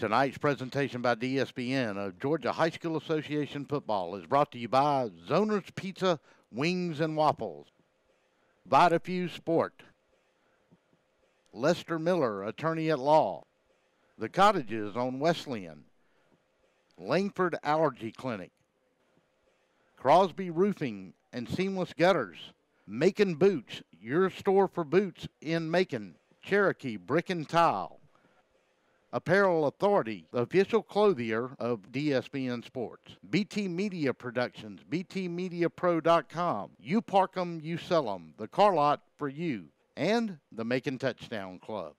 Tonight's presentation by DSBN of Georgia High School Association football is brought to you by Zoner's Pizza, Wings and Waffles, VitaFuse Sport, Lester Miller, attorney at law, The Cottages on Wesleyan, Langford Allergy Clinic, Crosby Roofing and Seamless Gutters, Macon Boots, your store for boots in Macon, Cherokee Brick and Tile, Apparel Authority, the official clothier of DSBN Sports, BT Media Productions, btmediapro.com, You Park 'em, You Sell 'em, the car lot for you, and the Macon Touchdown Club.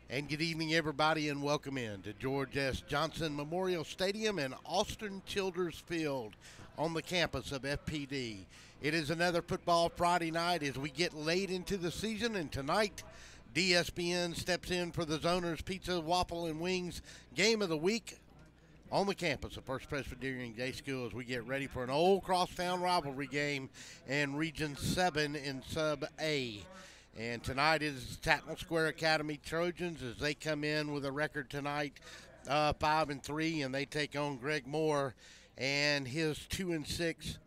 And good evening, everybody, and welcome in to George S. Johnson Memorial Stadium and Austin Childers Field on the campus of FPD. It is another Football Friday night as we get late into the season, and tonight DSBN steps in for the Zoners Pizza, Waffle, and Wings game of the week on the campus of First Presbyterian Day School as we get ready for an old crosstown rivalry game in Region 7 in Sub A. And tonight is Tattnall Square Academy Trojans as they come in with a record tonight, 5-3, and they take on Greg Moore and his 2-6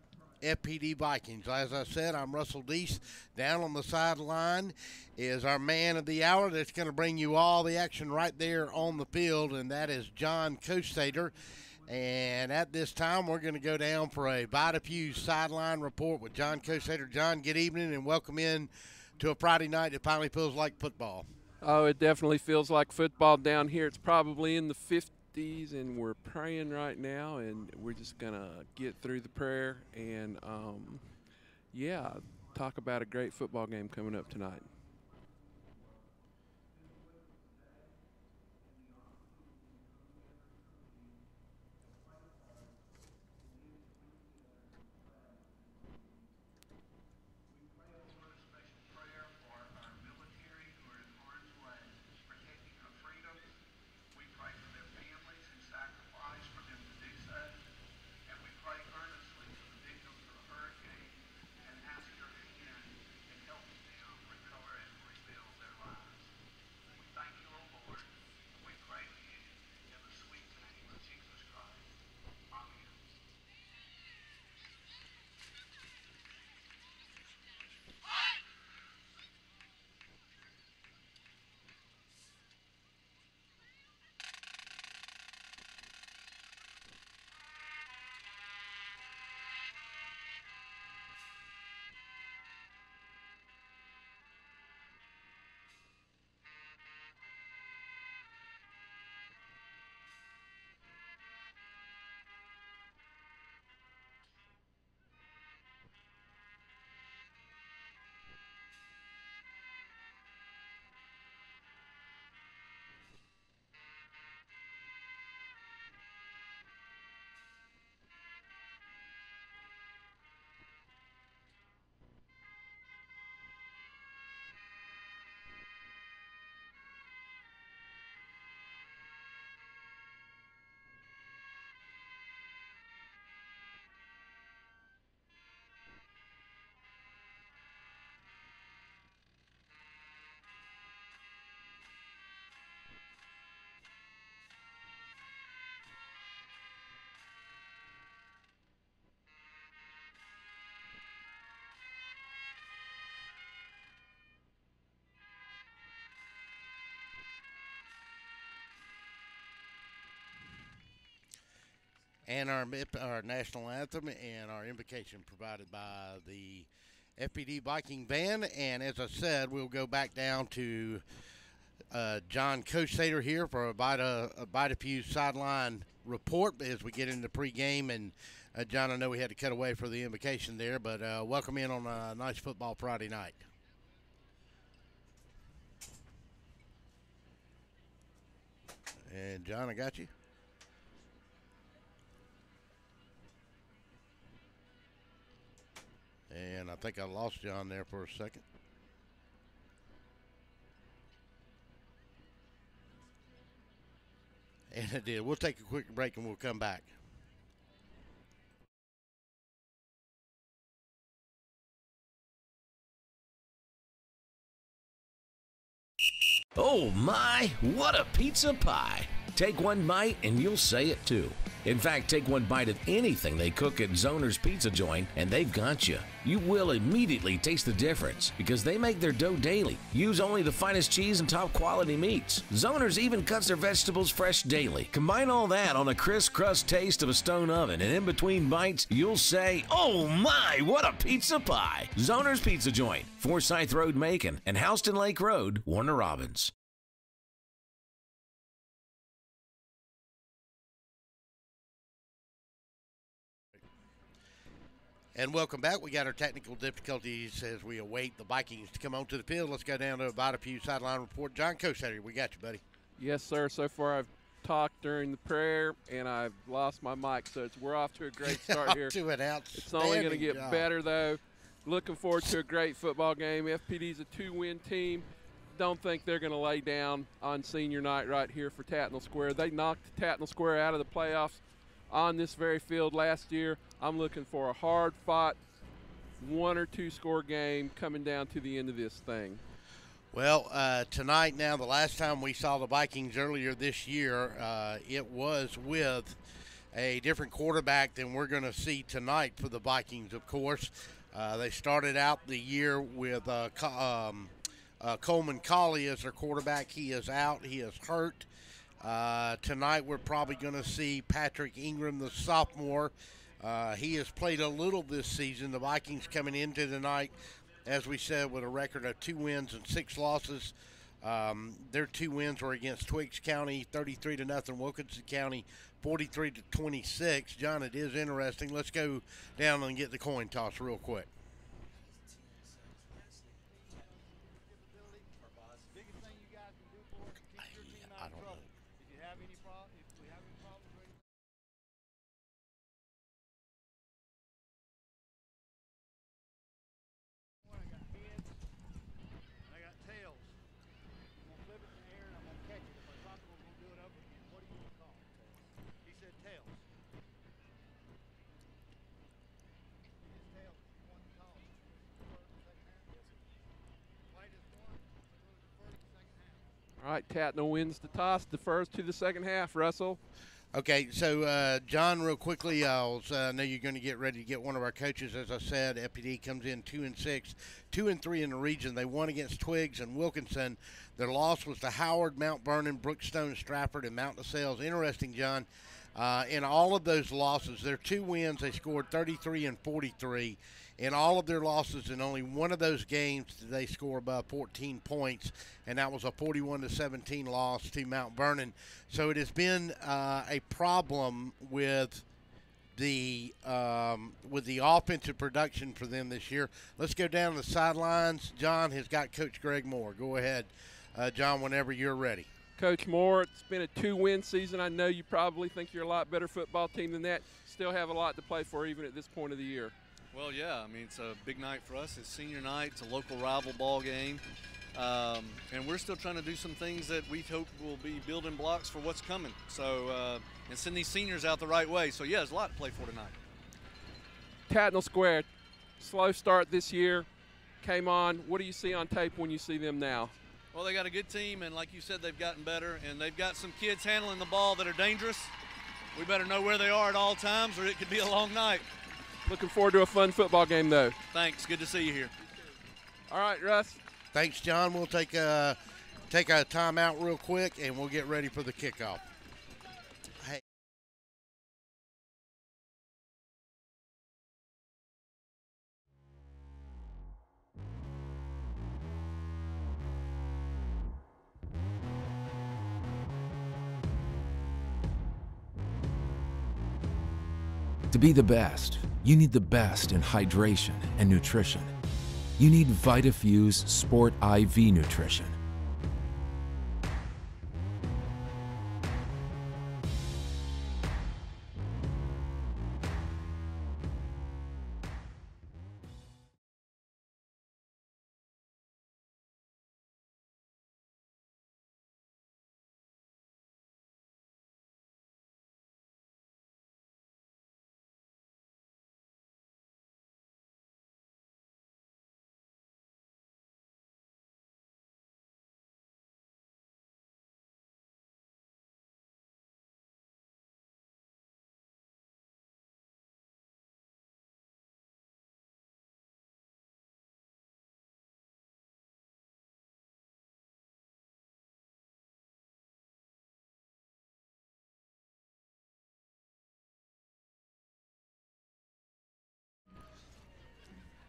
FPD Vikings. As I said, I'm Russell Deese. Down on the sideline is our man of the hour that's going to bring you all the action right there on the field, and that is John Kostater. And at this time, we're going to go down for a VitaFuse sideline report with John Kostater. John, good evening and welcome in to a Friday night that finally feels like football. Oh, it definitely feels like football down here. It's probably in the 50s, and we're praying right now, and we're just going to get through the prayer and, yeah, talk about a great football game coming up tonight. And our national anthem and our invocation provided by the FPD Viking band. And as I said, we'll go back down to John Kostater here for a VitaFuse sideline report as we get into pregame. And John, I know we had to cut away for the invocation there, but welcome in on a nice football Friday night. And John, I got you. And I think I lost John there for a second. And it did. We'll take a quick break and we'll come back. Oh my, what a pizza pie! Take one bite and you'll say it too. In fact, take one bite of anything they cook at Zoner's Pizza Joint and they've got you. You will immediately taste the difference because they make their dough daily. Use only the finest cheese and top quality meats. Zoner's even cuts their vegetables fresh daily. Combine all that on a crisp crust taste of a stone oven, and in between bites, you'll say, oh my, what a pizza pie! Zoner's Pizza Joint, Forsyth Road, Macon, and Houston Lake Road, Warner Robins. And welcome back. We got our technical difficulties as we await the Vikings to come onto the field. Let's go down to Vita Pugh sideline report. John Kosatter, we got you, buddy. Yes, sir. So far, I've talked during the prayer, and I've lost my mic, so we're off to a great start here. To an It's only going to get better, though. Looking forward to a great football game. FPD's a 2-win team. Don't think they're going to lay down on senior night right here for Tattnall Square. They knocked Tattnall Square out of the playoffs on this very field last year. I'm looking for a hard-fought 1 or 2 score game coming down to the end of this thing. Well, tonight now, the last time we saw the Vikings earlier this year, it was with a different quarterback than we're going to see tonight for the Vikings, of course. They started out the year with Coleman Colley as their quarterback. He is out. He is hurt. Tonight we're probably going to see Patrick Ingram, the sophomore. He has played a little this season. The Vikings coming into the night, as we said, with a record of 2 wins and 6 losses. Their 2 wins were against Twiggs County, 33-0, Wilkinson County, 43-26. John, it is interesting. Let's go down and get the coin toss real quick. I don't know. All right, Tattnall wins the toss, defers to the second half. Russell. Okay, so John, real quickly, I know you're going to get ready to get one of our coaches. As I said, FPD comes in 2-6, 2-3 in the region. They won against Twiggs and Wilkinson. Their loss was to Howard, Mount Vernon, Brookstone, Stratford, and Mount DeSales. Interesting, John. In all of those losses, their 2 wins, they scored 33 and 43. In all of their losses, in only one of those games did they score above 14 points, and that was a 41-17 loss to Mount Vernon. So it has been a problem with the offensive production for them this year. Let's go down the sidelines. John has got Coach Greg Moore. Go ahead, John, whenever you're ready. Coach Moore, it's been a 2-win season. I know you probably think you're a lot better football team than that. Still have a lot to play for even at this point of the year. Well, yeah, I mean, it's a big night for us. It's senior night. It's a local rival ball game. And we're still trying to do some things that we hope will be building blocks for what's coming. So, and send these seniors out the right way. So, yeah, there's a lot to play for tonight. Tattnall Square, slow start this year, came on. What do you see on tape when you see them now? Well, they got a good team, and like you said, they've gotten better. And they've got some kids handling the ball that are dangerous. We better know where they are at all times, or it could be a long night. Looking forward to a fun football game, though. Thanks. Good to see you here. All right, Russ. Thanks, John. We'll take a timeout real quick, and we'll get ready for the kickoff. Hey. To be the best, you need the best in hydration and nutrition. You need VitaFuse Sport IV Nutrition.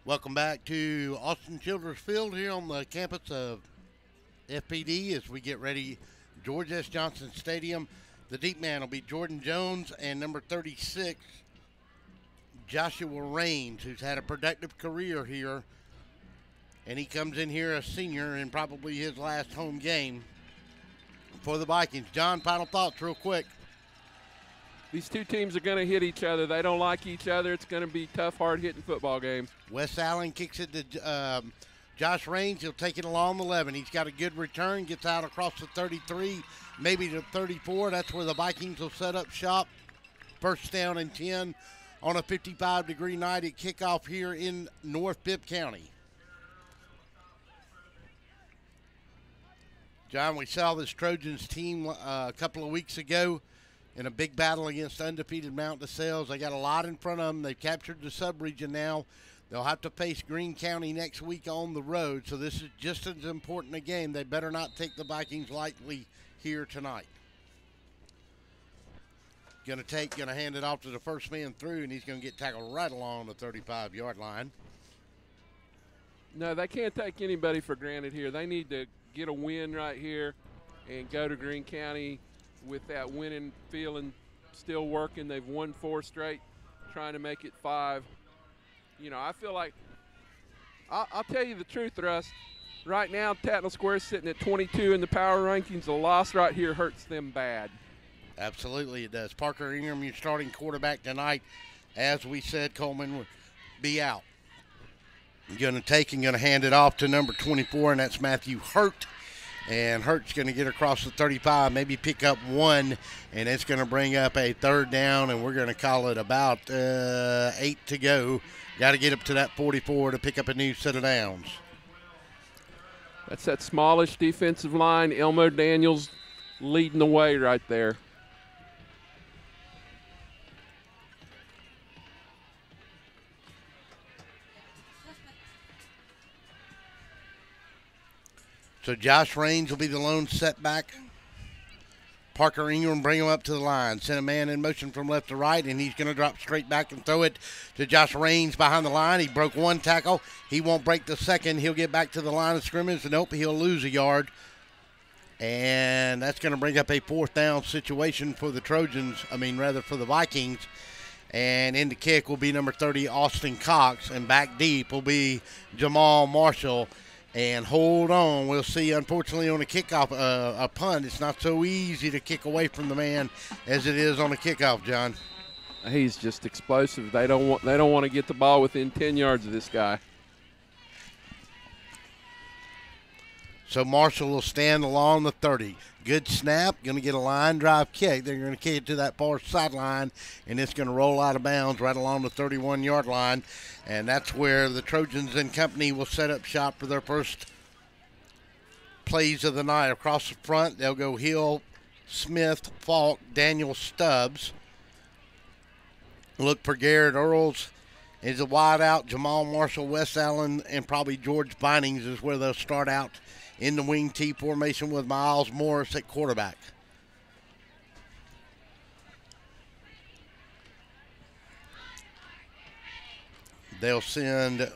Welcome back to Austin Childers Field here on the campus of FPD as we get ready. George S. Johnson Stadium. The deep man will be Jordan Jones and number 36, Joshua Raines, who's had a productive career here. And he comes in here a senior in probably his last home game for the Vikings. John, final thoughts real quick. These two teams are going to hit each other. They don't like each other. It's going to be tough, hard-hitting football games. Wes Allen kicks it to Josh Raines. He'll take it along the 11. He's got a good return, gets out across the 33, maybe to 34. That's where the Vikings will set up shop. First down and 10 on a 55-degree night at kickoff here in North Bibb County. John, we saw this Trojans team a couple of weeks ago in a big battle against undefeated Mount DeSales. They got a lot in front of them. They've captured the sub-region now. They'll have to face Greene County next week on the road, so this is just as important a game. They better not take the Vikings lightly here tonight. Going to hand it off to the first man through, and he's going to get tackled right along the 35-yard line. No, they can't take anybody for granted here. They need to get a win right here and go to Greene County with that winning feeling still working. They've won 4 straight, trying to make it 5. You know, I feel like I'll tell you the truth, Russ. Right now, Tattnall Square is sitting at 22 in the power rankings. A loss right here hurts them bad. Absolutely it does. Parker Ingram, your starting quarterback tonight. As we said, Coleman will be out. Going to hand it off to number 24, and that's Matthew Hurt. And Hurt's going to get across the 35, maybe pick up 1, and it's going to bring up a third down, and we're going to call it about 8 to go. Got to get up to that 44 to pick up a new set of downs. That's that smallish defensive line. Elmo Daniels leading the way right there. So Josh Raines will be the lone setback. Parker Ingram bring him up to the line. Send a man in motion from left to right, and he's going to drop straight back and throw it to Josh Raines behind the line. He broke 1 tackle. He won't break the second. He'll get back to the line of scrimmage, and nope, he'll lose a yard. And that's going to bring up a 4th down situation for the Trojans, for the Vikings. And in the kick will be number 30, Austin Cox, and back deep will be Jamal Marshall. And hold on, we'll see. Unfortunately, on a kickoff, a punt, it's not so easy to kick away from the man as it is on a kickoff, John. He's just explosive. They don't want to get the ball within 10 yards of this guy. So Marshall will stand along the 30. Good snap, going to get a line drive kick. They're going to kick it to that far sideline, and it's going to roll out of bounds right along the 31-yard line. And that's where the Trojans and company will set up shop for their first plays of the night. Across the front, they'll go Hill, Smith, Falk, Daniel Stubbs. Look for Garrett Earls. Is a wide out. Jamal Marshall, Wes Allen, and probably George Bindings is where they'll start out in the wing T formation with Miles Morris at quarterback. They'll send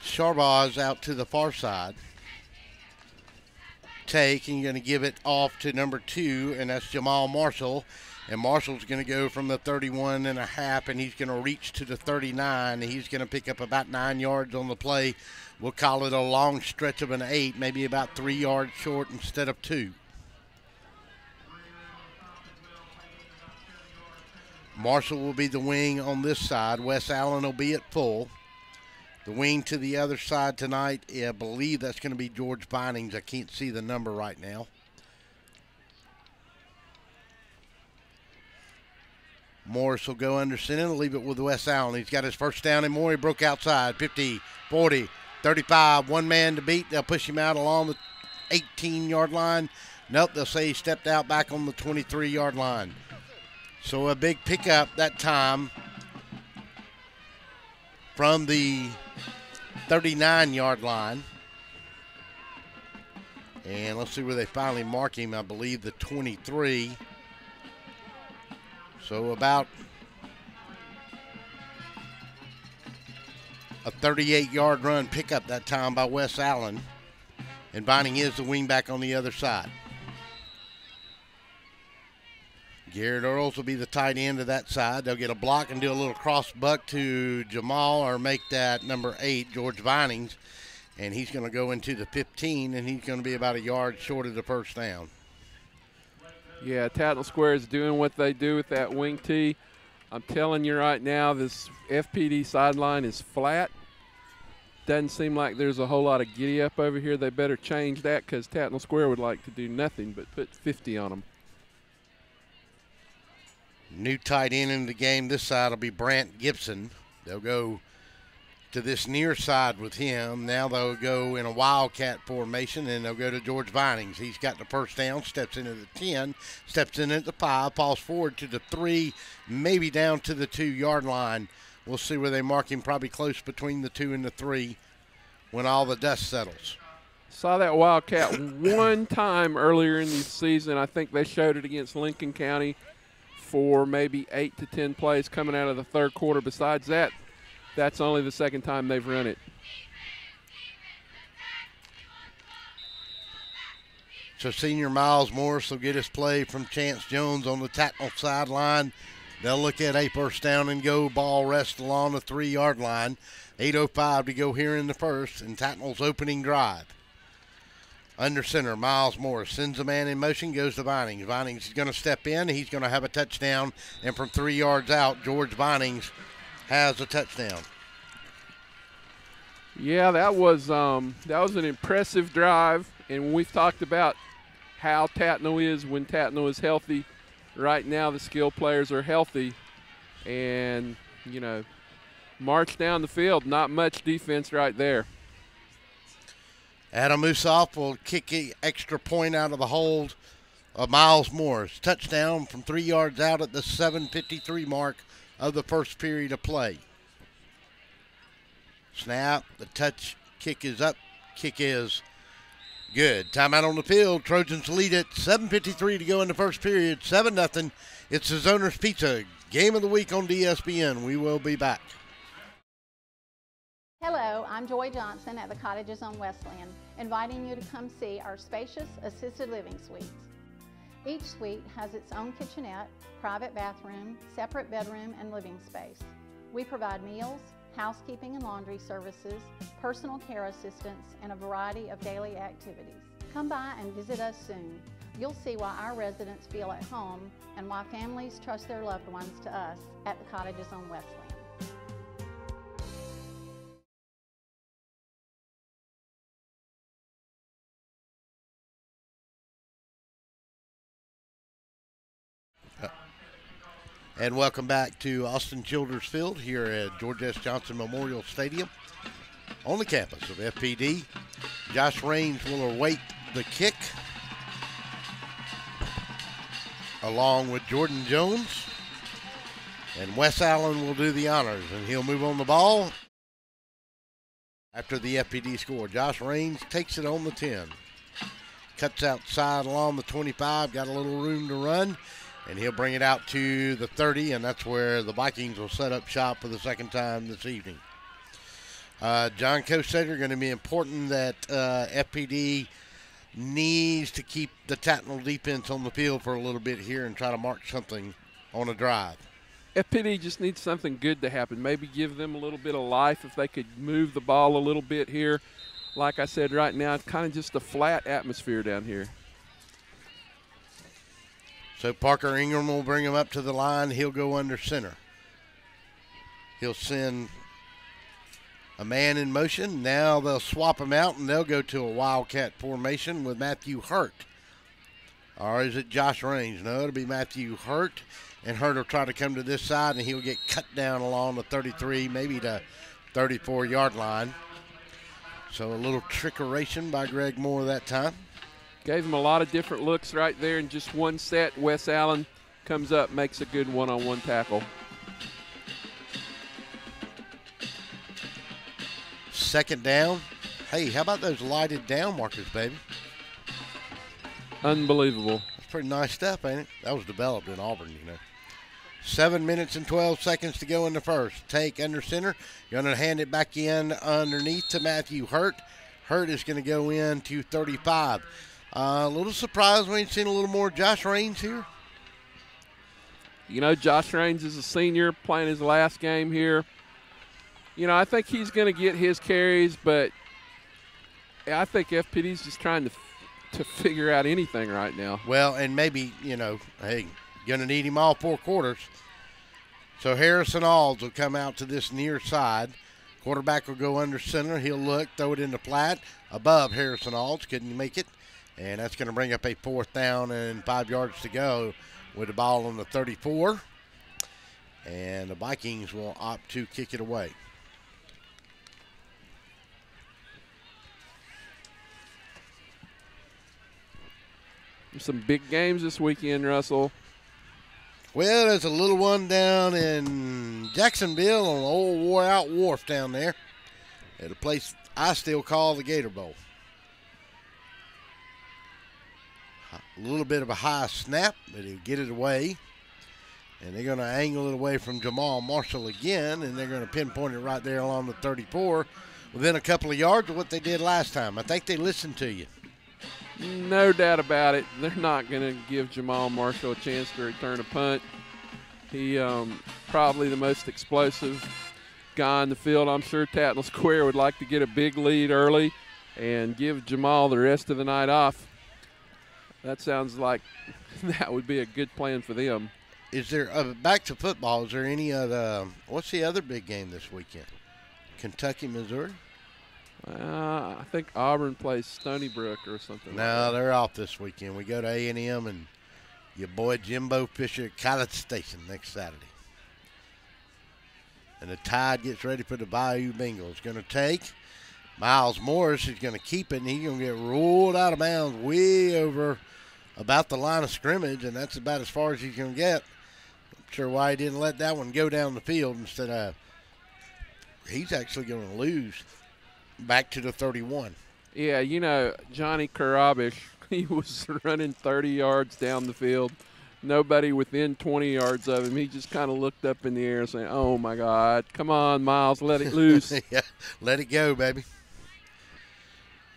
Charbaz out to the far side. And you're going to give it off to number 2, and that's Jamal Marshall. And Marshall's going to go from the 31.5, and he's going to reach to the 39. He's going to pick up about 9 yards on the play. We'll call it a long stretch of an 8, maybe about 3 yards short instead of 2. Marshall will be the wing on this side. Wes Allen will be at full. The wing to the other side tonight, I believe that's going to be George Bindings. I can't see the number right now. Morris will go under center, leave it with Wes Allen. He's got his first down and more. He broke outside, 50, 40, 35. 1 man to beat. They'll push him out along the 18-yard line. Nope, they'll say he stepped out back on the 23-yard line. So a big pickup that time from the 39-yard line. And let's see where they finally mark him. I believe the 23. So about a 38-yard run pickup that time by Wes Allen. And Vining is the wingback on the other side. Garrett Earls will be the tight end of that side. They'll get a block and do a little cross buck to Jamal, or make that number 8, George Vinings. And he's going to go into the 15, and he's going to be about a yard short of the first down. Yeah, Tattnall Square is doing what they do with that wing tee. I'm telling you right now, this FPD sideline is flat. Doesn't seem like there's a whole lot of giddy up over here. They better change that, because Tattnall Square would like to do nothing but put 50 on them. New tight end in the game this side will be Brant Gibson. They'll go to this near side with him. Now they'll go in a wildcat formation, and they'll go to George Vinings. He's got the first down, steps into the 10, steps in at the 5, falls forward to the 3, maybe down to the 2-yard line. We'll see where they mark him, probably close between the 2 and the 3 when all the dust settles. Saw that wildcat one time earlier in the season. I think they showed it against Lincoln County for maybe 8 to 10 plays coming out of the third quarter. Besides that, that's only the second time they've run it. So senior Miles Morris will get his play from Chance Jones on the Tattnall sideline. They'll look at a first down and go. Ball rest along the 3-yard line. 8:05 to go here in the first, and Tattnall's opening drive. Under center, Miles Morris sends a man in motion, goes to Vinings. Vinings is going to step in. He's going to have a touchdown, and from 3 yards out, George Vinings has a touchdown. Yeah, that was an impressive drive, and we've talked about how Tattnall is when Tattnall is healthy. Right now, the skill players are healthy, and, you know, march down the field. Not much defense right there. Adam Usoff will kick an extra point out of the hold of Miles Morris. Touchdown from 3 yards out at the 7:53 mark of the first period of play. Snap, the touch, kick is up, kick is good. Timeout on the field. Trojans lead it. 7:53 to go in the first period. 7-0. It's the Zoner's Pizza Game of the Week on DSBN. We will be back. Hello, I'm Joy Johnson at the Cottages on Wesleyan, inviting you to come see our spacious assisted living suites. Each suite has its own kitchenette, private bathroom, separate bedroom, and living space. We provide meals, housekeeping and laundry services, personal care assistance, and a variety of daily activities. Come by and visit us soon. You'll see why our residents feel at home and why families trust their loved ones to us at the Cottages on Wesleyan. And welcome back to Austin Childers Field here at George S. Johnson Memorial Stadium on the campus of FPD. Josh Raines will await the kick along with Jordan Jones. And Wes Allen will do the honors, and he'll move on the ball after the FPD score. Josh Raines takes it on the 10. Cuts outside along the 25, got a little room to run. And he'll bring it out to the 30, and that's where the Vikings will set up shop for the second time this evening. John Coach said it's going to be important that FPD needs to keep the Tattnall defense on the field for a little bit here and try to mark something on a drive. FPD just needs something good to happen. Maybe give them a little bit of life if they could move the ball a little bit here. Like I said, right now it's kind of just a flat atmosphere down here. So Parker Ingram will bring him up to the line. He'll go under center. He'll send a man in motion. Now they'll swap him out, and they'll go to a wildcat formation with Matthew Hurt. Or is it Josh Raines? No, it'll be Matthew Hurt. And Hurt will try to come to this side, and he'll get cut down along the 33, maybe the 34-yard line. So a little trickeration by Greg Moore that time. Gave him a lot of different looks right there in just one set. Wes Allen comes up, makes a good one-on-one tackle. Second down. Hey, how about those lighted down markers, baby? Unbelievable. That's pretty nice stuff, ain't it? That was developed in Auburn, you know. 7 minutes and 12 seconds to go in the first. Take under center. Going to hand it back in underneath to Matthew Hurt. Hurt is going to go in to 35. A little surprised we ain't seen a little more Josh Raines here. You know, Josh Raines is a senior playing his last game here. You know, I think he's going to get his carries, but I think FPD's just trying to figure out anything right now. Well, and maybe, you know, hey, going to need him all 4 quarters. So Harrison Alls will come out to this near side. Quarterback will go under center. He'll look, throw it in the flat above Harrison Alls. Couldn't make it. And that's going to bring up a 4th down and 5 yards to go with the ball on the 34. And the Vikings will opt to kick it away. Some big games this weekend, Russell. Well, there's a little one down in Jacksonville on the old wore-out wharf down there at a place I still call the Gator Bowl. A little bit of a high snap, but he'll get it away. And they're going to angle it away from Jamal Marshall again, and they're going to pinpoint it right there along the 34 within a couple of yards of what they did last time. I think they listened to you. No doubt about it. They're not going to give Jamal Marshall a chance to return a punt. He probably the most explosive guy in the field. I'm sure Tattnall Square would like to get a big lead early and give Jamal the rest of the night off. That sounds like that would be a good plan for them. Is there, back to football, is there any other, what's the other big game this weekend? Kentucky, Missouri? I think Auburn plays Stony Brook or something. No, they're off this weekend. We go to A&M and your boy Jimbo Fisher at College Station next Saturday. And the Tide gets ready for the Bayou Bengals. Going to take Miles Morris. He's going to keep it, and he's going to get rolled out of bounds way over about the line of scrimmage, and that's about as far as he's going to get. I'm sure why he didn't let that one go down the field instead of he's actually going to lose back to the 31. Yeah, you know, Johnny Karabish, he was running 30 yards down the field. Nobody within 20 yards of him. He just kind of looked up in the air saying, oh, my God, come on, Miles, let it loose. Yeah, let it go, baby.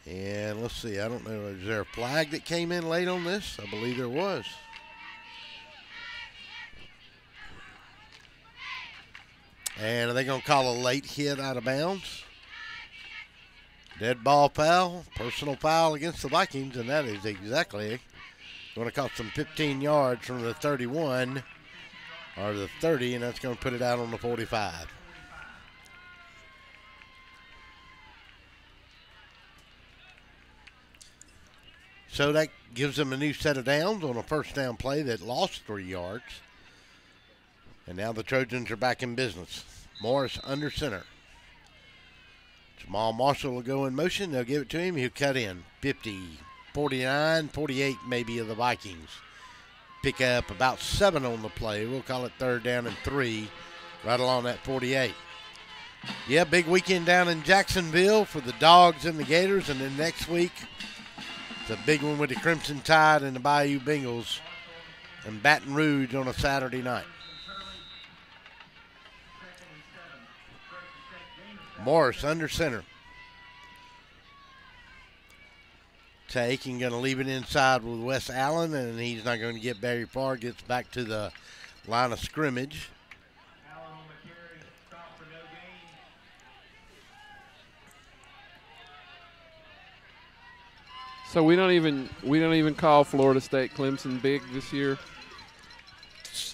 And let's see, I don't know, is there a flag that came in late on this? I believe there was. And are they going to call a late hit out of bounds? Dead ball foul, personal foul against the Vikings, and that is exactly going to cost them 15 yards from the 31 or the 30, and that's going to put it out on the 45. So that gives them a new set of downs on a first down play that lost 3 yards. And now the Trojans are back in business. Morris under center. Jamal Marshall will go in motion. They'll give it to him. He'll cut in. 50, 49, 48 maybe of the Vikings. Pick up about 7 on the play. We'll call it 3rd down and 3 right along that 48. Yeah, big weekend down in Jacksonville for the Dogs and the Gators. And then next week, it's a big one with the Crimson Tide and the Bayou Bengals in Baton Rouge on a Saturday night. Morris under center. Taking, going to leave it inside with Wes Allen, and he's not going to get very far. Gets back to the line of scrimmage. So we don't even call Florida State Clemson big this year.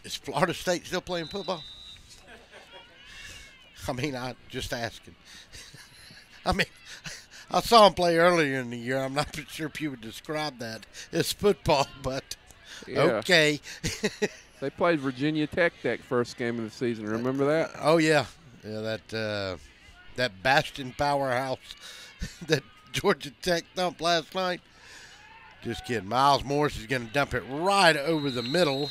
Is Florida State still playing football? I mean, I'm just asking. I mean, I saw them play earlier in the year. I'm not sure if you would describe that as football, but yeah. Okay. They played Virginia Tech that first game of the season. Remember that? Oh, yeah. Yeah, that bastion powerhouse that Georgia Tech thumped last night. Just kidding. Miles Morris is going to dump it right over the middle,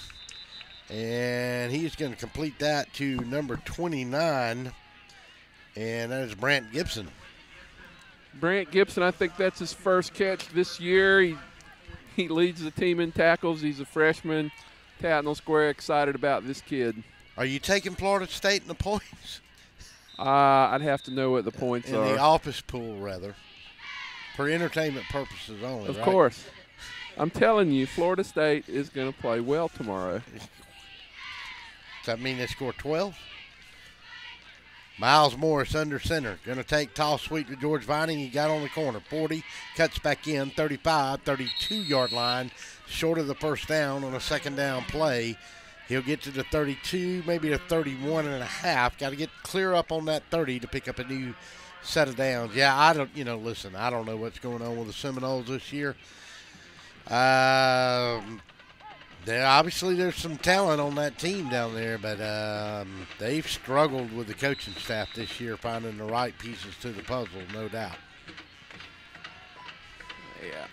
and he's going to complete that to number 29, and that is Brant Gibson. Brant Gibson, I think that's his first catch this year. He leads the team in tackles. He's a freshman. Tattnall Square excited about this kid. Are you taking Florida State in the points? I'd have to know what the points in are. the office pool, rather. For entertainment purposes only, Of right? course. I'm telling you, Florida State is going to play well tomorrow. Does that mean they score 12? Miles Morris under center. Going to take toss sweep to George Vining. He got on the corner. 40, cuts back in. 35, 32-yard line. Short of the first down on a second down play. He'll get to the 32, maybe the 31 and a half. Got to get clear up on that 30 to pick up a new set of downs. Yeah, I don't, listen, I don't know what's going on with the Seminoles this year. Obviously there's some talent on that team down there, but they've struggled with the coaching staff this year, finding the right pieces to the puzzle, no doubt. Yeah,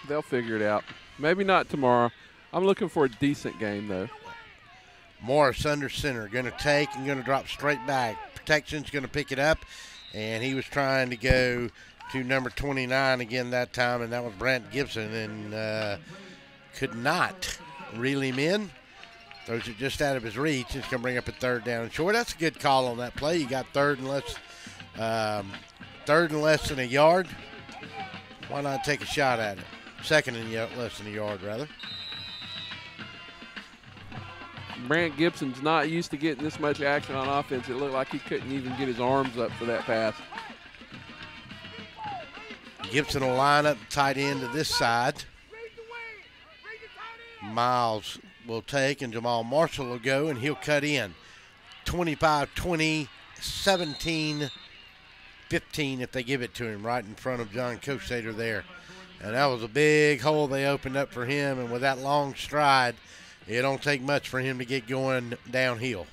they'll figure it out. Maybe not tomorrow. I'm looking for a decent game, though. Morris under center, going to take and going to drop straight back. Protection's going to pick it up, and he was trying to go to number 29 again that time, and that was Brant Gibson, and could not reel him in. Throws it just out of his reach. It's going to bring up a third down and short. That's a good call on that play. You got third and less than a yard. Why not take a shot at it? Second and less than a yard, rather. Brant Gibson's not used to getting this much action on offense. It looked like he couldn't even get his arms up for that pass. Gibson will line up tight end to this side. Miles will take, and Jamal Marshall will go, and he'll cut in. 25-20, 17-15 if they give it to him right in front of John Kosater there. And that was a big hole they opened up for him, and with that long stride, it don't take much for him to get going downhill.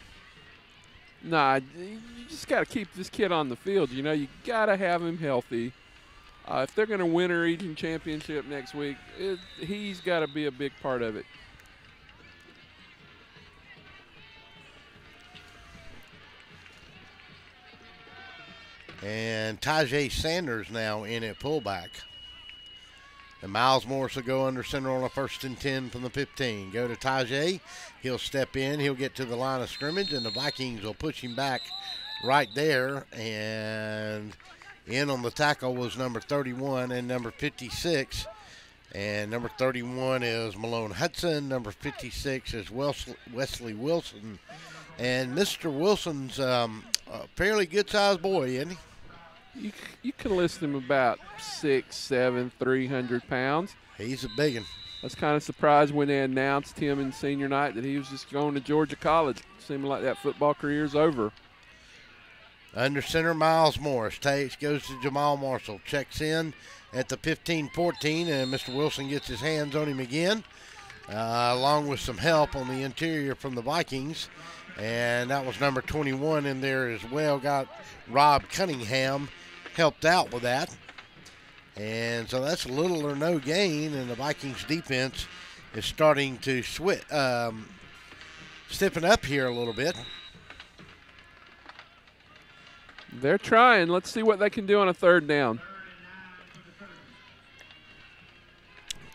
Nah, you just got to keep this kid on the field. You got to have him healthy. If they're going to win a region championship next week, he's got to be a big part of it. And Tajay Sanders now in at fullback. And Miles Morris will go under center on a 1st and 10 from the 15. Go to Tajay. He'll step in. He'll get to the line of scrimmage, and the Vikings will push him back right there. And in on the tackle was number 31 and number 56. And number 31 is Malone Hudson. Number 56 is Wesley Wilson. And Mr. Wilson's a fairly good-sized boy, isn't he? You can list him about 6'7", 300 pounds. He's a big one. I was kind of surprised when they announced him in senior night that he was just going to Georgia College. Seemed like that football career's over. Under center, Miles Morris goes to Jamal Marshall. Checks in at the 15-14, and Mr. Wilson gets his hands on him again, along with some help on the interior from the Vikings. And that was number 21 in there as well. Got Rob Cunningham helped out with that. And so that's little or no gain, and the Vikings defense is starting to stiffen up here a little bit. They're trying. Let's see what they can do on a third down.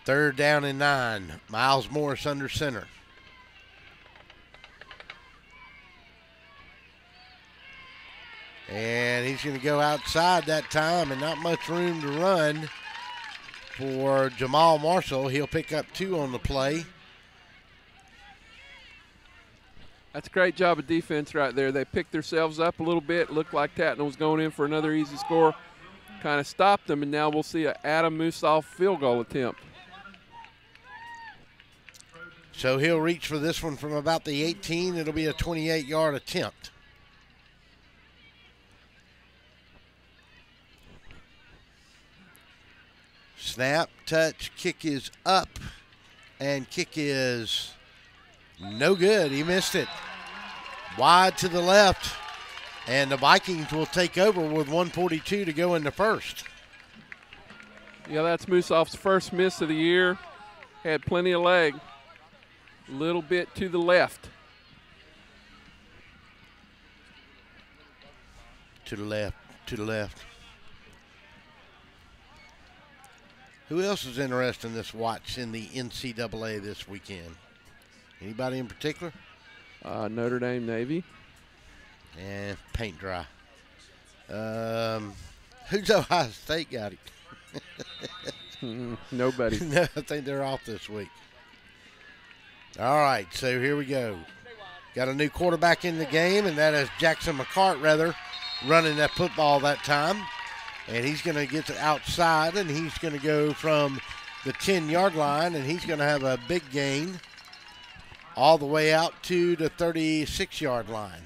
3rd down and 9. Miles Morris under center. And he's going to go outside that time, and not much room to run for Jamal Marshall. He'll pick up 2 on the play. That's a great job of defense right there. They picked themselves up a little bit. Looked like Tattnall was going in for another easy score. Kind of stopped them, and now we'll see an Adam Musoff field goal attempt. So he'll reach for this one from about the 18. It'll be a 28-yard attempt. Snap, touch, kick is up, and kick is no good. He missed it. Wide to the left, and the Vikings will take over with 1:42 to go in the first. Yeah, that's Musoff's first miss of the year. Had plenty of leg. A little bit to the left. To the left, to the left. Who else is interested in this watch in the NCAA this weekend? Anybody in particular? Notre Dame Navy. And paint dry. Who's Ohio State got it? Nobody. No, I think they're off this week. All right, so here we go. Got a new quarterback in the game, and that is Jackson McCart, running that football that time. And he's going to get to outside, and he's going to go from the 10-yard line, and he's going to have a big gain all the way out to the 36-yard line.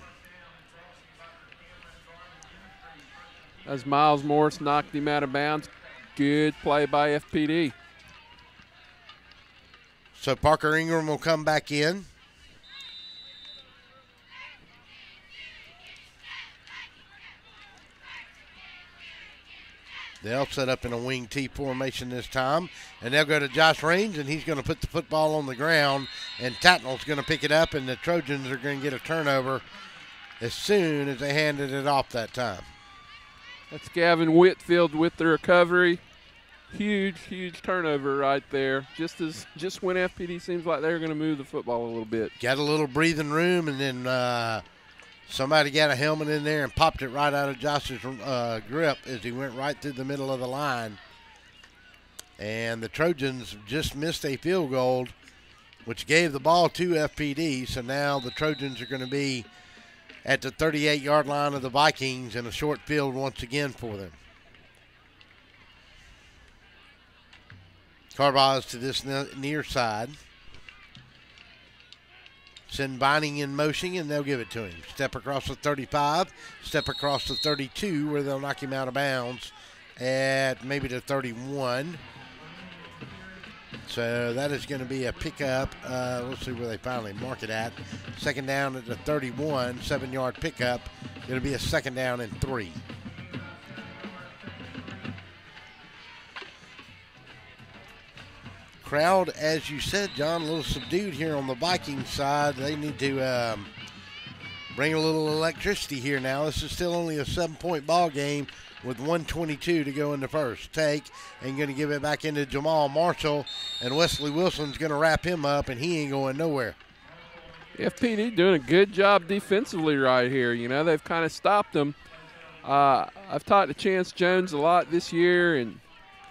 As Miles Morris knocked him out of bounds, good play by FPD. So Parker Ingram will come back in. They'll set up in a wing T formation this time, and they'll go to Josh Raines, and he's going to put the football on the ground, and Tattnall's going to pick it up, and the Trojans are going to get a turnover as soon as they handed it off that time. That's Gavin Whitfield with the recovery. Huge turnover right there. Just when FPD seems like they're going to move the football a little bit. Got a little breathing room, and then somebody got a helmet in there and popped it right out of Josh's grip as he went right through the middle of the line. And the Trojans just missed a field goal, which gave the ball to FPD. So now the Trojans are going to be at the 38-yard line of the Vikings in a short field once again for them. Carbaz to this near side. Send Binding in motion, and they'll give it to him. Step across the 35, step across the 32, where they'll knock him out of bounds at maybe the 31. So that is going to be a pickup. Let's see where they finally mark it at. Second down at the 31, 7-yard pickup. It'll be a second down and 3. Crowd, as you said, John, a little subdued here on the Vikings side. They need to bring a little electricity here now. This is still only a 7-point ball game with 1:22 to go in the first. Take and going to give it back into Jamal Marshall, and Wesley Wilson's going to wrap him up, and he ain't going nowhere. FPD doing a good job defensively right here. You know, they've kind of stopped them. I've talked to Chance Jones a lot this year, and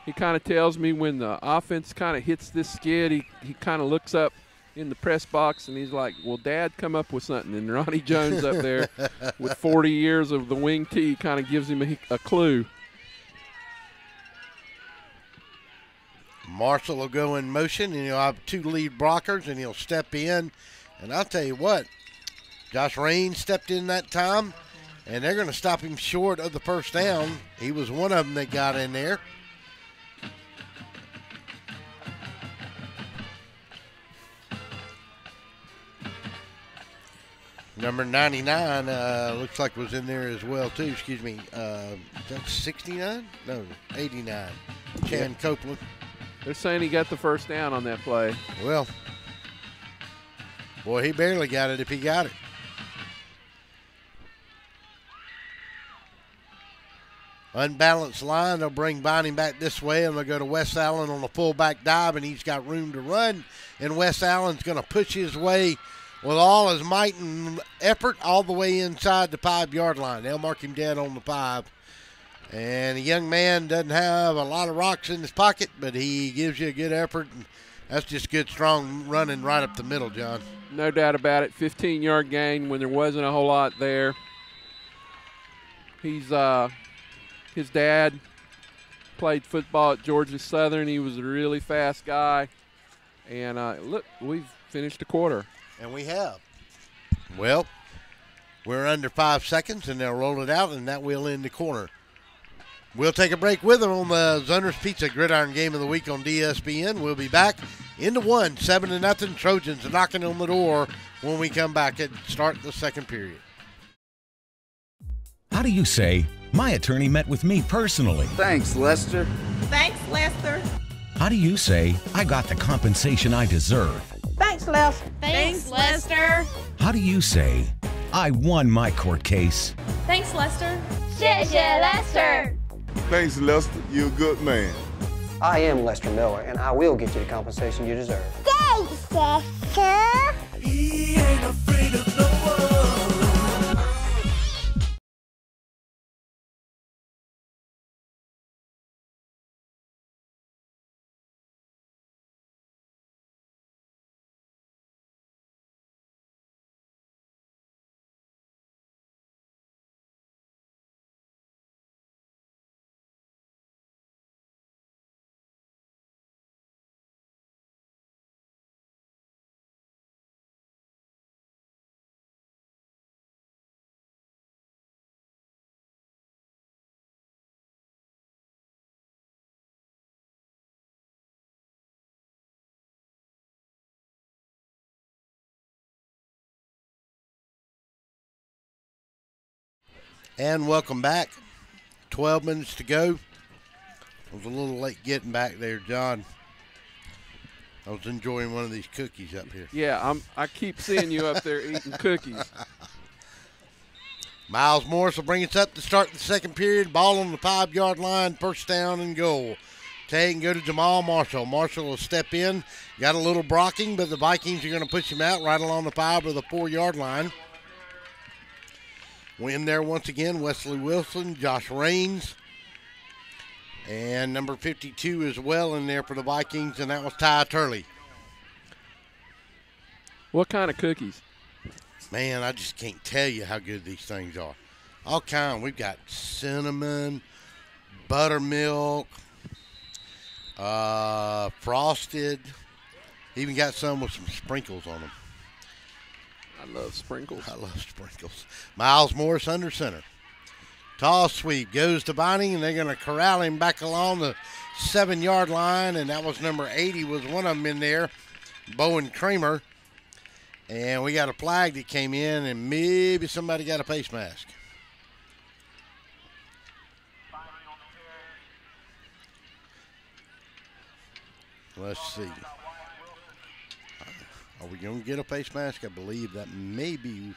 he kind of tells me when the offense kind of hits this skid, he kind of looks up in the press box, and he's like, well, Dad, come up with something. And Ronnie Jones up there with 40 years of the wing T kind of gives him a clue. Marshall will go in motion, and he'll have 2 lead blockers, and he'll step in. And I'll tell you what, Josh Raines stepped in that time, and they're going to stop him short of the first down. He was one of them that got in there. Number 99 looks like was in there as well, too. Excuse me. That's 69? No, 89. Chan Copeland. They're saying he got the first down on that play. Well, boy, he barely got it if he got it. Unbalanced line. They'll bring Binding back this way, and they'll go to Wes Allen on a fullback dive, and he's got room to run. And Wes Allen's going to push his way with all his might and effort all the way inside the 5-yard line. They'll mark him dead on the 5. And the young man doesn't have a lot of rocks in his pocket, but he gives you a good effort. And that's just good, strong running right up the middle, John. No doubt about it. 15-yard gain when there wasn't a whole lot there. He's his dad played football at Georgia Southern. He was a really fast guy. And look, we've finished a quarter. And we have. Well, we're under 5 seconds, and they'll roll it out, and that will end the corner. We'll take a break with them on the Zunder's Pizza Gridiron Game of the Week on DSBN. We'll be back into 1, 7-0. Trojans knocking on the door when we come back and start the second period. How do you say, my attorney met with me personally? Thanks, Lester. Thanks, Lester. How do you say, I got the compensation I deserve? Thanks, Lester. Thanks, Lester. How do you say, I won my court case? Thanks, Lester. 谢谢 Lester. Thanks, Lester. You're a good man. I am Lester Miller, and I will get you the compensation you deserve. Thanks, Lester. He ain't a afraid of no one. And welcome back. 12 minutes to go. I was a little late getting back there, John. I was enjoying one of these cookies up here. Yeah, I keep seeing you up there eating cookies. Miles Morris will bring us up to start the second period. Ball on the 5-yard line, first down and goal. Take and go to Jamal Marshall. Marshall will step in. Got a little blocking, but the Vikings are going to push him out right along the 5 or the 4-yard line. In there once again, Wesley Wilson, Josh Raines, and number 52 as well in there for the Vikings, and that was Ty Turley. What kind of cookies? Man, I just can't tell you how good these things are. All kind. We've got cinnamon, buttermilk, frosted. Even got some with some sprinkles on them. I love sprinkles. I love sprinkles. Miles Morris under center. Toss sweep goes to Vining, and they're going to corral him back along the 7-yard line, and that was number 80 was one of them in there, Bowen Kramer. And we got a flag that came in, and maybe somebody got a face mask. Let's see. Are we going to get a face mask? I believe that may be.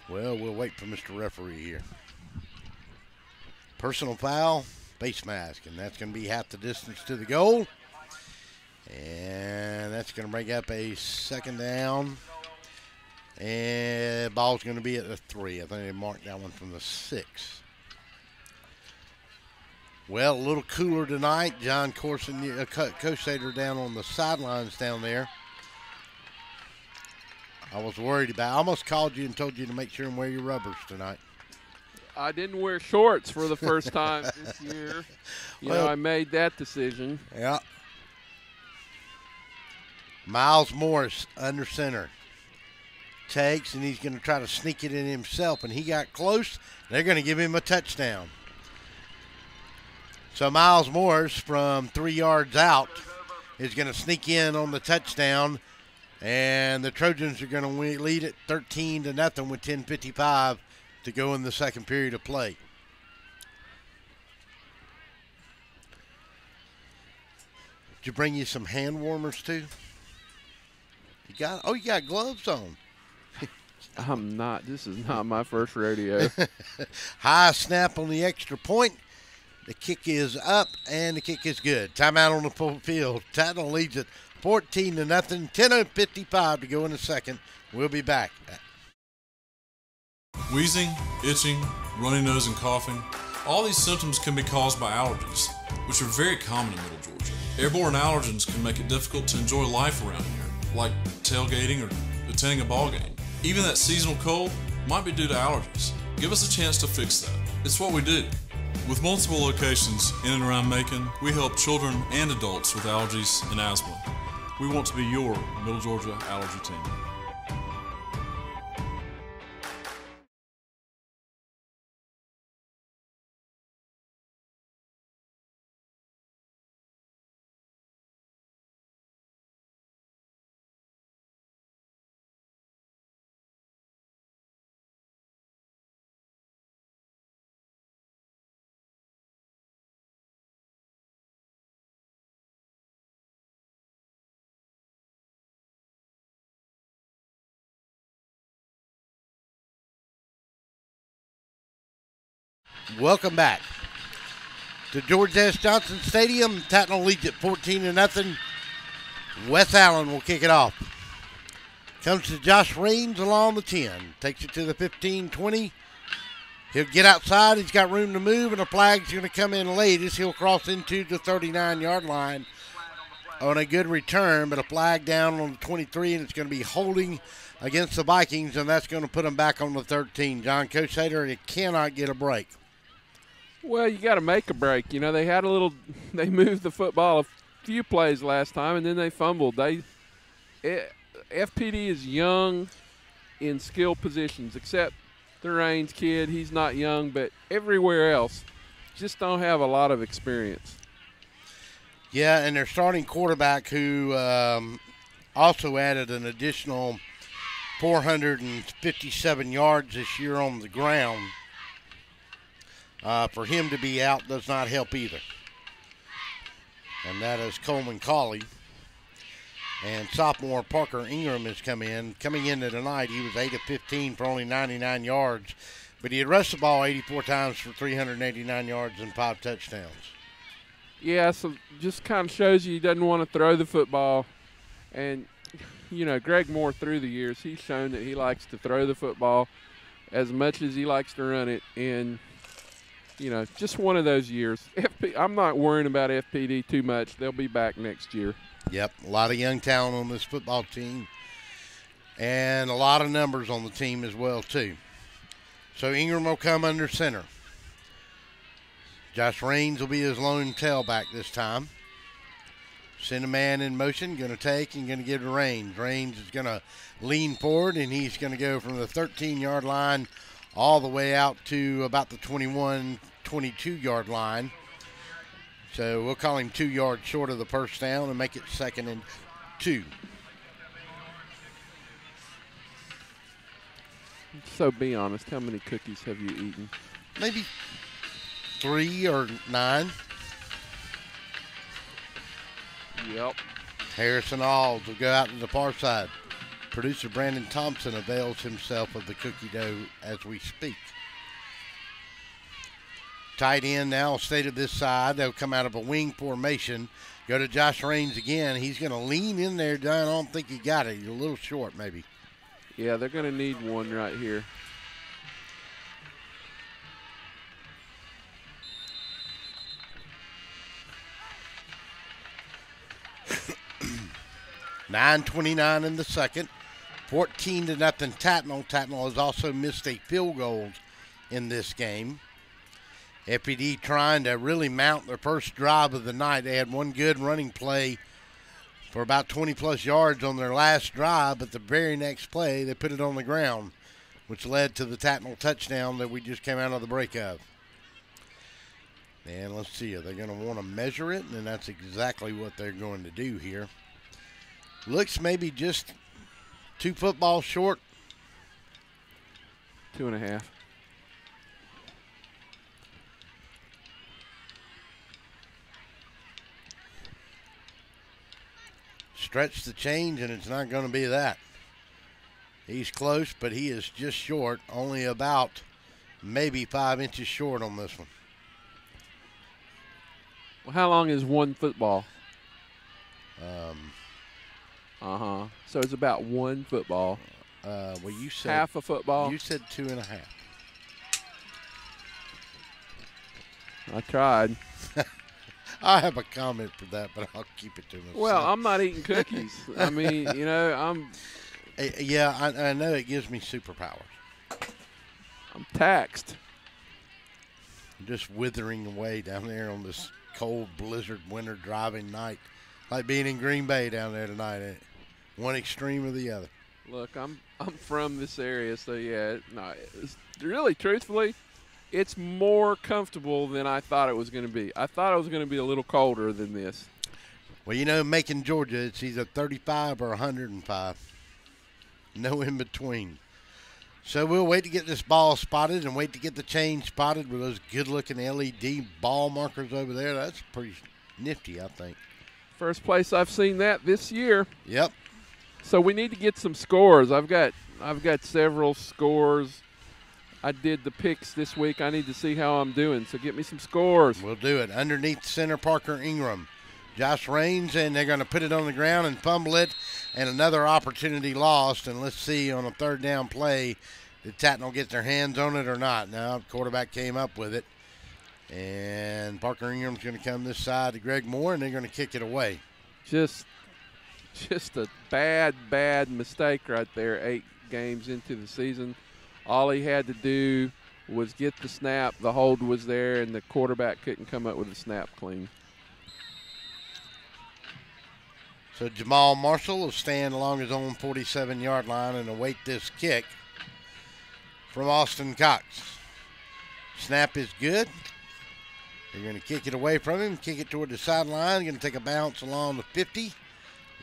Well, we'll wait for Mr. Referee here. Personal foul, face mask, and that's going to be half the distance to the goal. And that's going to bring up a second down. And ball's going to be at the 3. I think they marked that one from the 6. Well, a little cooler tonight. John Corson, Coach Sater down on the sidelines down there. I was worried about I almost called you and told you to make sure and wear your rubbers tonight. I didn't wear shorts for the first time this year. Well, I made that decision. Yeah. Miles Morris under center. Takes, and he's going to try to sneak it in himself, and he got close. They're going to give him a touchdown. So Miles Morris from 3 yards out is going to sneak in on the touchdown, and the Trojans are going to lead it 13-0 with 10:55 to go in the second period of play. Did you bring you some hand warmers too? You got gloves on. I'm not. This is not my first rodeo. High snap on the extra point. The kick is up, and the kick is good. Timeout on the full field. Tattnall leads it 14-0. 10:55 to go in the second. We'll be back. Wheezing, itching, runny nose, and coughing. All these symptoms can be caused by allergies, which are very common in Middle Georgia. Airborne allergens can make it difficult to enjoy life around here, like tailgating or attending a ball game. Even that seasonal cold might be due to allergies. Give us a chance to fix that. It's what we do. With multiple locations in and around Macon, we help children and adults with allergies and asthma. We want to be your Middle Georgia allergy team. Welcome back to George S. Johnson Stadium. Tattnall leads at 14-0. Wes Allen will kick it off. Comes to Josh Raines along the 10. Takes it to the 15-20. He'll get outside. He's got room to move, and a flag's going to come in late as he'll cross into the 39-yard line on a good return, but a flag down on the 23, and it's going to be holding against the Vikings, and that's going to put them back on the 13. John, Coach Hader, it cannot get a break. Well, you got to make a break. You know, they moved the football a few plays last time, and then they fumbled. FPD is young in skill positions, except the Raines kid. He's not young, but everywhere else just don't have a lot of experience. Yeah, and their starting quarterback, who also added an additional 457 yards this year on the ground, for him to be out does not help either. And that is Coleman Cawley. And sophomore Parker Ingram has come in. Coming into tonight, he was 8 of 15 for only 99 yards. But he had rushed the ball 84 times for 389 yards and 5 touchdowns. Yeah, so just kind of shows you he doesn't want to throw the football. And, you know, Greg Moore through the years, he's shown that he likes to throw the football as much as he likes to run it. And, you know, just one of those years. I'm not worrying about FPD too much. They'll be back next year. Yep, a lot of young talent on this football team. And a lot of numbers on the team as well, too. So Ingram will come under center. Josh Raines will be his lone tailback this time. Send a man in motion, going to take and going to give to Raines. Raines is going to lean forward, and he's going to go from the 13-yard line all the way out to about the 21, 22-yard line. So we'll call him 2 yards short of the first down and make it 2nd and 2. So be honest, how many cookies have you eaten? Maybe 3 or 9. Yep. Harrison Alls will go out to the far side. Producer Brandon Thompson avails himself of the cookie dough as we speak. Tight end now stay to this side. They'll come out of a wing formation. Go to Josh Raines again. He's going to lean in there. I don't think he got it. He's a little short maybe. Yeah, they're going to need one right here. $9:29 in the second. 14-0 Tattnall. Tattnall has also missed a field goal in this game. FPD trying to really mount their first drive of the night. They had one good running play for about 20-plus yards on their last drive, but the very next play they put it on the ground, which led to the Tattnall touchdown that we just came out of the break of. And let's see, are they going to want to measure it? And that's exactly what they're going to do here. Looks maybe just 2 footballs short. 2.5. Stretch the change, and it's not going to be that. He's close, but he is just short, only about maybe 5 inches short on this one. Well, how long is one football? So it's about 1 football. Well, you said half a football. You said 2.5. I tried. I have a comment for that, but I'll keep it to myself. Well, I'm not eating cookies. I mean, you know, I'm. Yeah, I know it gives me superpowers. I'm taxed. I'm just withering away down there on this cold, blizzard, winter driving night. Like being in Green Bay down there tonight. One extreme or the other. Look, I'm from this area, so yeah. No, really, truthfully, it's more comfortable than I thought it was going to be. I thought it was going to be a little colder than this. Well, you know, Macon, Georgia, it's either 35 or 105. No in between. So we'll wait to get this ball spotted and wait to get the change spotted with those good-looking LED ball markers over there. That's pretty nifty, I think. First place I've seen that this year. Yep. So we need to get some scores. I've got several scores. I did the picks this week. I need to see how I'm doing. So get me some scores. We'll do it. Underneath center, Parker Ingram. Josh Raines, and they're going to put it on the ground and fumble it. And another opportunity lost. And let's see on a third down play, did Tattnall get their hands on it or not? No, the quarterback came up with it. And Parker Ingram's going to come this side to Greg Moore, and they're going to kick it away. Just a bad mistake right there, 8 games into the season. All he had to do was get the snap. The hold was there, and the quarterback couldn't come up with the snap clean. So Jamal Marshall will stand along his own 47-yard line and await this kick from Austin Cox. Snap is good. They're going to kick it away from him, kick it toward the sideline. Going to take a bounce along the 50,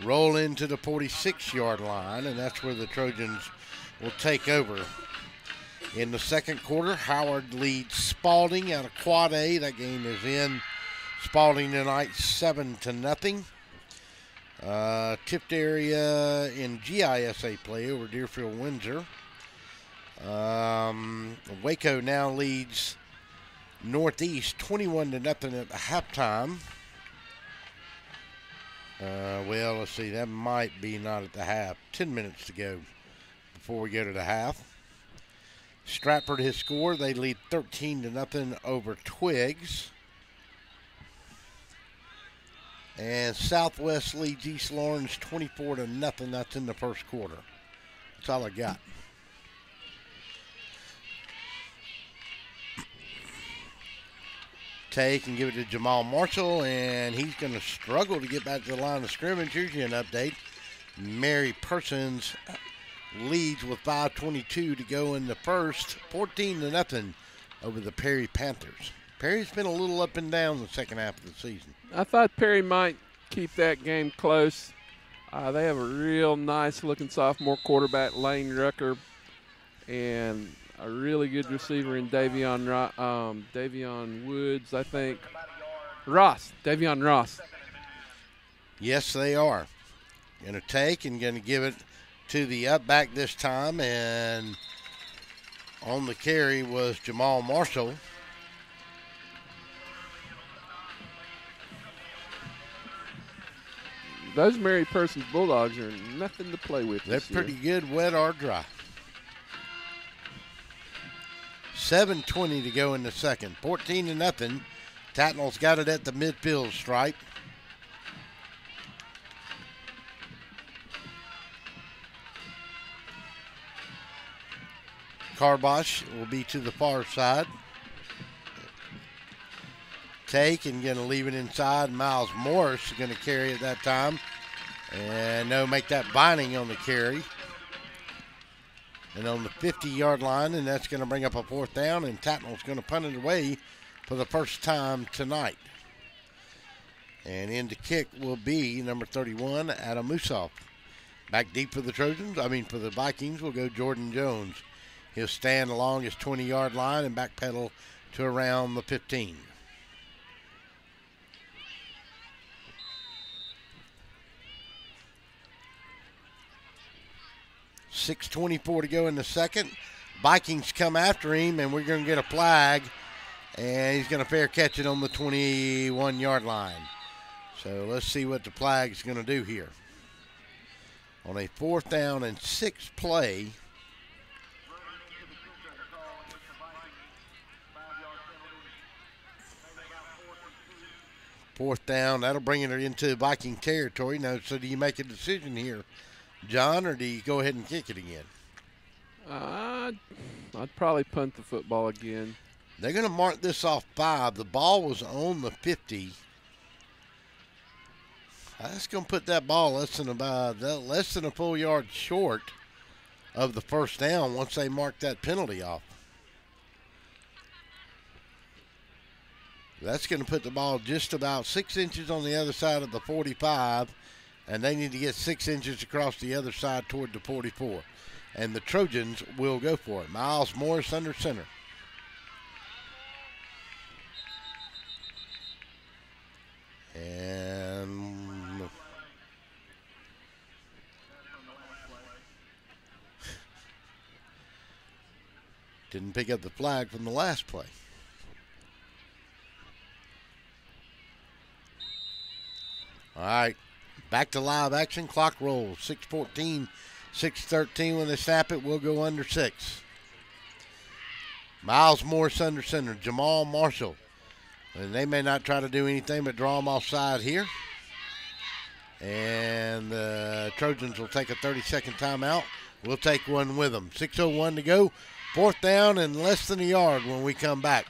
roll into the 46-yard line, and that's where the Trojans will take over. In the second quarter, Howard leads Spalding out of Quad A. That game is in Spalding tonight, 7-0. Tipped area in GISA play over Deerfield Windsor. Waco now leads Northeast 21-0 at the halftime. Well, let's see. That might be not at the half. 10 minutes to go before we go to the half. Stratford has scored. They lead 13-0 over Twiggs. And Southwest leads East Lawrence 24-0. That's in the first quarter. That's all I got. Take and give it to Jamal Marshall, and he's going to struggle to get back to the line of scrimmage. Here's you an update. Mary Persons leads with 5:22 to go in the first, 14-0 over the Perry Panthers. Perry's been a little up and down the second half of the season. I thought Perry might keep that game close. They have a real nice-looking sophomore quarterback, Lane Rucker, and a really good receiver in Davion Woods, I think. Davion Ross. Yes, they are. Going to take and going to give it to the up back this time, and on the carry was Jamal Marshall. Those Mary Persons Bulldogs are nothing to play with. They're pretty good, wet or dry. 7:20 to go in the second. 14-0. Tattnall's got it at the midfield stripe. Carbosh will be to the far side. Take and going to leave it inside. Miles Morris is going to carry it that time. And no, make that binding on the carry. And on the 50-yard line, and that's going to bring up a fourth down, and Tattnall's going to punt it away for the first time tonight. And in to kick will be number 31, Adam Musoff. Back deep for the for the Vikings will go Jordan Jones. He'll stand along his 20-yard line and backpedal to around the 15. .6:24 to go in the second. Vikings come after him, and we're going to get a flag, and he's going to fair catch it on the 21-yard line. So let's see what the flag is going to do here. On a 4th down and 6 play, fourth down, that'll bring it into Viking territory. Now, so do you make a decision here, John, or do you go ahead and kick it again? I'd probably punt the football again. They're going to mark this off 5. The ball was on the 50. That's going to put that ball less than a full yard short of the first down once they mark that penalty off. That's going to put the ball just about 6 inches on the other side of the 45, and they need to get 6 inches across the other side toward the 44. And the Trojans will go for it. Miles Morris under center. And didn't pick up the flag from the last play. All right, Back to live action. Clock rolls. 6:14, 6:13 when they snap it. We'll go under 6. Miles Morris under center. Jamal Marshall. And they may not try to do anything but draw them offside here. And the Trojans will take a 30-second timeout. We'll take one with them. 6:01 to go. 4th down and less than a yard when we come back.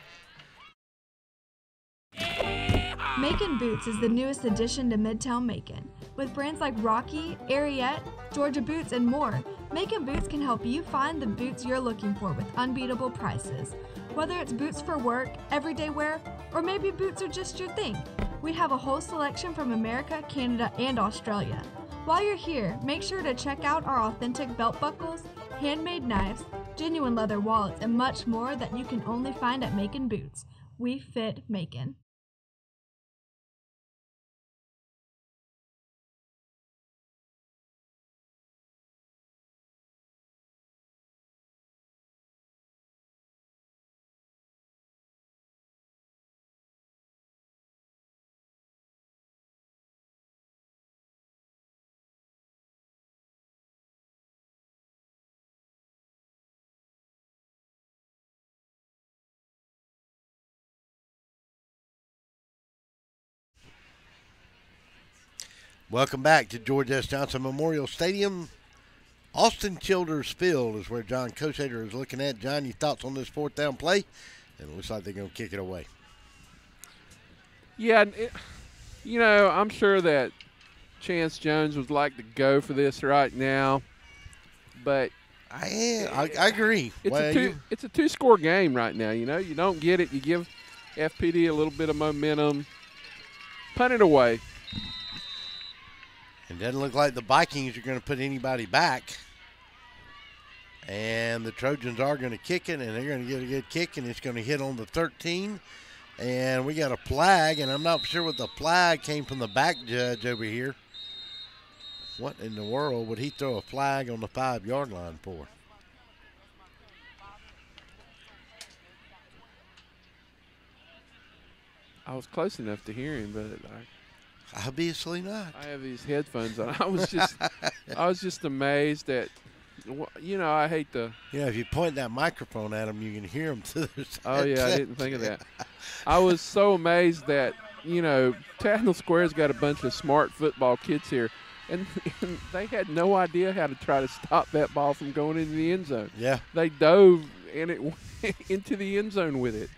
Macon Boots is the newest addition to Midtown Macon. With brands like Rocky, Ariete, Georgia Boots, and more, Macon Boots can help you find the boots you're looking for with unbeatable prices. Whether it's boots for work, everyday wear, or maybe boots are just your thing, we have a whole selection from America, Canada, and Australia. While you're here, make sure to check out our authentic belt buckles, handmade knives, genuine leather wallets, and much more that you can only find at Macon Boots. We fit Macon. Welcome back to George S. Johnson Memorial Stadium. Austin Childers Field is where John Koshader is looking at. John, your thoughts on this 4th down play? And it looks like they're going to kick it away. Yeah, I'm sure that Chance Jones would like to go for this right now, but I agree. It's a two-score game right now. You don't get it. You give FPD a little bit of momentum. Punt it away. It doesn't look like the Vikings are going to put anybody back. And the Trojans are going to kick it, and they're going to get a good kick, and it's going to hit on the 13. And we got a flag, and I'm not sure what the flag came from the back judge over here. What in the world would he throw a flag on the 5-yard line for? I was close enough to hear him, but obviously not. I have these headphones on. I was just amazed at, I hate to. If you point that microphone at them, you can hear them to their side. Oh, yeah, I didn't think of that. I was so amazed that, Tattnall Square's got a bunch of smart football kids here, and they had no idea how to try to stop that ball from going into the end zone. Yeah. They dove, and it went into the end zone with it.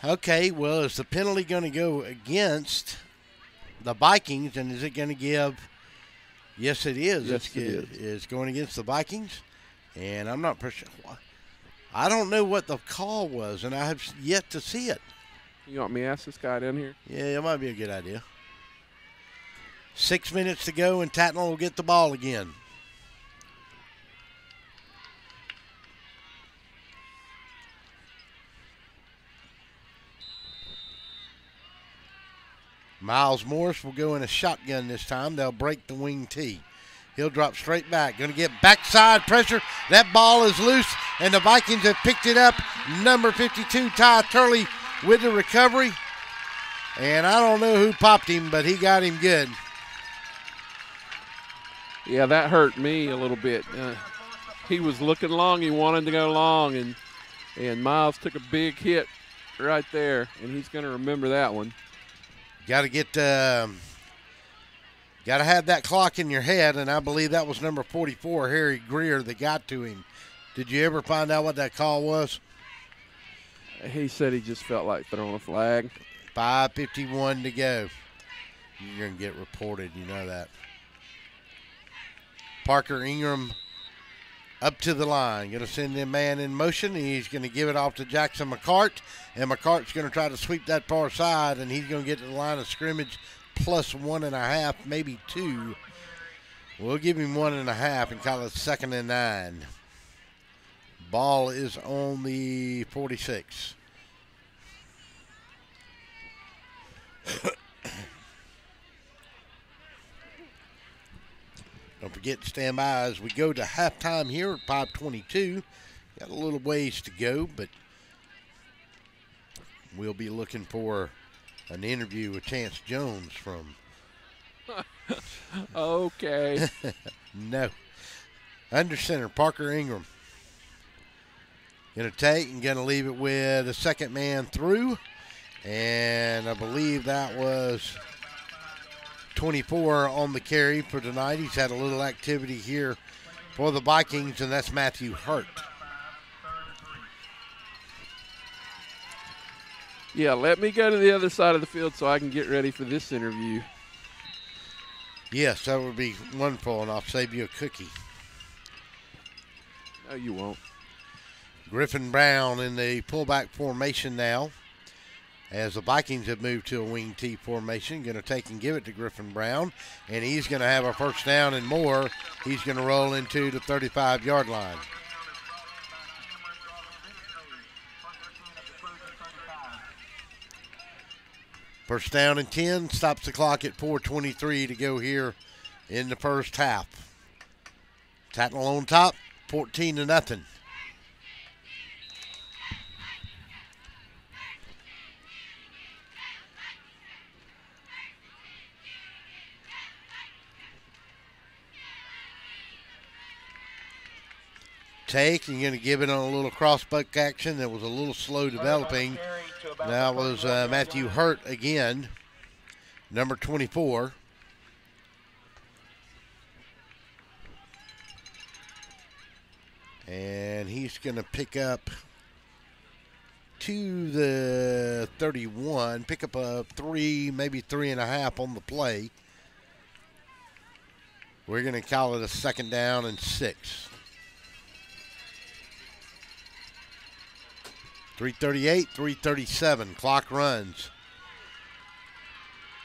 Okay, well, is the penalty going to go against the Vikings, and is it going to give – yes, it is. Yes, it is. It's going against the Vikings, and I'm not pretty sure. I don't know what the call was, and I have yet to see it. You want me to ask this guy down here? Yeah, it might be a good idea. 6 minutes to go, and Tattnall will get the ball again. Miles Morris will go in a shotgun this time. They'll break the wing tee. He'll drop straight back. Going to get backside pressure. That ball is loose, and the Vikings have picked it up. Number 52, Ty Turley, with the recovery. And I don't know who popped him, but he got him good. Yeah, that hurt me a little bit. He was looking long. He wanted to go long, and Miles took a big hit right there, and he's going to remember that one. Got to get, got to have that clock in your head, and I believe that was number 44, Harry Greer, that got to him. Did you ever find out what that call was? He said he just felt like throwing a flag. 5:51 to go. You're going to get reported, you know that. Parker Ingram up to the line. Going to send the man in motion. He's going to give it off to Jackson McCart. And McCart's going to try to sweep that far side, and he's going to get to the line of scrimmage plus 1.5, maybe 2. We'll give him 1.5 and call it 2nd and 9. Ball is on the 46. Don't forget to stand by as we go to halftime here at 5:22. Got a little ways to go, but we'll be looking for an interview with Chance Jones from Okay. No. Under center, Parker Ingram. Going to take and going to leave it with the second man through. And I believe that was 24 on the carry for tonight. He's had a little activity here for the Vikings, and that's Matthew Hurt. Yeah, let me go to the other side of the field so I can get ready for this interview. Yes, that would be wonderful, and I'll save you a cookie. No, you won't. Griffin Brown in the pullback formation now, as the Vikings have moved to a wing T formation. Going to take and give it to Griffin Brown, and he's going to have a first down and more. He's going to roll into the 35-yard line. First down and 10, stops the clock at 4:23 to go here in the first half. Tattnall on top, 14-0. Take and going to give it on a little crossbuck action that was a little slow developing. That was Matthew Hurt again, number 24. And he's going to pick up to the 31, pick up a 3, maybe 3.5 on the play. We're going to call it a second down and 6. 3:38, 3:37. Clock runs.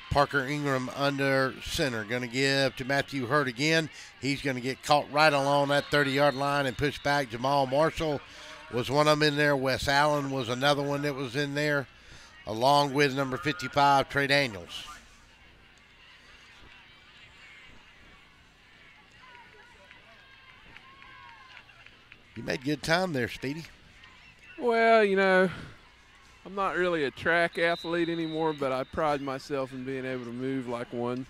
Parker Ingram under center. Going to give to Matthew Hurt again. He's going to get caught right along that 30-yard line and pushed back. Jamal Marshall was one of them in there. Wes Allen was another one that was in there, along with number 55, Trey Daniels. You made good time there, Speedy. Well, you know, I'm not really a track athlete anymore, but I pride myself in being able to move like one.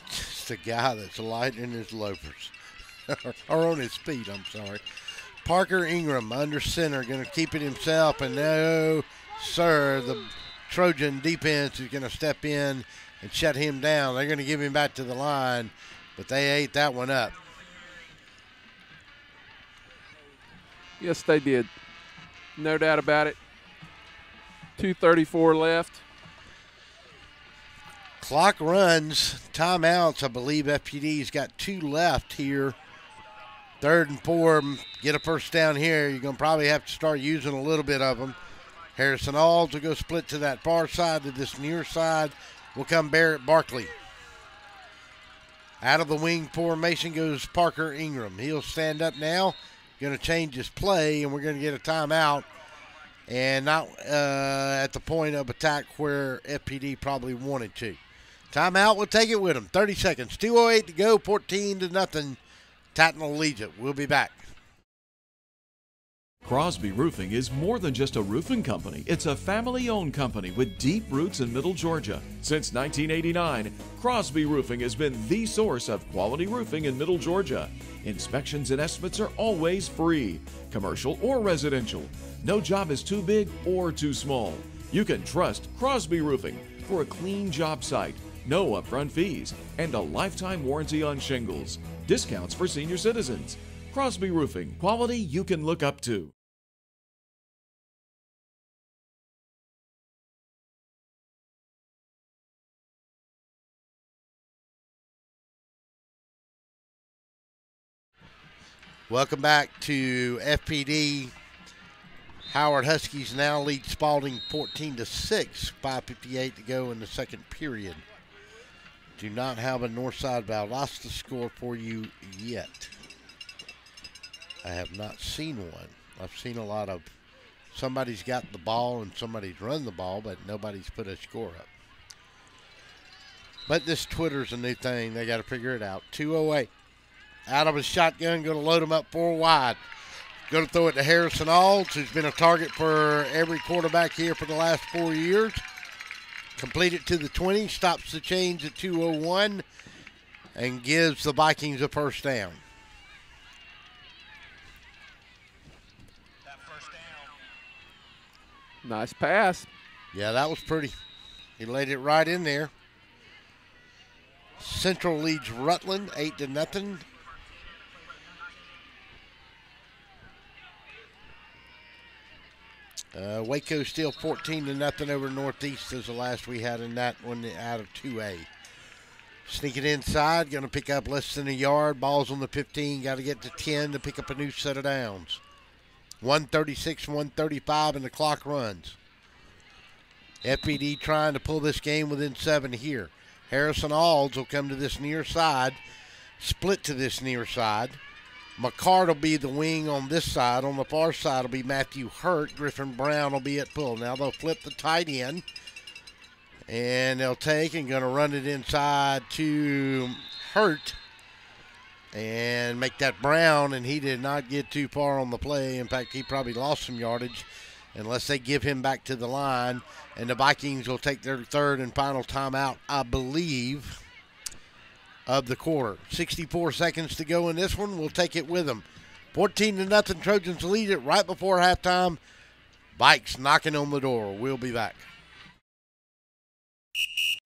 Just a guy that's light in his loafers. Or on his feet, I'm sorry. Parker Ingram under center, going to keep it himself, and no, sir, the Trojan defense is going to step in and shut him down. They're going to give him back to the line, but they ate that one up. Yes, they did. No doubt about it. 2:34 left. Clock runs. Timeouts. I believe FPD's got 2 left here. 3rd and 4. Get a first down here. You're going to probably have to start using a little bit of them. Harrison Alls will go split to that far side. To this near side will come Barrett Barkley. Out of the wing formation goes Parker Ingram. He'll stand up now. Going to change his play, and we're going to get a timeout. And not at the point of attack where FPD probably wanted to. Timeout, we'll take it with them. 30 seconds. 2:08 to go, 14-0. Tattnall leads it. We'll be back. Crosby Roofing is more than just a roofing company. It's a family-owned company with deep roots in Middle Georgia. Since 1989, Crosby Roofing has been the source of quality roofing in Middle Georgia. Inspections and estimates are always free, commercial or residential. No job is too big or too small. You can trust Crosby Roofing for a clean job site, no upfront fees, and a lifetime warranty on shingles. Discounts for senior citizens. Crosby Roofing, quality you can look up to. Welcome back to FPD. Howard Huskies now lead Spalding 14-6. 5:58 to go in the second period. Do not have a Northside Valdosta score for you yet. I have not seen one. I've seen a lot of somebody's got the ball and somebody's run the ball, but nobody's put a score up. But this Twitter's a new thing. They got to figure it out. 2:08. Out of his shotgun, going to load him up 4 wide. Going to throw it to Harrison Alls, who's been a target for every quarterback here for the last 4 years. Completed to the 20, stops the chains at 2:01, and gives the Vikings a first down. Nice pass. Yeah, that was pretty. He laid it right in there. Central leads Rutland 8-0. Waco still 14-0 over Northeast is the last we had in that one out of 2A. Sneaking inside, going to pick up less than a yard. Ball's on the 15, got to get to 10 to pick up a new set of downs. 1:36, 1:35, and the clock runs. FPD trying to pull this game within 7 here. Harrison Alls will come to this near side, split to this near side. McCart will be the wing on this side. On the far side will be Matthew Hurt. Griffin Brown will be at pull. Now they'll flip the tight end, and they'll take and going to run it inside to Hurt and make that Brown, and he did not get too far on the play. In fact, he probably lost some yardage unless they give him back to the line, and the Vikings will take their third and final timeout, I believe, of the quarter. 64 seconds to go in this one. We'll take it with them. 14-0 Trojans lead it right before halftime. Vikes knocking on the door. We'll be back.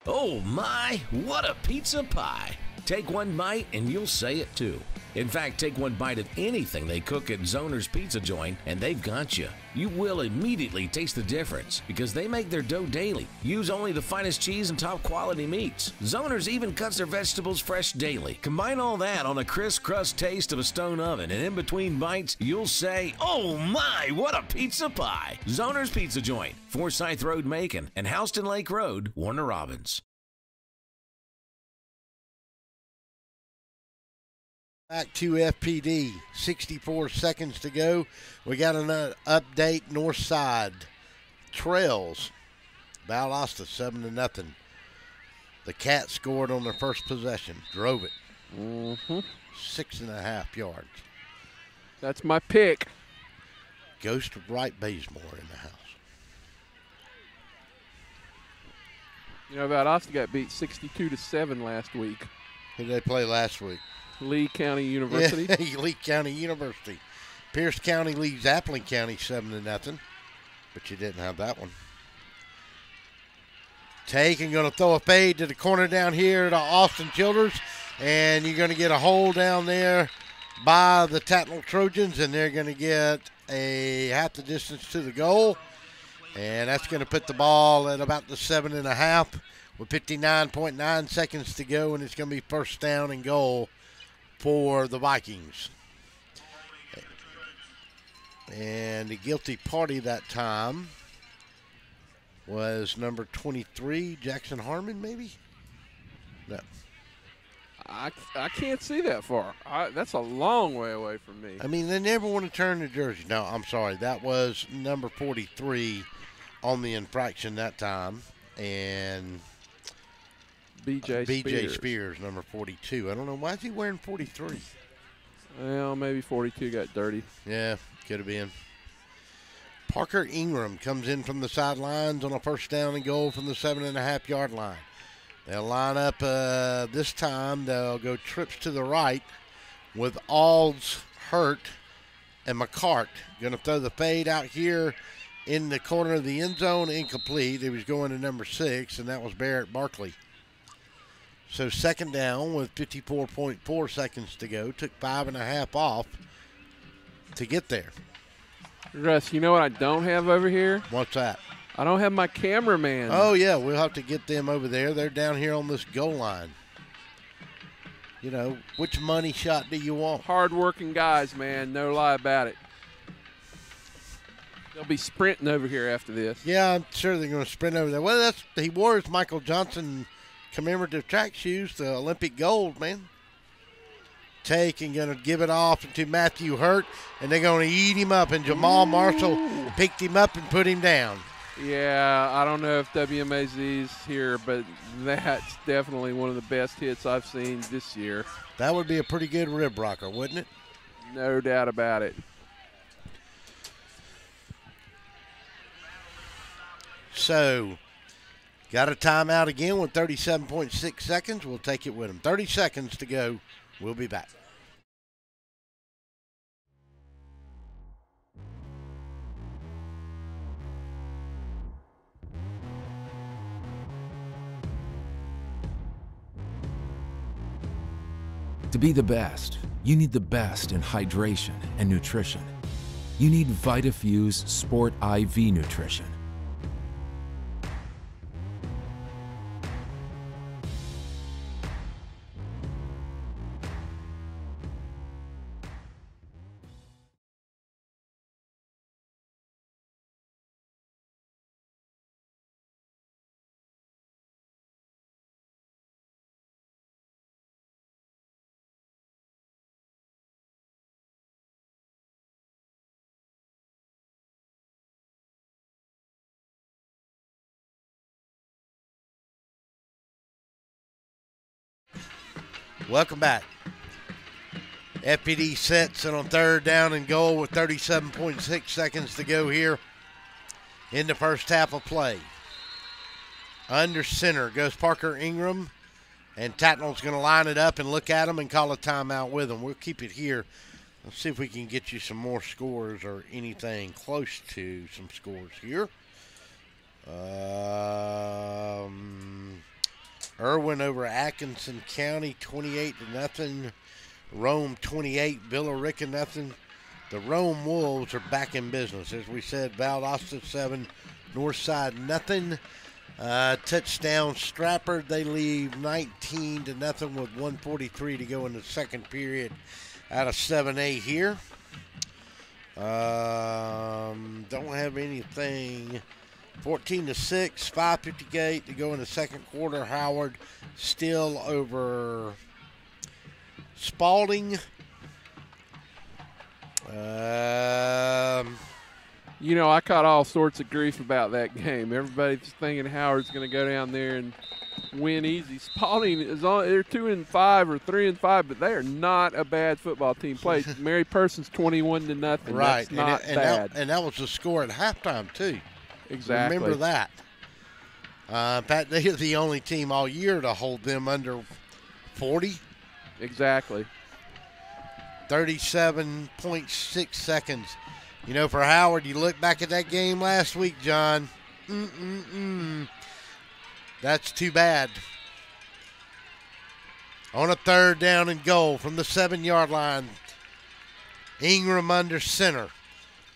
Oh my, what a pizza pie. Take one bite and you'll say it too. In fact, take one bite of anything they cook at Zoner's Pizza Joint and they've got you. You will immediately taste the difference because they make their dough daily. Use only the finest cheese and top quality meats. Zoner's even cuts their vegetables fresh daily. Combine all that on a crisp crust taste of a stone oven, and in between bites, you'll say, oh my, what a pizza pie. Zoner's Pizza Joint, Forsyth Road, Macon, and Houston Lake Road, Warner Robins. Back to FPD, 64 seconds to go. We got an update north side. Trails, Valdosta 7-0. The Cats scored on their first possession, drove it. 6.5 yards. That's my pick. Ghost of Wright Bazemore in the house. You know, Valdosta got beat 62-7 last week. Who did they play last week? Lee County University. Yeah, Lee County University. Pierce County leads Appling County 7-0, but you didn't have that one. Take and going to throw a fade to the corner down here to Austin Childers, and you're going to get a hole down there by the Tattnall Trojans, and they're going to get a half the distance to the goal, and that's going to put the ball at about the 7.5 with 59.9 seconds to go, and it's going to be first down and goal for the Vikings. And the guilty party that time was number 23, Jackson Harmon, maybe? No. I can't see that far. That's a long way away from me. I mean, they never want to turn the jersey. No, I'm sorry. That was number 43 on the infraction that time. And B.J. Spears, number 42. I don't know. Why is he wearing 43? Well, maybe 42 got dirty. Yeah, could have been. Parker Ingram comes in from the sidelines on a first down and goal from the 7.5-yard line. They'll line up this time. They'll go trips to the right with Alds, Hurt, and McCart. Going to throw the fade out here in the corner of the end zone, incomplete. He was going to number 6, and that was Barrett Barkley. So second down with 54.4 seconds to go. Took 5.5 off to get there. Russ, you know what I don't have over here? What's that? I don't have my cameraman. Oh, yeah, we'll have to get them over there. They're down here on this goal line. You know, which money shot do you want? Hard-working guys, man. No lie about it. They'll be sprinting over here after this. Yeah, I'm sure they're going to sprint over there. Well, he wore his Michael Johnson commemorative track shoes, the Olympic gold, man. Take and going to give it off to Matthew Hurt, and they're going to eat him up, and Jamal Marshall picked him up and put him down. Yeah, I don't know if WMAZ's here, but that's definitely one of the best hits I've seen this year. That would be a pretty good rib rocker, wouldn't it? No doubt about it. So, Got a timeout again with 37.6 seconds. We'll take it with them. 30 seconds to go. We'll be back. To be the best, you need the best in hydration and nutrition. You need VitaFuse Sport IV Nutrition. Welcome back. FPD sets it on 3rd down and goal with 37.6 seconds to go here in the first half of play. Under center goes Parker Ingram, and Tattnall's going to line it up and look at them and call a timeout with them. We'll keep it here. Let's see if we can get you some more scores or anything close to some scores here. Irwin over Atkinson County, 28-0. Rome 28, Billerica nothing. The Rome Wolves are back in business. As we said, Valdosta 7, Northside nothing. Touchdown Stratford, they leave 19-0 with 1:43 to go in the second period out of 7A here. Don't have anything. 14-6, 5:58 to go in the second quarter. Howard still over Spalding. You know, I caught all sorts of grief about that game. Everybody's thinking Howard's going to go down there and win easy. Spalding is on; they're 2-5 or 3-5, but they are not a bad football team. Played Mary Person's 21-0. Right, That's not bad. And that was the score at halftime too. Exactly. Remember that. In fact, they are the only team all year to hold them under 40. Exactly. 37.6 seconds. You know, for Howard, you look back at that game last week, John. That's too bad. On a 3rd down and goal from the 7-yard line. Ingram under center.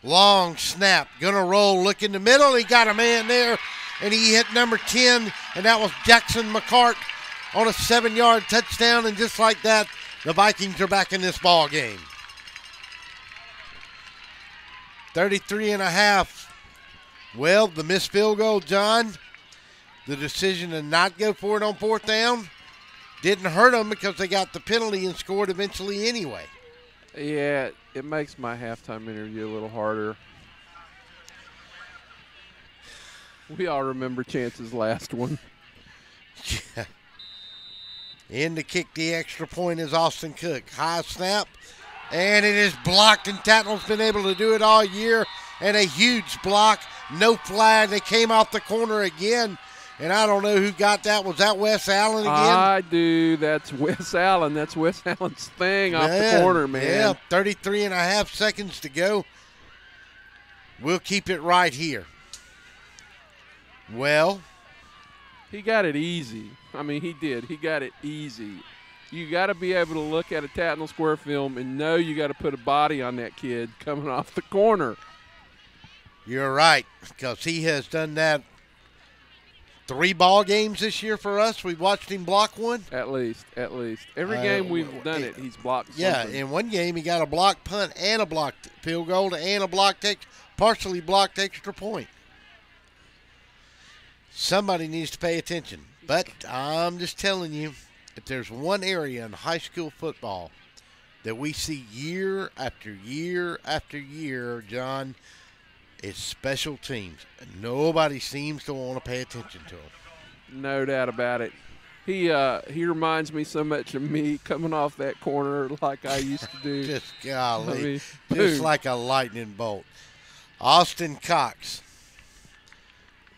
Long snap. Gonna roll. Look in the middle. He got a man there, and he hit number 10, and that was Jackson McCart on a 7-yard touchdown. And just like that, the Vikings are back in this ball game. 33.5. Well, the missed field goal, John, the decision to not go for it on 4th down didn't hurt them because they got the penalty and scored eventually anyway. Yeah, it makes my halftime interview a little harder. We all remember Chance's last one. Yeah. In to kick the extra point is Austin Cook. High snap, and it is blocked, and Tattnall's been able to do it all year, and a huge block. No flag. They came off the corner again, and I don't know who got that. Was that Wes Allen again? I do. That's Wes Allen. That's Wes Allen's thing off the corner, man. Yeah, 33.5 seconds to go. We'll keep it right here. Well, he got it easy. I mean, he did. He got it easy. You got to be able to look at a Tattnall Square film and know you got to put a body on that kid coming off the corner. You're right, because he has done that 3 ball games this year for us. We've watched him block one. At least. Every game we've done it, he's blocked something. Yeah, in one game he got a blocked punt and a blocked field goal and a partially blocked extra point. Somebody needs to pay attention. But I'm just telling you, if there's one area in high school football that we see year after year after year, John, it's special teams. Nobody seems to want to pay attention to them. No doubt about it. He reminds me so much of me coming off that corner like I used to do. Just golly, I mean, just like a lightning bolt. Austin Cox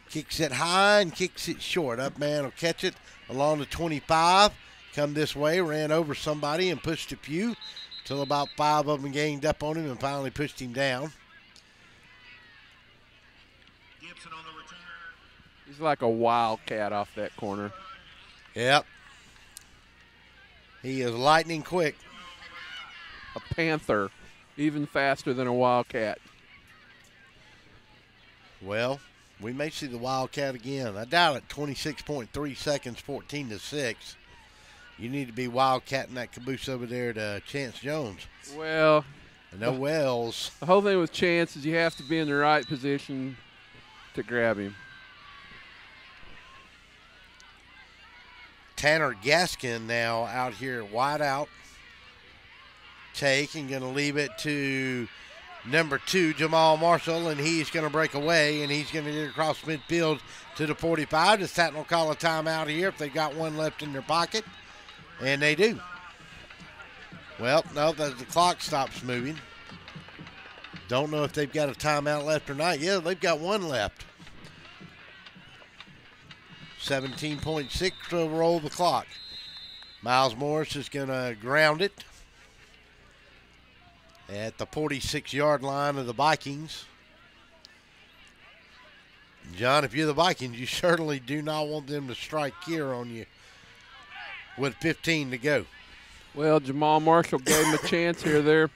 Kicks it high and kicks it short. Up man will catch it along the 25. Come this way, ran over somebody and pushed a few till about 5 of them ganged up on him and finally pushed him down. He's like a wildcat off that corner. Yep. He is lightning quick. A panther, even faster than a wildcat. Well, we may see the wildcat again. I doubt it. 26.3 seconds, 14-6. You need to be wildcatting that caboose over there to Chance Jones. Well, no Wells. The whole thing with Chance is you have to be in the right position to grab him. Tanner Gaskin now out here at wide out. Take and going to leave it to number 2, Jamal Marshall, and he's going to break away, and he's going to get across midfield to the 45. Does Tattnall call a timeout here if they've got one left in their pocket? And they do. Well, no, the clock stops moving. Don't know if they've got a timeout left or not. Yeah, they've got one left. 17.6 to roll the clock. Miles Morris is going to ground it at the 46-yard line of the Vikings. John, if you're the Vikings, you certainly do not want them to strike here on you with 15 to go. Well, Jamal Marshall gave him a chance here. They're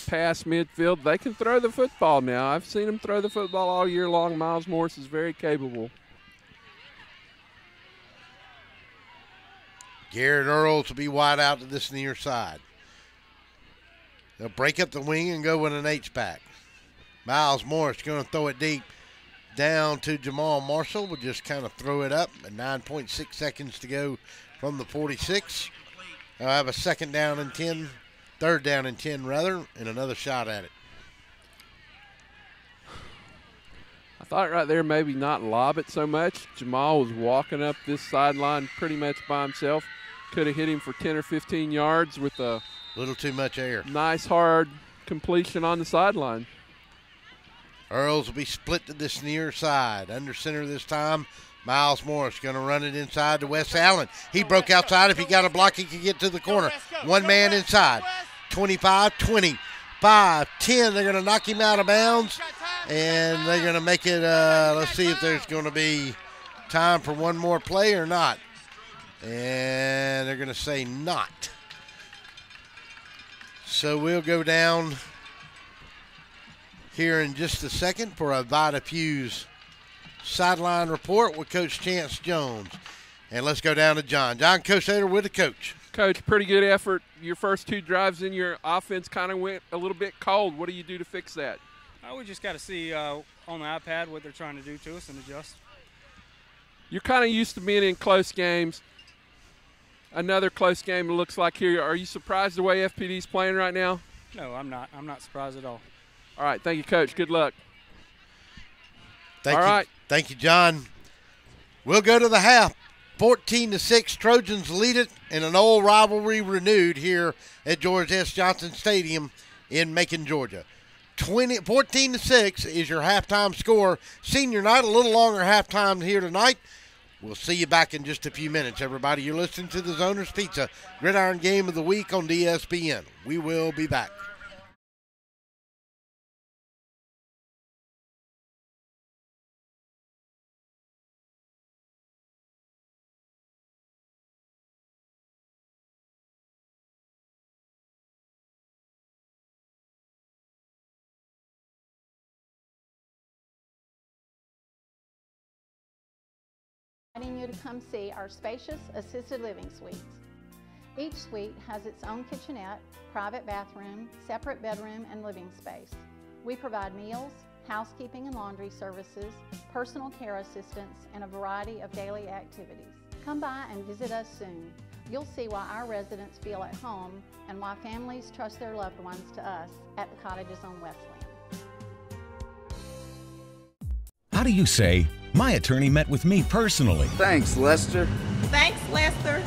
past midfield. They can throw the football now. I've seen them throw the football all year long. Miles Morris is very capable. Garrett Earls will be wide out to this near side. They'll break up the wing and go with an H-back. Miles Morris going to throw it deep down to Jamal Marshall. We'll just kind of throw it up. 9.6 seconds to go from the 46. They'll have a third down and 10 rather, and another shot at it. I thought right there maybe not lob it so much. Jamal was walking up this sideline pretty much by himself. Could have hit him for 10 or 15 yards with a little too much air. Nice hard completion on the sideline. Earls will be split to this near side. Under center this time. Miles Morris going to run it inside to Wes Allen. He broke outside. If he got a block, he could get to the corner. One man inside. 25, 20, 5, 10. They're going to knock him out of bounds. And they're going to make it, let's see if there's going to be time for one more play or not. And they're going to say not. So we'll go down here in just a second for a Vida Fuse sideline report with Coach Chance Jones. And let's go down to John. John Cosader with the coach. Coach, pretty good effort. Your first 2 drives in your offense kind of went a little bit cold. What do you do to fix that? We just got to see on the iPad what they're trying to do to us and adjust. You're kind of used to being in close games. Another close game it looks like here. Are you surprised the way FPD's playing right now? No, I'm not. I'm not surprised at all. All right, thank you, Coach. Good luck. Thank you, John. We'll go to the half. 14-6, Trojans lead it in an old rivalry renewed here at George S. Johnson Stadium in Macon, Georgia. 14-6 is your halftime score. Senior night, a little longer halftime here tonight. We'll see you back in just a few minutes, everybody. You're listening to the Zoner's Pizza Gridiron Game of the Week on DSBN. We will be back. Inviting you to come see our spacious assisted living suites. Each suite has its own kitchenette, private bathroom, separate bedroom, and living space. We provide meals, housekeeping and laundry services, personal care assistance, and a variety of daily activities. Come by and visit us soon. You'll see why our residents feel at home and why families trust their loved ones to us at the Cottages on Wesleyan. How do you say, my attorney met with me personally? Thanks, Lester. Thanks, Lester.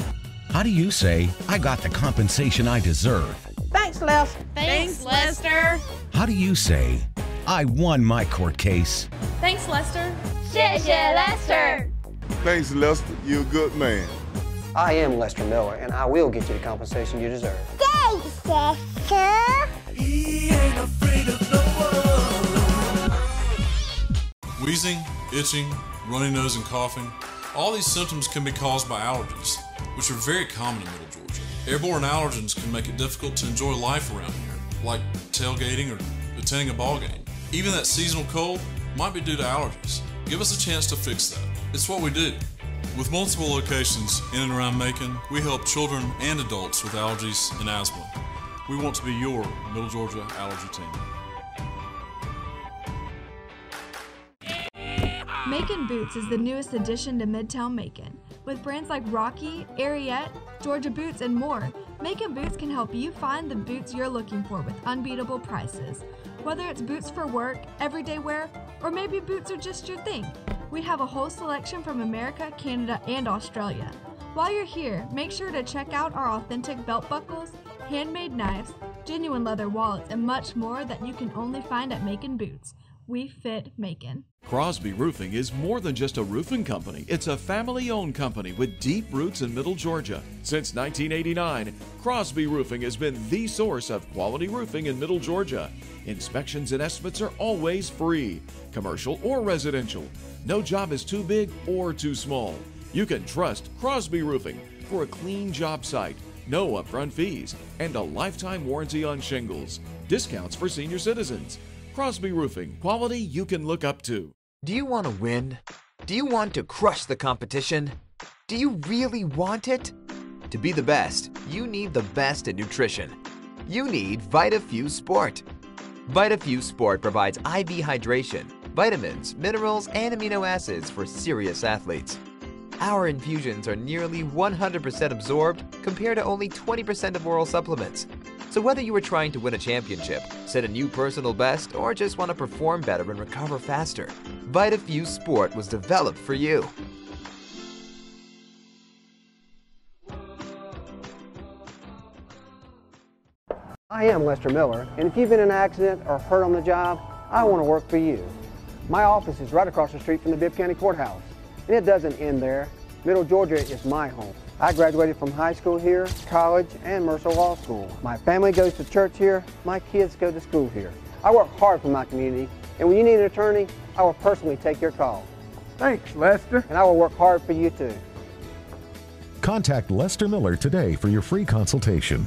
How do you say, I got the compensation I deserve? Thanks, Lester. Thanks, Lester. How do you say, I won my court case? Thanks, Lester. 谢谢 Lester. Thanks, Lester. You're a good man. I am Lester Miller, and I will get you the compensation you deserve. Thanks, Lester. He ain't afraid of no one. Wheezing, itching, runny nose, and coughing. All these symptoms can be caused by allergies, which are very common in Middle Georgia. Airborne allergens can make it difficult to enjoy life around here, like tailgating or attending a ball game. Even that seasonal cold might be due to allergies. Give us a chance to fix that. It's what we do. With multiple locations in and around Macon, we help children and adults with allergies and asthma. We want to be your Middle Georgia allergy team. Macon Boots is the newest addition to Midtown Macon. With brands like Rocky, Ariete, Georgia Boots, and more, Macon Boots can help you find the boots you're looking for with unbeatable prices. Whether it's boots for work, everyday wear, or maybe boots are just your thing, we have a whole selection from America, Canada, and Australia. While you're here, make sure to check out our authentic belt buckles, handmade knives, genuine leather wallets, and much more that you can only find at Macon Boots. We fit Macon. Crosby Roofing is more than just a roofing company. It's a family-owned company with deep roots in Middle Georgia. Since 1989, Crosby Roofing has been the source of quality roofing in Middle Georgia. Inspections and estimates are always free, commercial or residential. No job is too big or too small. You can trust Crosby Roofing for a clean job site, no upfront fees, and a lifetime warranty on shingles. Discounts for senior citizens. Crosby Roofing, quality you can look up to. Do you want to win? Do you want to crush the competition? Do you really want it? To be the best, you need the best in nutrition. You need VitaFuse Sport. VitaFuse Sport provides IV hydration, vitamins, minerals, and amino acids for serious athletes. Our infusions are nearly 100% absorbed compared to only 20% of oral supplements. So whether you are trying to win a championship, set a new personal best, or just want to perform better and recover faster, VitaFuse Sport was developed for you. I am Lester Miller, and if you've been in an accident or hurt on the job, I want to work for you. My office is right across the street from the Bibb County Courthouse, and it doesn't end there. Middle Georgia is my home. I graduated from high school here, college, and Mercer Law School. My family goes to church here. My kids go to school here. I work hard for my community, and when you need an attorney, I will personally take your call. Thanks, Lester. And I will work hard for you too. Contact Lester Miller today for your free consultation.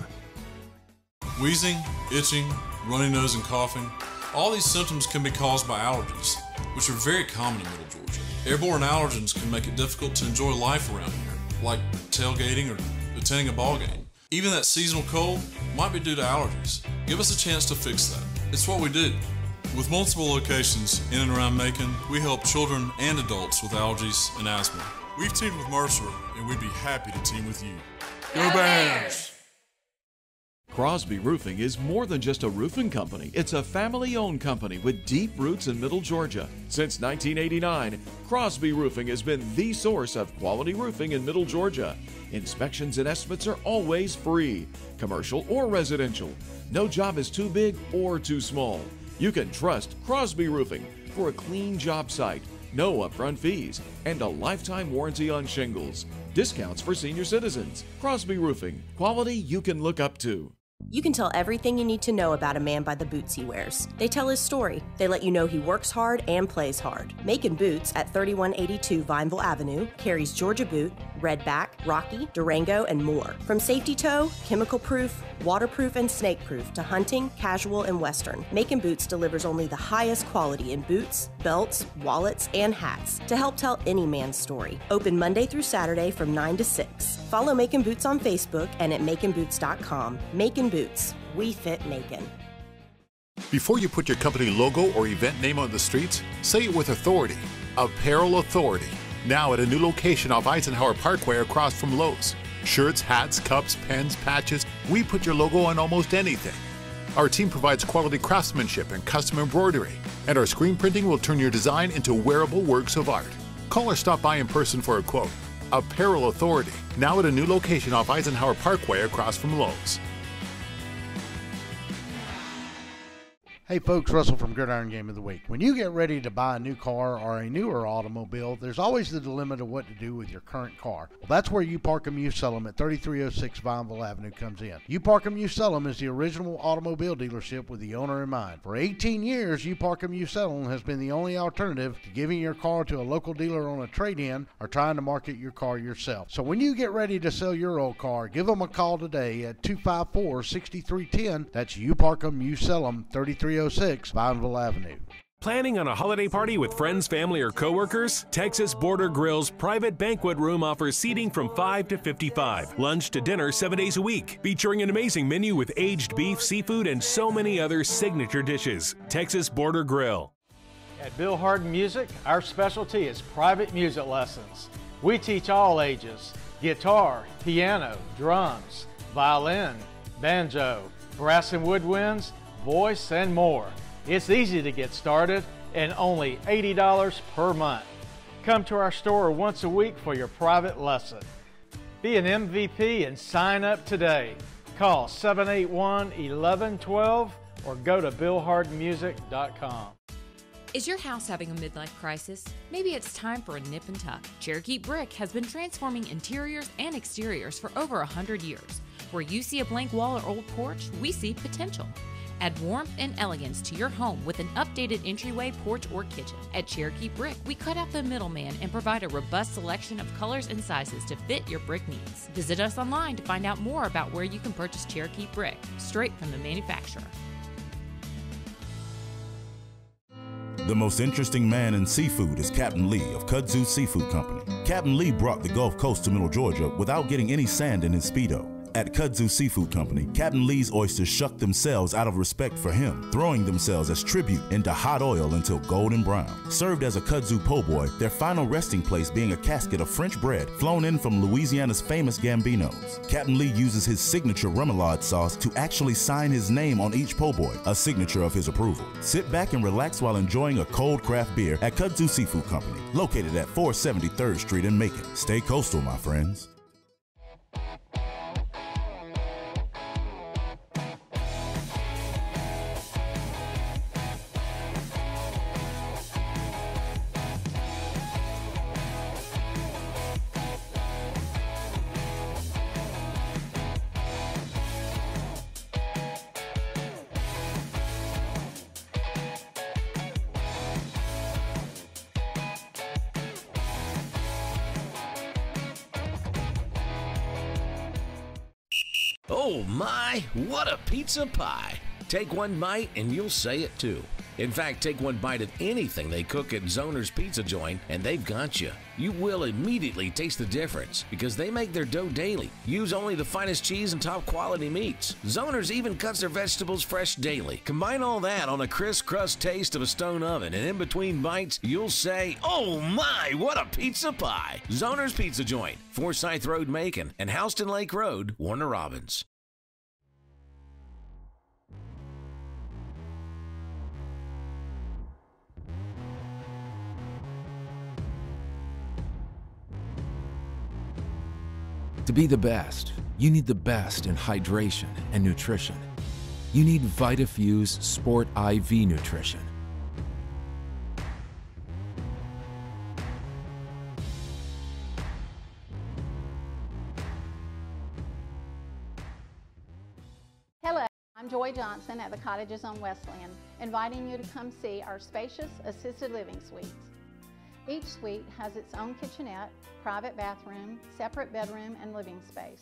Wheezing, itching, runny nose, and coughing. All these symptoms can be caused by allergies, which are very common in Middle Georgia. Airborne allergens can make it difficult to enjoy life around here, like tailgating or attending a ball game. Even that seasonal cold might be due to allergies. Give us a chance to fix that. It's what we do. With multiple locations in and around Macon, we help children and adults with allergies and asthma. We've teamed with Mercer, and we'd be happy to team with you. Go Bears! Crosby Roofing is more than just a roofing company. It's a family-owned company with deep roots in Middle Georgia. Since 1989, Crosby Roofing has been the source of quality roofing in Middle Georgia. Inspections and estimates are always free, commercial or residential. No job is too big or too small. You can trust Crosby Roofing for a clean job site, no upfront fees, and a lifetime warranty on shingles. Discounts for senior citizens. Crosby Roofing, quality you can look up to. You can tell everything you need to know about a man by the boots he wears. They tell his story. They let you know he works hard and plays hard. Macon Boots at 3182 Vineville Avenue carries Georgia Boot, Redback, Rocky, Durango, and more. From safety toe, chemical proof, waterproof, and snake proof to hunting, casual, and western, Macon Boots delivers only the highest quality in boots, belts, wallets, and hats to help tell any man's story. Open Monday through Saturday from 9 to 6. Follow Macon Boots on Facebook and at maconboots.com. Macon Boots. We fit Macon. Before you put your company logo or event name on the streets, say it with authority. Apparel Authority. Now at a new location off Eisenhower Parkway across from Lowe's. Shirts, hats, cups, pens, patches, we put your logo on almost anything. Our team provides quality craftsmanship and custom embroidery, and our screen printing will turn your design into wearable works of art. Call or stop by in person for a quote. Apparel Authority, now at a new location off Eisenhower Parkway across from Lowe's. Hey folks, Russell from Gridiron Game of the Week. When you get ready to buy a new car or a newer automobile, there's always the dilemma of what to do with your current car. Well, that's where You Park 'Em, You Sell 'Em at 3306 Vineville Avenue comes in. You Park 'Em, You Sell 'Em is the original automobile dealership with the owner in mind. For 18 years, You Park 'Em, You Sell 'Em has been the only alternative to giving your car to a local dealer on a trade-in or trying to market your car yourself. So when you get ready to sell your old car, give them a call today at 254-6310. That's You Park 'Em, You Sell 'Em, 3306 Vineville Avenue. Planning on a holiday party with friends, family, or coworkers? Texas Border Grill's private banquet room offers seating from 5 to 55. Lunch to dinner 7 days a week. Featuring an amazing menu with aged beef, seafood, and so many other signature dishes. Texas Border Grill. At Bill Harden Music, our specialty is private music lessons. We teach all ages: guitar, piano, drums, violin, banjo, brass and woodwinds, voice, and more. It's easy to get started and only $80 per month. Come to our store once a week for your private lesson. Be an MVP and sign up today. Call 781-1112 or go to billhardenmusic.com. Is your house having a midlife crisis? Maybe it's time for a nip and tuck. Cherokee Brick has been transforming interiors and exteriors for over 100 years. Where you see a blank wall or old porch, we see potential. Add warmth and elegance to your home with an updated entryway, porch, or kitchen. At Cherokee Brick, we cut out the middleman and provide a robust selection of colors and sizes to fit your brick needs. Visit us online to find out more about where you can purchase Cherokee Brick, straight from the manufacturer. The most interesting man in seafood is Captain Lee of Kudzu Seafood Company. Captain Lee brought the Gulf Coast to Middle Georgia without getting any sand in his Speedo. At Kudzu Seafood Company, Captain Lee's oysters shuck themselves out of respect for him, throwing themselves as tribute into hot oil until golden brown. Served as a kudzu po' boy, their final resting place being a casket of French bread flown in from Louisiana's famous Gambinos. Captain Lee uses his signature remoulade sauce to actually sign his name on each po' boy, a signature of his approval. Sit back and relax while enjoying a cold craft beer at Kudzu Seafood Company, located at 473rd Street in Macon. Stay coastal, my friends. Oh my, what a pizza pie! Take one bite and you'll say it too. In fact, take one bite of anything they cook at Zoner's Pizza Joint and they've got you. You will immediately taste the difference because they make their dough daily. Use only the finest cheese and top quality meats. Zoner's even cuts their vegetables fresh daily. Combine all that on a crisp crust taste of a stone oven and in between bites, you'll say, oh my, what a pizza pie! Zoner's Pizza Joint, Forsyth Road, Macon, and Houston Lake Road, Warner Robins. To be the best, you need the best in hydration and nutrition. You need VitaFuse Sport IV Nutrition. Hello, I'm Joy Johnson at the Cottages on Wesleyan, inviting you to come see our spacious assisted living suites. Each suite has its own kitchenette, private bathroom, separate bedroom, and living space.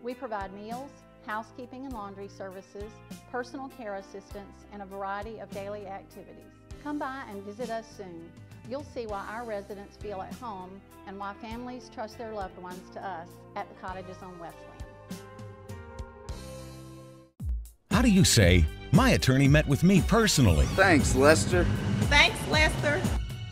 We provide meals, housekeeping and laundry services, personal care assistance, and a variety of daily activities. Come by and visit us soon. You'll see why our residents feel at home and why families trust their loved ones to us at the Cottages on Wesleyan. How do you say, my attorney met with me personally? Thanks, Lester. Thanks, Lester.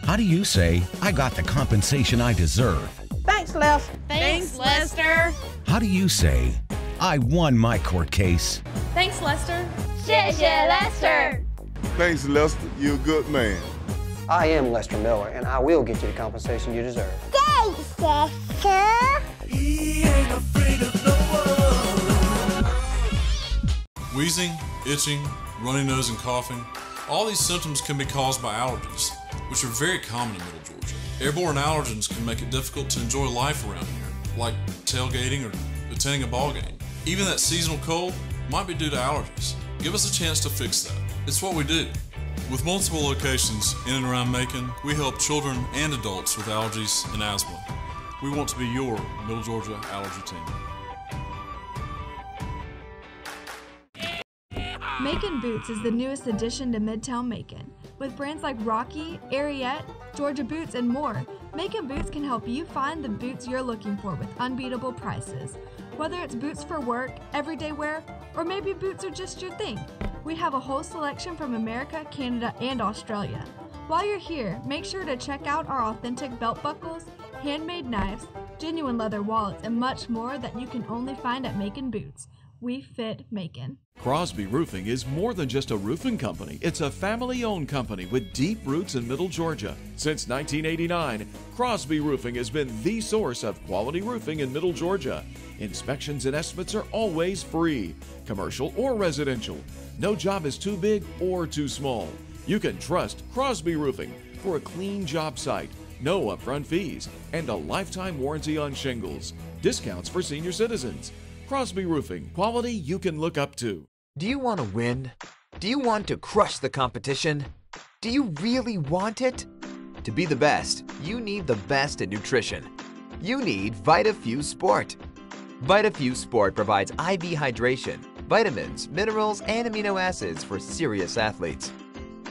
How do you say, I got the compensation I deserve? Thanks, Lester. Thanks, Lester. How do you say, I won my court case? Thanks, Lester. 谢谢 Lester. Thanks, Lester. You're a good man. I am Lester Miller, and I will get you the compensation you deserve. Thanks, Lester. He ain't afraid of no one. Wheezing, itching, runny nose and coughing, All these symptoms can be caused by allergies, which are very common in Middle Georgia. Airborne allergens can make it difficult to enjoy life around here, like tailgating or attending a ball game. Even that seasonal cold might be due to allergies. Give us a chance to fix that. It's what we do. With multiple locations in and around Macon, we help children and adults with allergies and asthma. We want to be your Middle Georgia allergy team. Macon Boots is the newest addition to Midtown Macon. With brands like Rocky, Ariete, Georgia Boots, and more, Macon Boots can help you find the boots you're looking for with unbeatable prices. Whether it's boots for work, everyday wear, or maybe boots are just your thing, we have a whole selection from America, Canada, and Australia. While you're here, make sure to check out our authentic belt buckles, handmade knives, genuine leather wallets, and much more that you can only find at Macon Boots. We fit Macon. Crosby Roofing is more than just a roofing company. It's a family-owned company with deep roots in Middle Georgia. Since 1989, Crosby Roofing has been the source of quality roofing in Middle Georgia. Inspections and estimates are always free, commercial or residential. No job is too big or too small. You can trust Crosby Roofing for a clean job site, no upfront fees, and a lifetime warranty on shingles. Discounts for senior citizens. Crosby Roofing, quality you can look up to. Do you want to win? Do you want to crush the competition? Do you really want it? To be the best, you need the best in nutrition. You need VitaFuse Sport. VitaFuse Sport provides IV hydration, vitamins, minerals, and amino acids for serious athletes.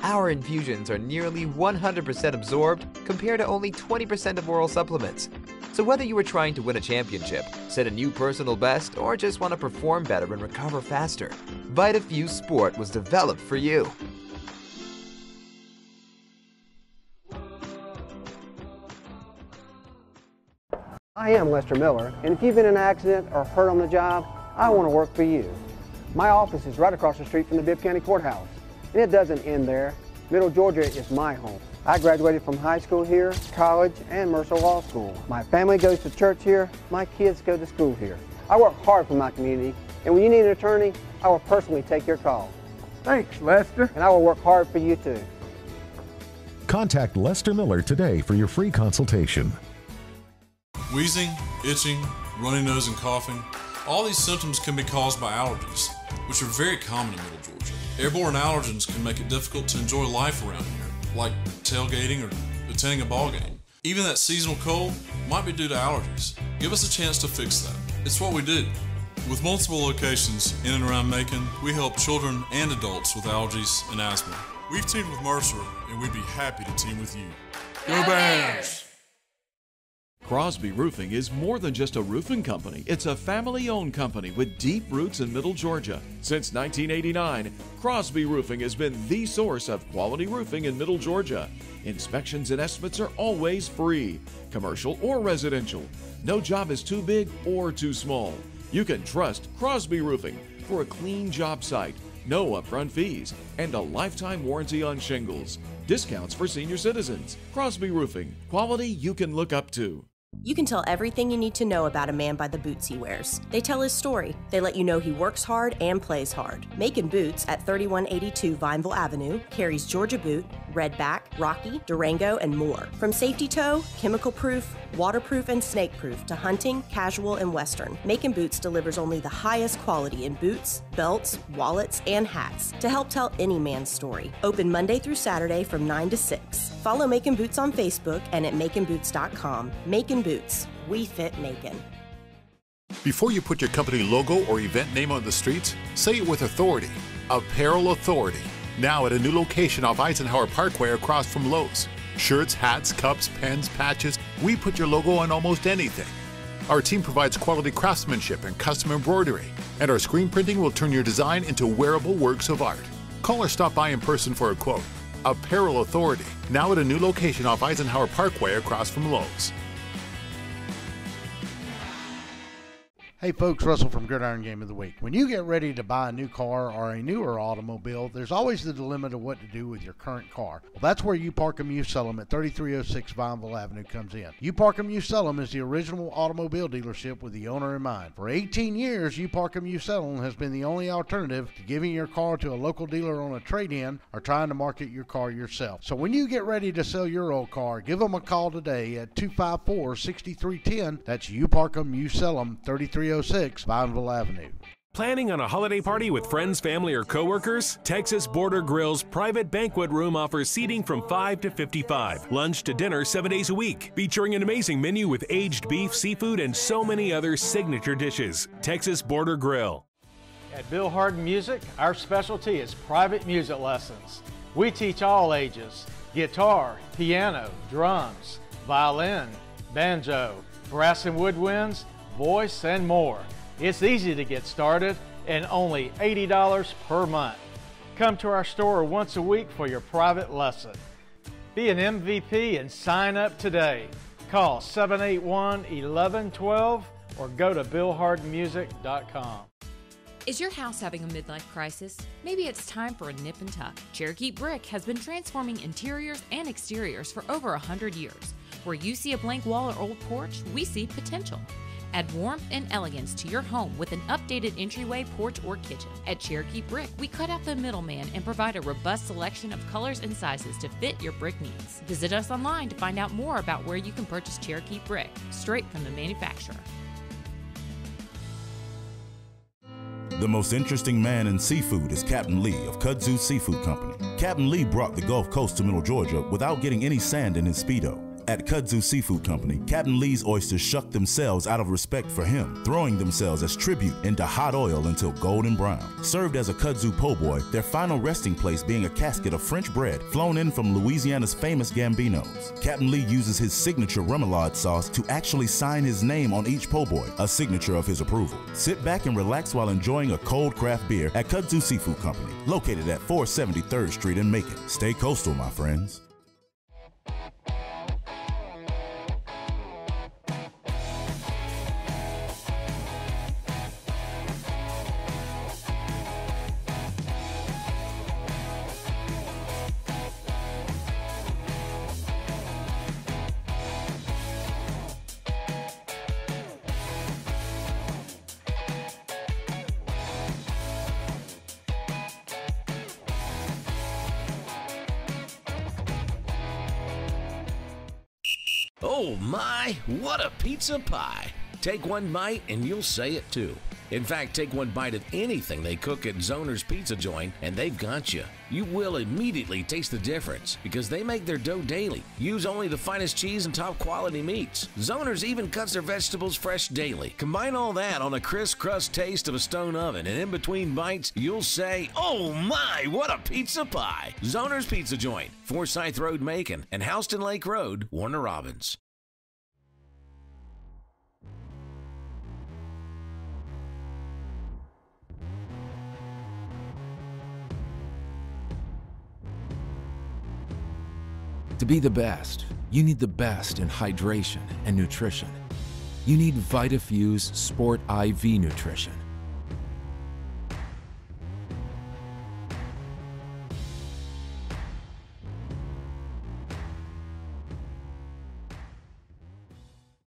Our infusions are nearly 100% absorbed compared to only 20% of oral supplements. So whether you are trying to win a championship, set a new personal best, or just want to perform better and recover faster, VitaFuse Sport was developed for you. I am Lester Miller, and if you've been in an accident or hurt on the job, I want to work for you. My office is right across the street from the Bibb County Courthouse, and it doesn't end there. Middle Georgia is my home. I graduated from high school here, college, and Mercer Law School. My family goes to church here. My kids go to school here. I work hard for my community, and when you need an attorney, I will personally take your call. Thanks, Lester. And I will work hard for you too. Contact Lester Miller today for your free consultation. Wheezing, itching, runny nose, and coughing. All these symptoms can be caused by allergies, which are very common in Middle Georgia. Airborne allergens can make it difficult to enjoy life around here, like tailgating or attending a ball game. Even that seasonal cold might be due to allergies. Give us a chance to fix that. It's what we do. With multiple locations in and around Macon, we help children and adults with allergies and asthma. We've teamed with Mercer, and we'd be happy to team with you. Go Bears! Crosby Roofing is more than just a roofing company. It's a family-owned company with deep roots in Middle Georgia. Since 1989, Crosby Roofing has been the source of quality roofing in Middle Georgia. Inspections and estimates are always free, commercial or residential. No job is too big or too small. You can trust Crosby Roofing for a clean job site, no upfront fees, and a lifetime warranty on shingles. Discounts for senior citizens. Crosby Roofing, quality you can look up to. You can tell everything you need to know about a man by the boots he wears. They tell his story. They let you know he works hard and plays hard. Macon Boots at 3182 Vineville Avenue carries Georgia Boot, Redback, Rocky, Durango, and more. From safety toe, chemical proof, waterproof, and snake proof to hunting, casual, and western, Macon Boots delivers only the highest quality in boots, belts, wallets, and hats to help tell any man's story. Open Monday through Saturday from 9 to 6. Follow Macon Boots on Facebook and at maconboots.com. Macon Boots. We fit Macon. Before you put your company logo or event name on the streets, say it with authority. Apparel Authority. Now at a new location off Eisenhower Parkway across from Lowe's. Shirts, hats, cups, pens, patches, we put your logo on almost anything. Our team provides quality craftsmanship and custom embroidery, and our screen printing will turn your design into wearable works of art. Call or stop by in person for a quote. Apparel Authority, now at a new location off Eisenhower Parkway across from Lowe's. Hey folks, Russell from Gridiron Game of the Week. When you get ready to buy a new car or a newer automobile, there's always the dilemma of what to do with your current car. Well, that's where You Park 'Em, You Sell 'Em at 3306 Vineville Avenue comes in. You Park 'Em, You Sell 'Em is the original automobile dealership with the owner in mind. For 18 years, You Park 'Em, You Sell 'Em has been the only alternative to giving your car to a local dealer on a trade-in or trying to market your car yourself. So when you get ready to sell your old car, give them a call today at 254-6310. That's You Park 'Em, You Sell 'Em, 3306 Vineville Avenue. Planning on a holiday party with friends, family, or coworkers? Texas Border Grill's private banquet room offers seating from 5 to 55. Lunch to dinner 7 days a week, featuring an amazing menu with aged beef, seafood, and so many other signature dishes. Texas Border Grill. At Bill Harden Music, our specialty is private music lessons. We teach all ages: guitar, piano, drums, violin, banjo, brass and woodwinds, voice, and more. It's easy to get started and only $80 per month. Come to our store once a week for your private lesson. Be an MVP and sign up today. Call 781-1112 or go to BillHardenMusic.com. Is your house having a midlife crisis? Maybe it's time for a nip and tuck. Cherokee Brick has been transforming interiors and exteriors for over 100 years. Where you see a blank wall or old porch, we see potential. Add warmth and elegance to your home with an updated entryway, porch, or kitchen. At Cherokee Brick, we cut out the middleman and provide a robust selection of colors and sizes to fit your brick needs. Visit us online to find out more about where you can purchase Cherokee Brick, straight from the manufacturer. The most interesting man in seafood is Captain Lee of Kudzu Seafood Company. Captain Lee brought the Gulf Coast to Middle Georgia without getting any sand in his Speedo. At Kudzu Seafood Company, Captain Lee's oysters shuck themselves out of respect for him, throwing themselves as tribute into hot oil until golden brown. Served as a kudzu po' boy, their final resting place being a casket of French bread flown in from Louisiana's famous Gambinos. Captain Lee uses his signature remoulade sauce to actually sign his name on each po' boy, a signature of his approval. Sit back and relax while enjoying a cold craft beer at Kudzu Seafood Company, located at 473rd Street in Macon. Stay coastal, my friends. Oh my, what a pizza pie! Take one bite and you'll say it too. In fact, take one bite of anything they cook at Zoner's Pizza Joint and they've got you. You will immediately taste the difference because they make their dough daily, use only the finest cheese and top quality meats. Zoner's even cuts their vegetables fresh daily. Combine all that on a crisp crust taste of a stone oven and in between bites, you'll say, oh my, what a pizza pie! Zoner's Pizza Joint, Forsyth Road, Macon, and Houston Lake Road, Warner Robins. To be the best, you need the best in hydration and nutrition. You need VitaFuse Sport IV Nutrition.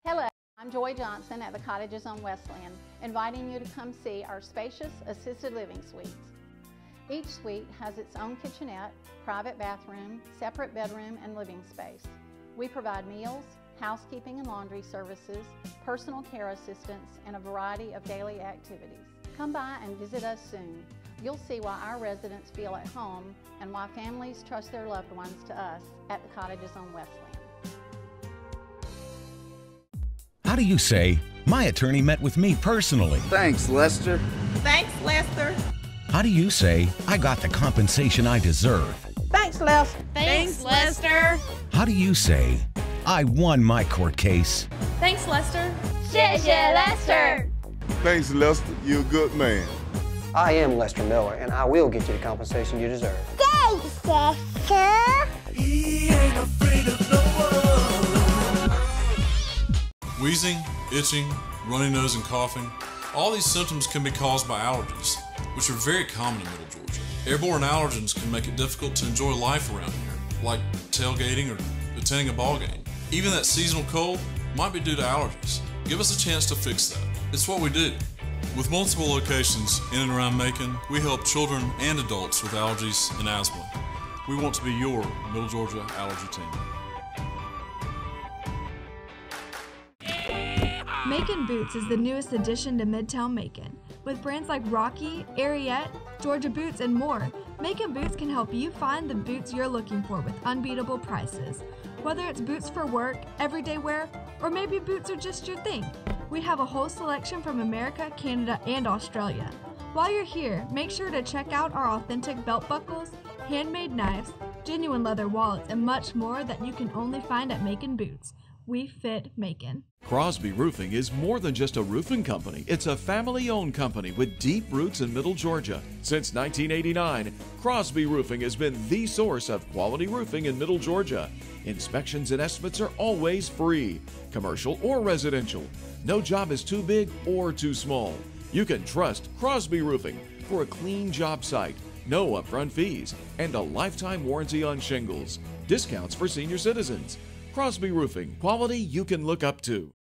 Hello, I'm Joy Johnson at the Cottages on Wesleyan, inviting you to come see our spacious assisted living suites. Each suite has its own kitchenette, private bathroom, separate bedroom, and living space. We provide meals, housekeeping and laundry services, personal care assistance, and a variety of daily activities. Come by and visit us soon. You'll see why our residents feel at home and why families trust their loved ones to us at the Cottages on Wesleyan. How do you say, my attorney met with me personally? Thanks, Lester. Thanks, Lester. How do you say, I got the compensation I deserve? Thanks, Lester. Thanks, Lester. How do you say, I won my court case? Thanks, Lester. 谢谢 Lester. Thanks, Lester. You're a good man. I am Lester Miller, and I will get you the compensation you deserve. Thanks, Lester. He ain't afraid of no one. Wheezing, itching, runny nose and coughing, All these symptoms can be caused by allergies, which are very common in Middle Georgia. Airborne allergens can make it difficult to enjoy life around here, like tailgating or attending a ball game. Even that seasonal cold might be due to allergies. Give us a chance to fix that. It's what we do. With multiple locations in and around Macon, we help children and adults with allergies and asthma. We want to be your Middle Georgia allergy team. Macon Boots is the newest addition to Midtown Macon. With brands like Rocky, Ariete, Georgia Boots, and more, Macon Boots can help you find the boots you're looking for with unbeatable prices. Whether it's boots for work, everyday wear, or maybe boots are just your thing, we have a whole selection from America, Canada, and Australia. While you're here, make sure to check out our authentic belt buckles, handmade knives, genuine leather wallets, and much more that you can only find at Macon Boots. We fit Macon. Crosby Roofing is more than just a roofing company. It's a family-owned company with deep roots in Middle Georgia. Since 1989, Crosby Roofing has been the source of quality roofing in Middle Georgia. Inspections and estimates are always free, commercial or residential. No job is too big or too small. You can trust Crosby Roofing for a clean job site, no upfront fees, and a lifetime warranty on shingles. Discounts for senior citizens. Crosby Roofing, quality you can look up to.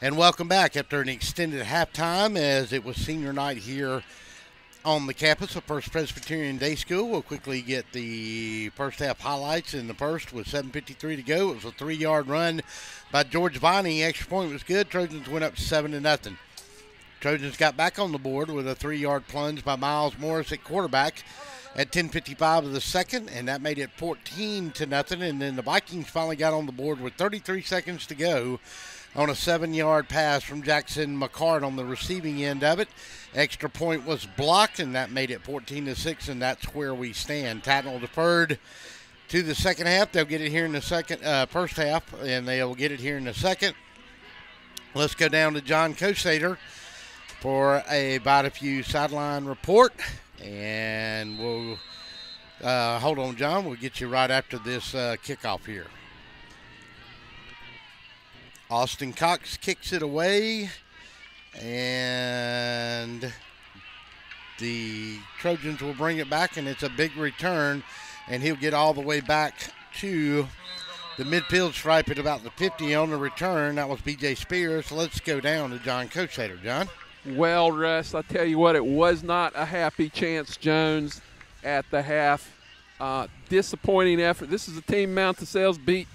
And welcome back after an extended halftime as it was senior night here on the campus of First Presbyterian Day School. We'll quickly get the first half highlights. In the first with 7:53 to go. It was a 3-yard run by George Viney. Extra point was good. Trojans went up 7-0. Trojans got back on the board with a 3-yard plunge by Miles Morris at quarterback at 10:55 of the second, and that made it 14-0. And then the Vikings finally got on the board with 33 seconds to go on a 7-yard pass from Jackson McCart on the receiving end of it. Extra point was blocked, and that made it 14-6, and that's where we stand. Tattnall deferred to the second half. They'll get it here in the first half, and they'll get it here in the second. Let's go down to John Kosater for a Vitafew sideline report, and we'll hold on, John. We'll get you right after this kickoff here. Austin Cox kicks it away, and the Trojans will bring it back, and it's a big return, and he'll get all the way back to the midfield stripe at about the 50 on the return. That was B.J. Spears. Let's go down to John Kosater. John? Well, Russ, I tell you what, it was not a happy Chance Jones at the half. Disappointing effort. This is a team Mount Sales beat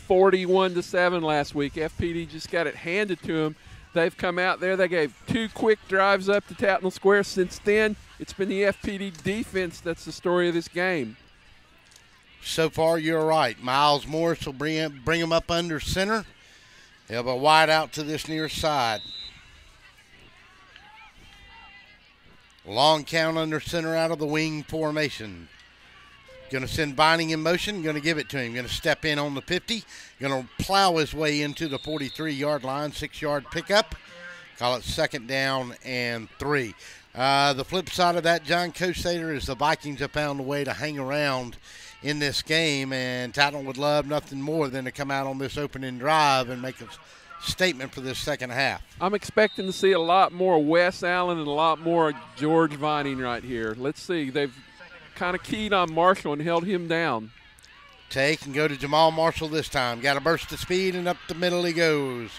41-7 last week. FPD just got it handed to them. They've come out there. They gave 2 quick drives up to Tattnall Square. Since then, it's been the FPD defense that's the story of this game. So far, you're right. Miles Morris will bring him up under center. He'll have a wide out to this near side. Long count under center out of the wing formation. Going to send Binding in motion. Going to give it to him. Going to step in on the 50. Going to plow his way into the 43-yard line. 6-yard pickup. Call it 2nd down and 3. The flip side of that, John Kosater, is the Vikings have found a way to hang around in this game, and Tattnall would love nothing more than to come out on this opening drive and make a statement for this second half. I'm expecting to see a lot more Wes Allen and a lot more George Vining right here. Let's see. They've kind of keyed on Marshall and held him down. Take and go to Jamal Marshall this time. Got a burst of speed, and up the middle he goes.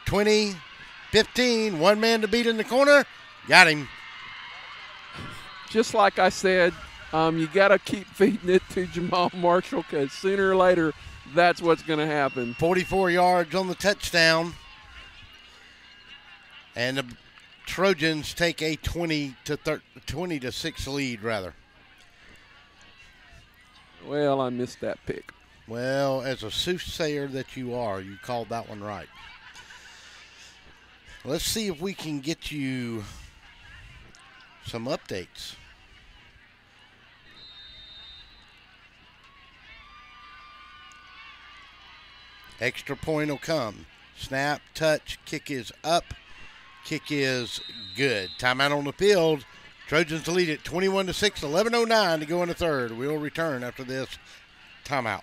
20, 15, one man to beat in the corner. Got him. Just like I said, you got to keep feeding it to Jamal Marshall because sooner or later that's what's going to happen. 44 yards on the touchdown. And the Trojans take a 20 to 6 lead, rather. Well, I missed that pick. Well, as a soothsayer that you are, you called that one right. Let's see if we can get you some updates. Extra point will come. Snap, touch, kick is up. Kick is good. Timeout on the field. Trojans lead it 21 to 6, 11:09 to go in the third. We'll return after this timeout.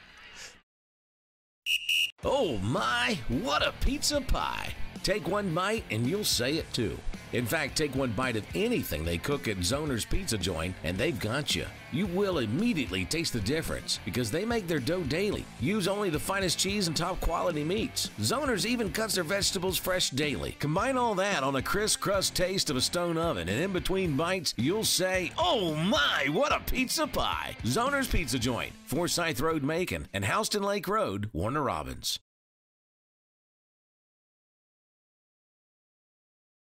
Oh my, what a pizza pie. Take one bite and you'll say it too. In fact, take one bite of anything they cook at Zoner's Pizza Joint and they've got you. You will immediately taste the difference because they make their dough daily. Use only the finest cheese and top quality meats. Zoner's even cuts their vegetables fresh daily. Combine all that on a crisp crust taste of a stone oven and in between bites, you'll say, oh my, what a pizza pie. Zoner's Pizza Joint, Forsyth Road, Macon, and Houston Lake Road, Warner Robins.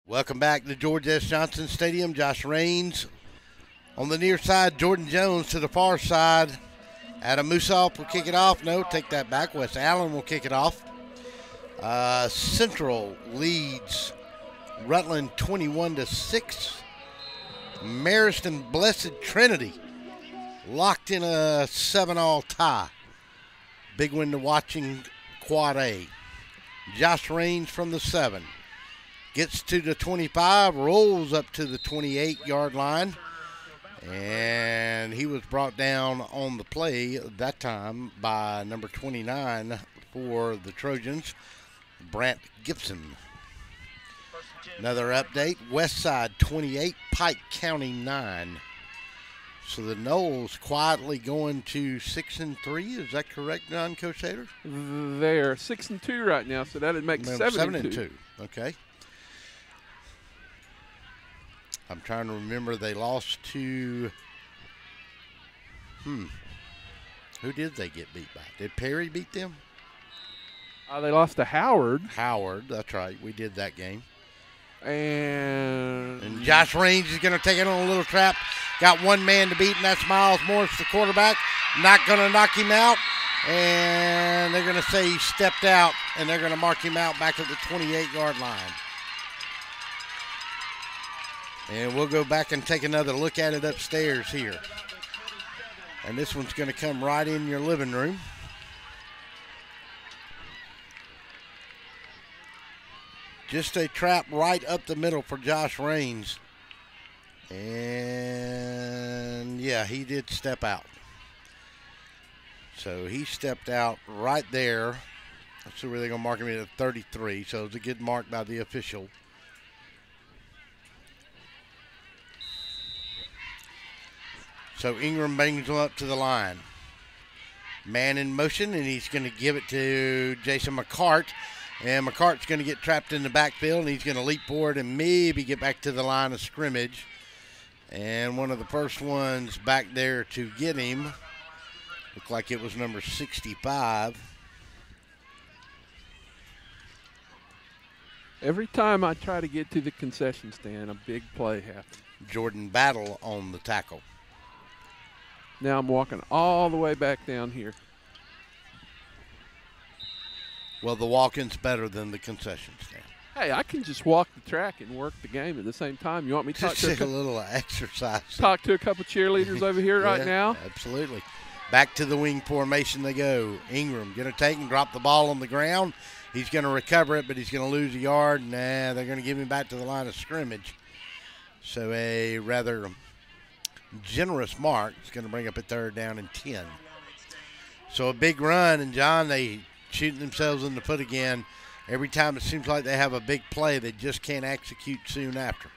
Welcome back to George S. Johnson Stadium. Josh Raines on the near side. Jordan Jones to the far side. Adam Musop will kick it off. No, take that back. Wes Allen will kick it off. Central leads Rutland 21 to 6. Marist and Blessed Trinity locked in a 7-all tie. Big win to watching Quad A. Josh Raines from the 7. Gets to the 25, rolls up to the 28-yard line, and he was brought down on the play that time by number 29 for the Trojans, Brant Gibson. Another update, West Side 28, Pike County 9. So the Knowles quietly going to 6-3. Is that correct, John, Coach Hader? They're 6-2 right now, so that would make 7-2. Okay. I'm trying to remember. They lost to. Who did they get beat by? Did Perry beat them? They lost to Howard. Howard, that's right. We did that game. And Josh Raines is going to take it on a little trap. Got one man to beat, and that's Miles Morris, the quarterback. Not going to knock him out. And they're going to say he stepped out, and they're going to mark him out back at the 28-yard line. And we'll go back and take another look at it upstairs here. And this one's going to come right in your living room. Just a trap right up the middle for Josh Raines. And, yeah, he did step out. So he stepped out right there. Let's see where they're going to mark him at 33. So it's a good mark by the official. So Ingram brings him up to the line. Man in motion, and he's going to give it to Jason McCart. And McCart's going to get trapped in the backfield, and he's going to leap forward and maybe get back to the line of scrimmage. And one of the first ones back there to get him looked like it was number 65. Every time I try to get to the concession stand, a big play happens. Jordan Battle on the tackle. Now I'm walking all the way back down here. Well, the walk-in's better than the concession stand. Hey, I can just walk the track and work the game at the same time. You want me to talk to a little exercise? Talk to a couple cheerleaders over here right now? Absolutely. Back to the wing formation they go. Ingram going to take and drop the ball on the ground. He's going to recover it, but he's going to lose a yard. Nah, they're going to give him back to the line of scrimmage. So a rather generous mark. It's going to bring up a 3rd down and 10. So a big run, and John, they shooting themselves in the foot again, Every time it seems like they have a big play, they just can't execute soon after.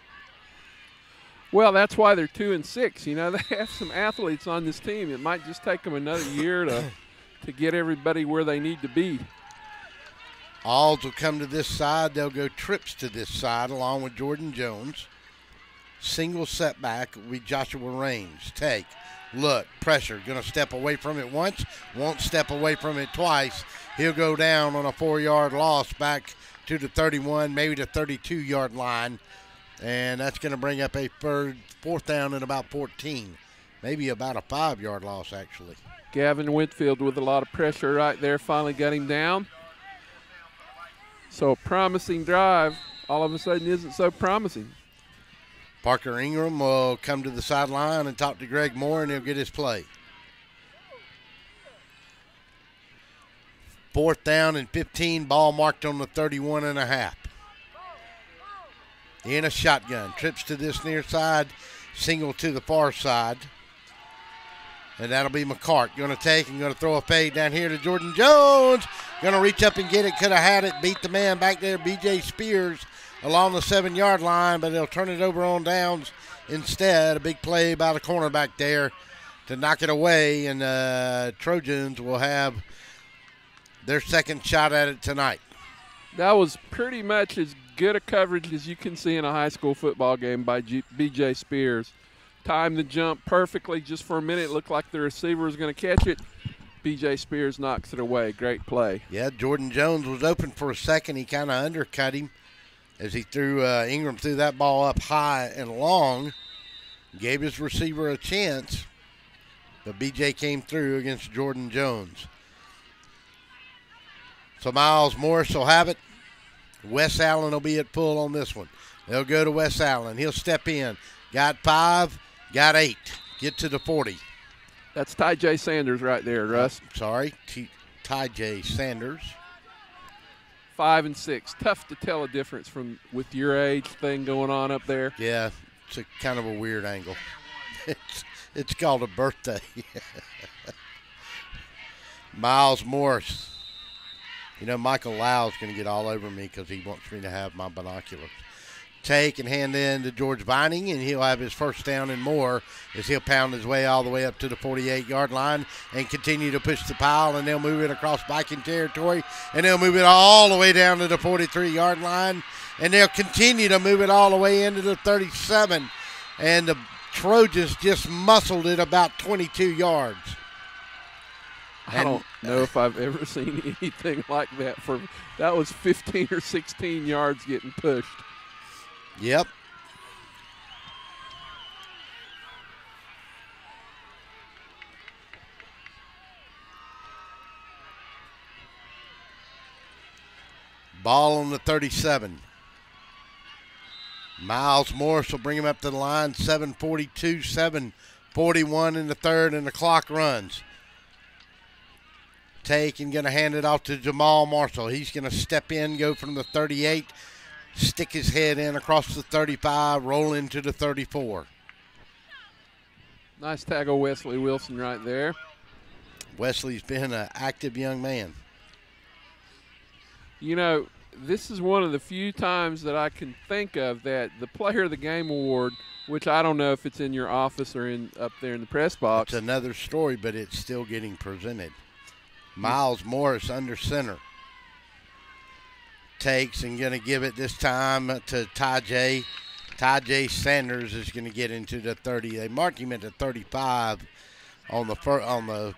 Well, that's why they're 2-6. You know, they have some athletes on this team. It might just take them another year to get everybody where they need to be. Alls will come to this side. They'll go trips to this side along with Jordan Jones. Single setback will be Joshua Raines. Take, look, pressure. Going to step away from it once. Won't step away from it twice. He'll go down on a 4-yard loss back to the 31, maybe the 32-yard line. And that's going to bring up a fourth down and about 14. Maybe about a 5-yard loss, actually. Gavin Whitfield with a lot of pressure right there finally got him down. So a promising drive all of a sudden isn't so promising. Parker Ingram will come to the sideline and talk to Greg Moore, and he'll get his play. 4th down and 15, ball marked on the 31.5. In a shotgun, trips to this near side, single to the far side. And that'll be McCart. Going to take and going to throw a fade down here to Jordan Jones. Going to reach up and get it. Could have had it. Beat the man back there, B.J. Spears, along the 7-yard line, but they'll turn it over on downs instead. A big play by the cornerback there to knock it away, and Trojans will have their second shot at it tonight. That was pretty much as good a coverage as you can see in a high school football game by B.J. Spears. Timed the jump perfectly just for a minute. It looked like the receiver was going to catch it. B.J. Spears knocks it away. Great play. Yeah, Jordan Jones was open for a second. He kind of undercut him as he threw Ingram threw that ball up high and long. Gave his receiver a chance, but B.J. came through against Jordan Jones. So Miles Morris will have it. Wes Allen will be at full on this one. They'll go to Wes Allen. He'll step in. Got 5, got 8. Get to the 40. That's Ty J. Sanders right there, Russ. Sorry, Ty J. Sanders. 5 and 6. Tough to tell a difference from with your age thing going on up there. Yeah, it's a kind of a weird angle. It's called a birthday. Miles Morris. You know, Michael Lau's going to get all over me because he wants me to have my binoculars. Take and hand in to George Vining, and he'll have his first down and more as he'll pound his way all the way up to the 48-yard line and continue to push the pile, and they'll move it across Viking territory, and they'll move it all the way down to the 43-yard line, and they'll continue to move it all the way into the 37, and the Trojans just muscled it about 22 yards. I don't know if I've ever seen anything like that. That was 15 or 16 yards getting pushed. Yep. Ball on the 37. Miles Morris will bring him up to the line. 7:42, 7:41 in the third, and the clock runs. Take and going to hand it off to Jamal Marshall. He's going to step in, go from the 38, stick his head in across the 35, roll into the 34. Nice tackle, Wesley Wilson, right there. Wesley's been an active young man. You know, this is one of the few times that I can think of that the Player of the Game award, which I don't know if it's in your office or up there in the press box. It's another story, but it's still getting presented. Miles Morris under center. Takes and going to give it this time to Ty J. Ty J. Sanders is going to get into the 30. They mark him at the 35 on the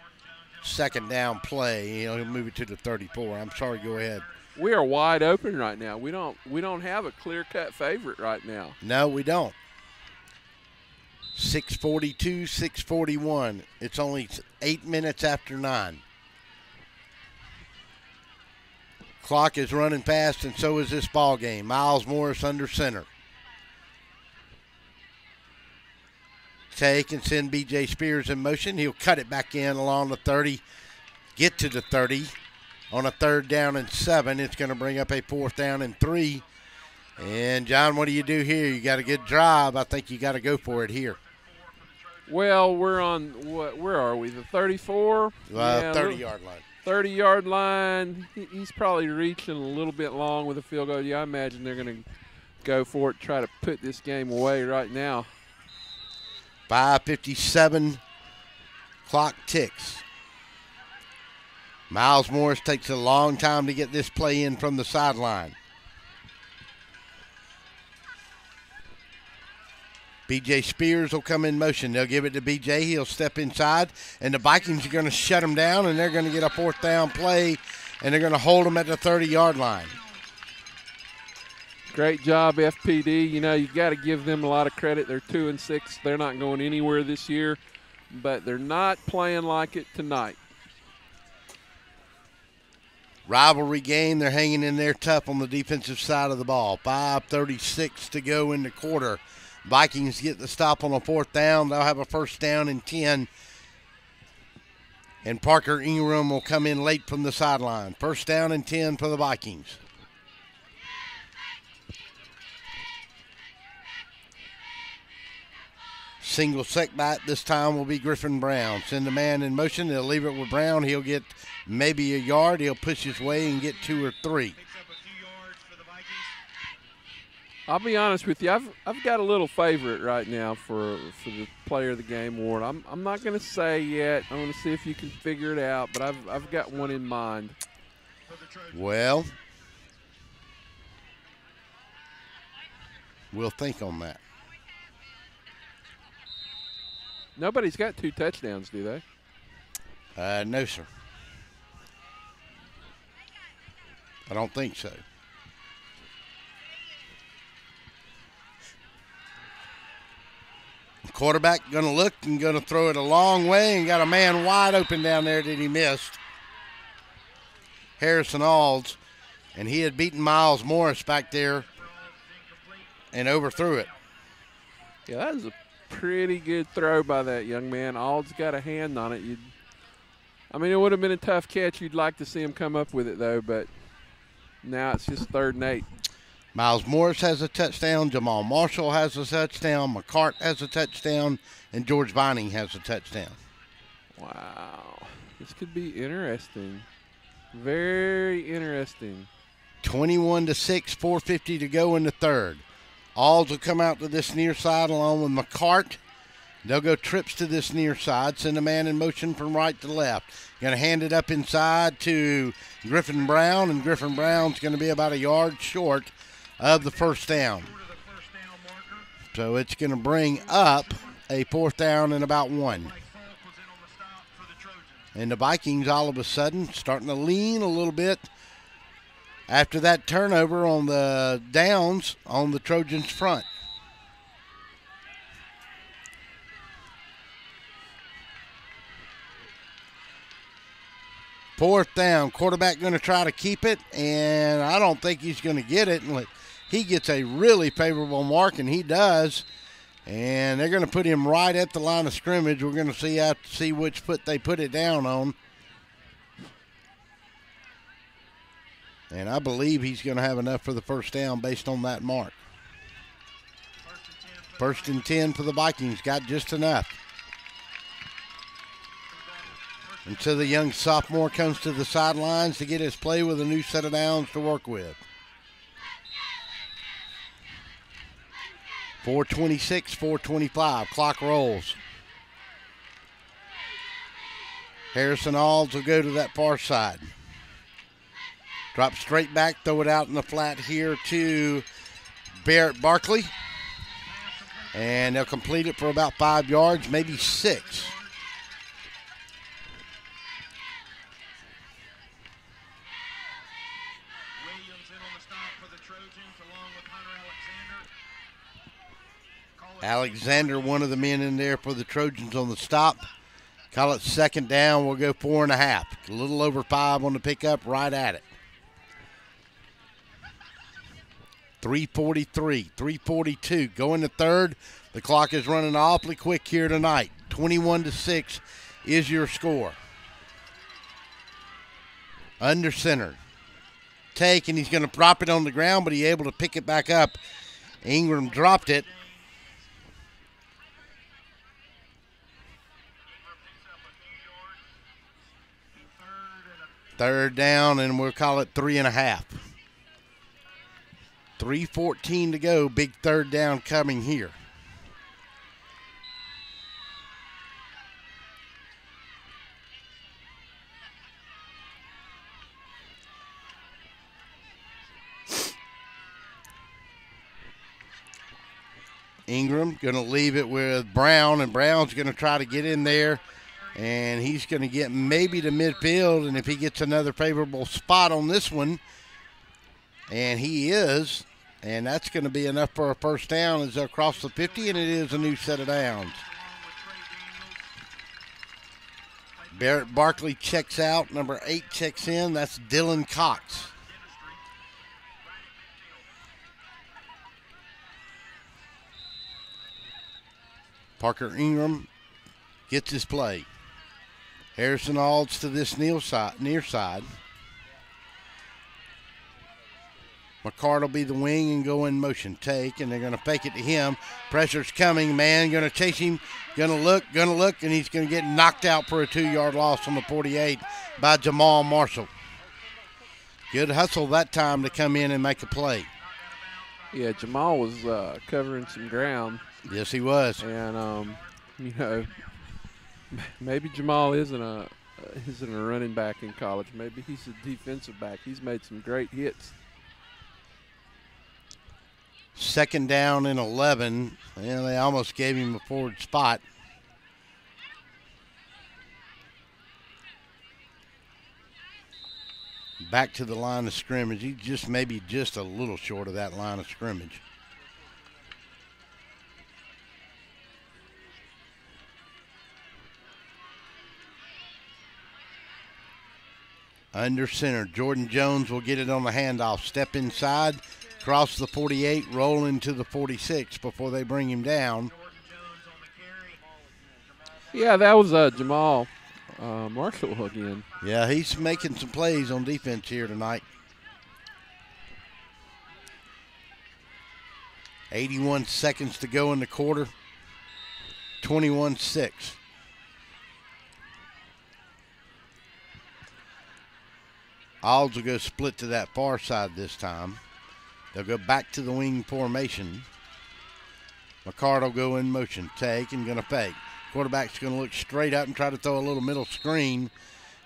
second down play. He'll move it to the 34. I'm sorry, go ahead. We are wide open right now. We don't have a clear-cut favorite right now. No, we don't. 6:42, 6:41. It's only 8 minutes after 9. Clock is running fast, and so is this ball game. Miles Morris under center. Take and send B.J. Spears in motion. He'll cut it back in along the 30, get to the 30. On a 3rd down and 7, it's going to bring up a 4th down and 3. And, John, what do you do here? You got a good drive. I think you got to go for it here. Well, we're on, where are we, the 34? 30-yard line. 30-yard line. He's probably reaching a little bit long with a field goal. Yeah, I imagine they're going to go for it, try to put this game away right now. 5:57, clock ticks. Miles Morris takes a long time to get this play in from the sideline. B.J. Spears will come in motion. They'll give it to B.J. He'll step inside, and the Vikings are going to shut him down, and they're going to get a fourth down play, and they're going to hold him at the 30-yard line. Great job, FPD. You know, you got to give them a lot of credit. They're 2-6. They're not going anywhere this year, but they're not playing like it tonight. Rivalry game. They're hanging in there tough on the defensive side of the ball. 5:36 to go in the quarter. Vikings get the stop on a fourth down. They'll have a first down and 10. And Parker Ingram will come in late from the sideline. First down and 10 for the Vikings. Single setback this time will be Griffin Brown. Send the man in motion. They'll leave it with Brown. He'll get maybe a yard. He'll push his way and get 2 or 3. I'll be honest with you. I've got a little favorite right now for the Player of the Game award. I'm not going to say yet. I'm going to see if you can figure it out, but I've got one in mind. Well, we'll think on that. Nobody's got 2 touchdowns, do they? No, sir. I don't think so. Quarterback going to look and going to throw it a long way and got a man wide open down there that he missed. Harrison Alls, and he had beaten Miles Morris back there and overthrew it. Yeah, that was a pretty good throw by that young man. Alls got a hand on it. I mean, it would have been a tough catch. You'd like to see him come up with it, though, but now it's just 3rd and 8. Miles Morris has a touchdown. Jamal Marshall has a touchdown. McCart has a touchdown. And George Vining has a touchdown. Wow. This could be interesting. Very interesting. 21-6, 4:50 to go in the third. Alls will come out to this near side along with McCart. They'll go trips to this near side, send a man in motion from right to left. Going to hand it up inside to Griffin Brown, and Griffin Brown's going to be about a yard short of the first down. So it's going to bring up a fourth down and about 1. And the Vikings all of a sudden starting to lean a little bit after that turnover on the downs on the Trojans' front. Fourth down, quarterback going to try to keep it, and I don't think he's going to get it. He gets a really favorable mark, and he does. And they're going to put him right at the line of scrimmage. We're going to see which foot they put it down on. And I believe he's going to have enough for the first down based on that mark. First and 10 for the Vikings. Got just enough. And so the young sophomore comes to the sidelines to get his play with a new set of downs to work with. 4:26, 4:25. Clock rolls. Harrison Alls will go to that far side. Drop straight back, throw it out in the flat here to Barrett Barkley. And they'll complete it for about 5 yards, maybe 6. Alexander, one of the men in there for the Trojans on the stop. Call it second down. We'll go 4.5. A little over 5 on the pickup, right at it. 3:43, 3:42. Going to third. The clock is running awfully quick here tonight. 21-6 is your score. Under center. Take, and he's going to drop it on the ground, but he's able to pick it back up. Ingram dropped it. Third down, and we'll call it 3.5. 3:14 to go. Big third down coming here. Ingram going to leave it with Brown, and Brown's going to try to get in there, and he's going to get maybe to midfield, and if he gets another favorable spot on this one, and he is, and that's going to be enough for a first down as they'll cross the 50, and it is a new set of downs. Barrett Barkley checks out. Number 8 checks in. That's Dylan Cox. Parker Ingram gets his play. Harrison Alds to this near side. McCart will be the wing and go in motion. Take, and they're going to fake it to him. Pressure's coming. Man going to chase him. Going to look, and he's going to get knocked out for a 2-yard loss on the 48 by Jamal Marshall. Good hustle that time to come in and make a play. Yeah, Jamal was covering some ground. Yes, he was. And, maybe Jamal isn't a running back in college. Maybe he's a defensive back. He's made some great hits. Second down and 11. And they almost gave him a forward spot. Back to the line of scrimmage. He just maybe just a little short of that line of scrimmage. Under center, Jordan Jones will get it on the handoff. Step inside, cross the 48, roll into the 46 before they bring him down. Yeah, that was Jamal Marshall again. Yeah, he's making some plays on defense here tonight. 81 seconds to go in the quarter. 21-6. Alds will go split to that far side this time. They'll go back to the wing formation. McCart will go in motion. Take and going to fake. Quarterback's going to look straight up and try to throw a little middle screen.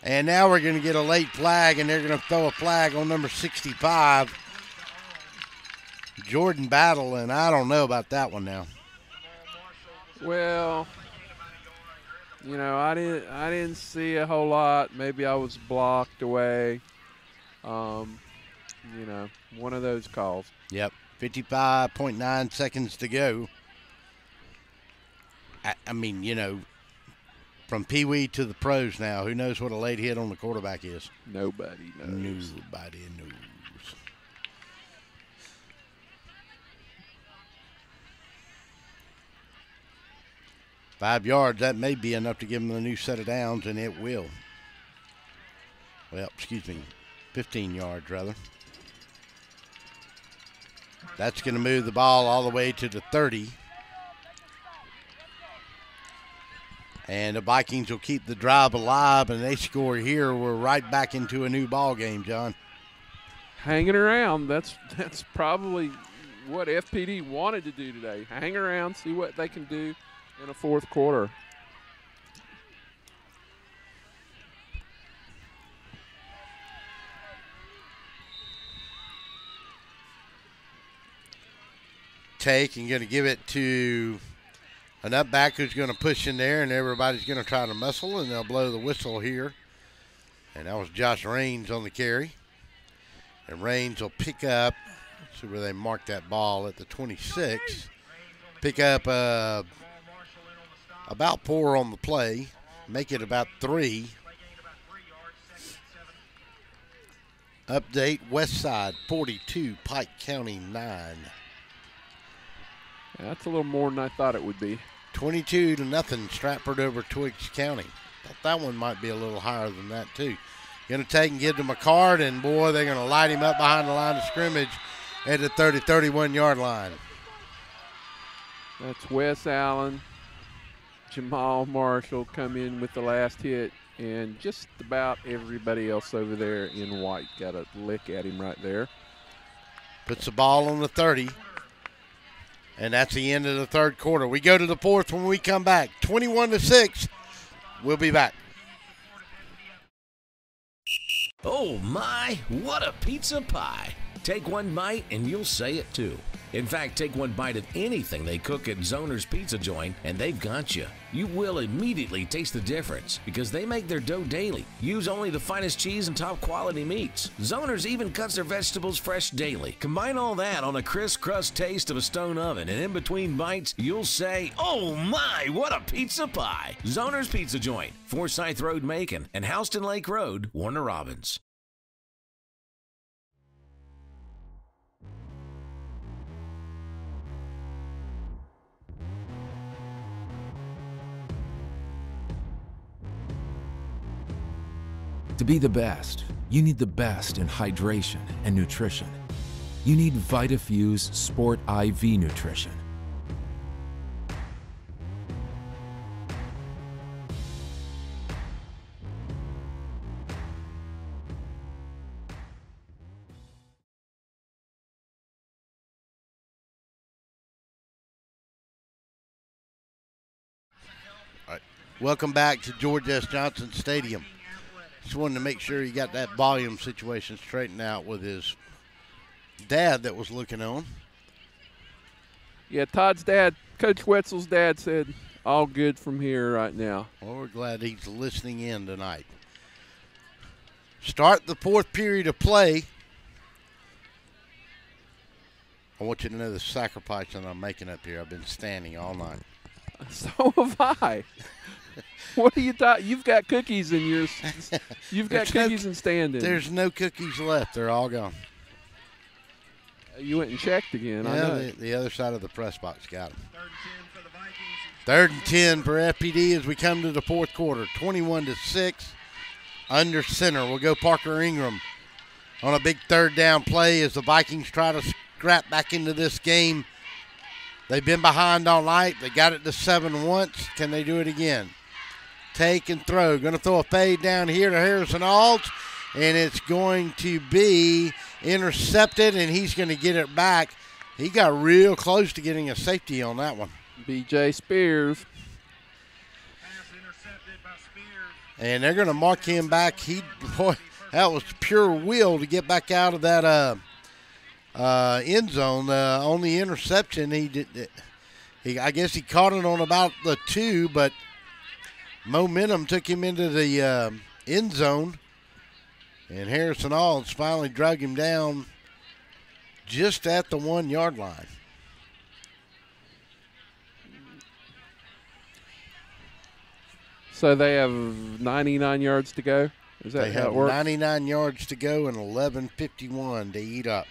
And now we're going to get a late flag, and they're going to throw a flag on number 65, Jordan Battle, and I don't know about that one now. Well, I didn't see a whole lot. Maybe I was blocked away. One of those calls. Yep, 55.9 seconds to go. I mean, from Pee Wee to the pros now, who knows what a late hit on the quarterback is? Nobody knows. Nobody knows. Five yards, that may be enough to give them a new set of downs, and it will. Well, 15 yards, rather. That's going to move the ball all the way to the 30. And the Vikings will keep the drive alive, and they score here. We're right back into a new ball game, John. Hanging around. That's probably what FPD wanted to do today. Hang around, see what they can do in a fourth quarter. Take and going to give it to an up back who's going to push in there, and everybody's going to try to muscle, and they'll blow the whistle here. And that was Josh Raines on the carry. And Raines will pick up, see where they marked that ball at the 26. Pick up about 4 on the play, make it about 3. Update, West Side 42, Pike County 9. That's a little more than I thought it would be. 22-0, Stratford over Twiggs County. Thought that one might be a little higher than that, too. Going to take and give to McCart, and, boy, they're going to light him up behind the line of scrimmage at the 31-yard line. That's Wes Allen. Jamal Marshall come in with the last hit. and just about everybody else over there in white got a lick at him right there. Puts the ball on the 30. And that's the end of the third quarter. We go to the fourth when we come back. 21-6. We'll be back. Oh my, what a pizza pie. Take one bite and you'll say it too. In fact, take one bite of anything they cook at Zoner's Pizza Joint and they've got you. You will immediately taste the difference because they make their dough daily. Use only the finest cheese and top quality meats. Zoner's even cuts their vegetables fresh daily. Combine all that on a crisp crust taste of a stone oven, and in between bites, you'll say, oh my, what a pizza pie. Zoner's Pizza Joint, Forsyth Road, Macon, and Houston Lake Road, Warner Robins. To be the best, you need the best in hydration and nutrition. You need VitaFuse Sport IV Nutrition. All right. Welcome back to George S. Johnson Stadium. Just wanted to make sure he got that volume situation straightened out with his dad that was looking on. Yeah, Todd's dad, Coach Wetzel's dad said, all good from here right now. Well, we're glad he's listening in tonight. Start the fourth period of play. I want you to know the sacrifice that I'm making up here. I've been standing all night. So have I. What are you talking? You've got cookies in yours. You've got cookies and standing. There's no cookies left. They're all gone. You went and checked again. Yeah, I know. the other side of the press box got them. 3rd and 10 for FPD as we come to the fourth quarter. 21-6. Under center. We'll go Parker Ingram on a big third down play as the Vikings try to scrap back into this game. They've been behind all night. They got it to 7 once. Can they do it again? Take and throw. Going to throw a fade down here to Harrison Alt, and it's going to be intercepted, and he's going to get it back. He got real close to getting a safety on that one. B.J. Spears. And they're going to mark him back. Boy, that was pure will to get back out of that end zone. On the interception, I guess he caught it on about the 2, but momentum took him into the end zone. And Harrison Alls finally drug him down just at the 1 yard line. So they have 99 yards to go? Is that how it works? They have 99 yards to go and 11:51 to eat up.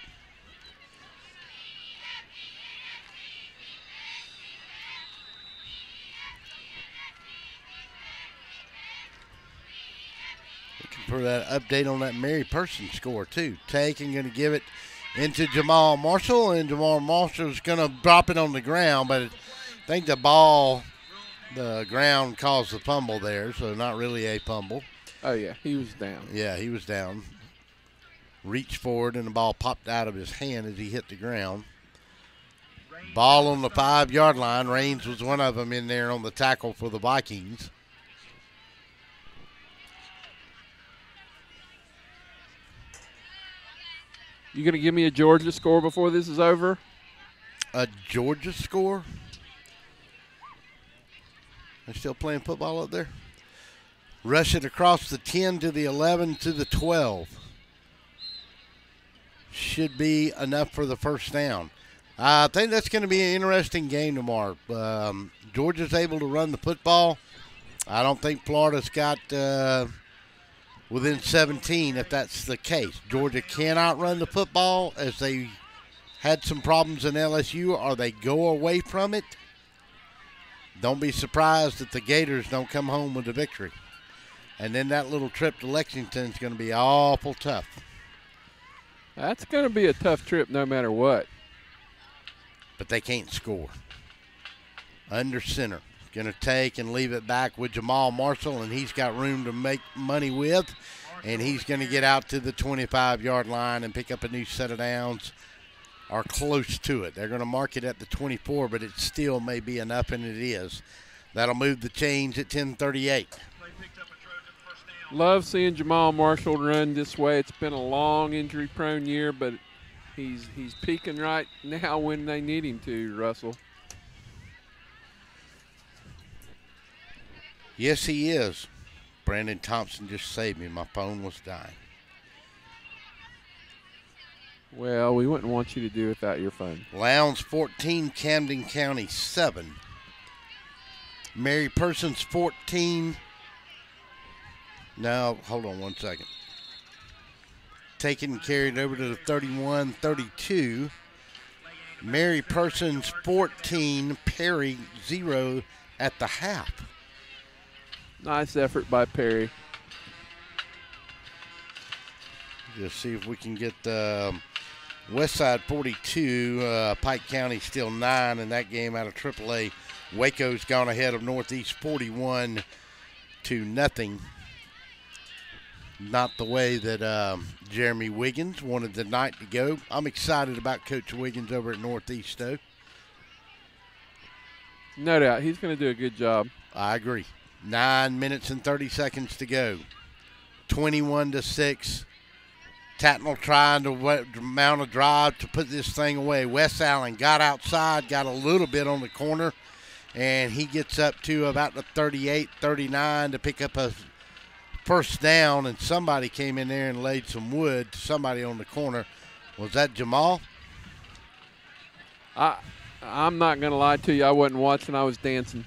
Looking for that update on that Mary Person score, too. Taking, going to give it into Jamal Marshall, and Jamal Marshall's going to drop it on the ground, but I think the ground caused the fumble there, so not really a fumble. Oh, yeah, he was down. Yeah, he was down. Reached forward, and the ball popped out of his hand as he hit the ground. Ball on the 5 yard line. Raines was one of them in there on the tackle for the Vikings. You going to give me a Georgia score before this is over? A Georgia score? They're still playing football up there? Rush it across the 10 to the 11 to the 12. Should be enough for the first down. I think that's going to be an interesting game tomorrow. Georgia's able to run the football. I don't think Florida's got within 17 if that's the case. Georgia cannot run the football as they had some problems in LSU, or they go away from it. Don't be surprised if the Gators don't come home with a victory. And then that little trip to Lexington is going to be awful tough. That's going to be a tough trip no matter what. But they can't score. Under center. Going to take and leave it back with Jamal Marshall, and he's got room to make money with. And he's going to get out to the 25-yard line and pick up a new set of downs, or close to it. They're going to mark it at the 24, but it still may be enough, and it is. That'll move the chains at 10:38. Love seeing Jamal Marshall run this way. It's been a long injury-prone year, but he's peaking right now when they need him to, Russell. Yes, he is. Brandon Thompson just saved me. My phone was dying. Well, we wouldn't want you to do without your phone. Lowndes 14, Camden County 7. Mary Persons 14. No, hold on one second. Taken and carried over to the 31-32. Mary Persons 14, Perry 0 at the half. Nice effort by Perry. Just see if we can get Westside 42, Pike County still 9 in that game out of AAA. Waco's gone ahead of Northeast 41-0. Not the way that Jeremy Wiggins wanted the night to go. I'm excited about Coach Wiggins over at Northeast, though. No doubt. He's going to do a good job. I agree. 9 minutes and 30 seconds to go. 21-6. Tattnall trying to mount a drive to put this thing away. Wes Allen got outside, got a little bit on the corner, and he gets up to about the 38-39 to pick up a first down, and somebody came in there and laid some wood to somebody on the corner. Was that Jamal? I'm not going to lie to you. I wasn't watching. I was dancing.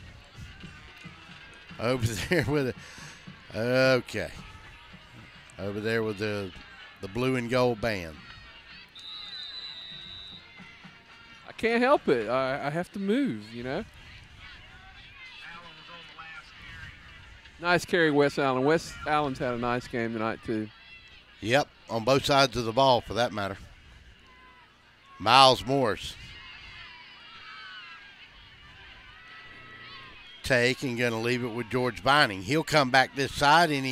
Over there with it. Okay. Over there with the blue and gold band. I can't help it. I have to move, you know. Nice carry, Wes Allen. Wes Allen's had a nice game tonight, too. Yep, on both sides of the ball, for that matter. Miles Morris. Take and going to leave it with George Vining. He'll come back this side, and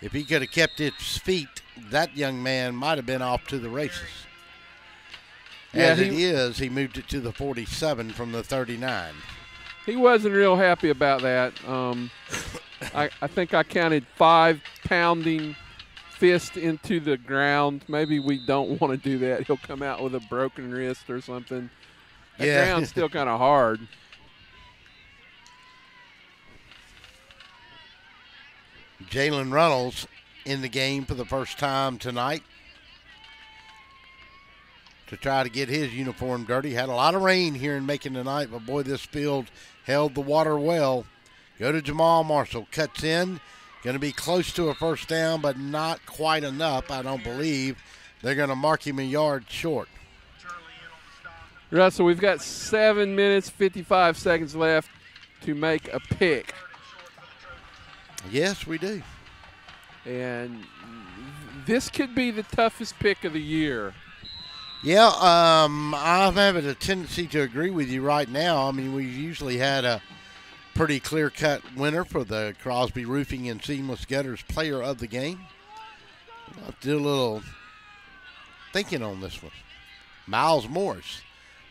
if he could have kept his feet, that young man might have been off to the races. As it is, he moved it to the 47 from the 39. He wasn't real happy about that. I think I counted 5 pounding fists into the ground. Maybe we don't want to do that. He'll come out with a broken wrist or something. The ground's still kind of hard. Jalen Reynolds in the game for the first time tonight to try to get his uniform dirty. Had a lot of rain here in Macon tonight, but boy, this field held the water well. Go to Jamal Marshall. Cuts in. Going to be close to a first down, but not quite enough, I don't believe. They're going to mark him a yard short. Russell, we've got 7 minutes, 55 seconds left to make a pick. Yes, we do. And this could be the toughest pick of the year. Yeah, I'm having a tendency to agree with you right now. I mean, we usually had a pretty clear-cut winner for the Crosby Roofing and Seamless Gutters Player of the Game. I'll do a little thinking on this one. Miles Morris,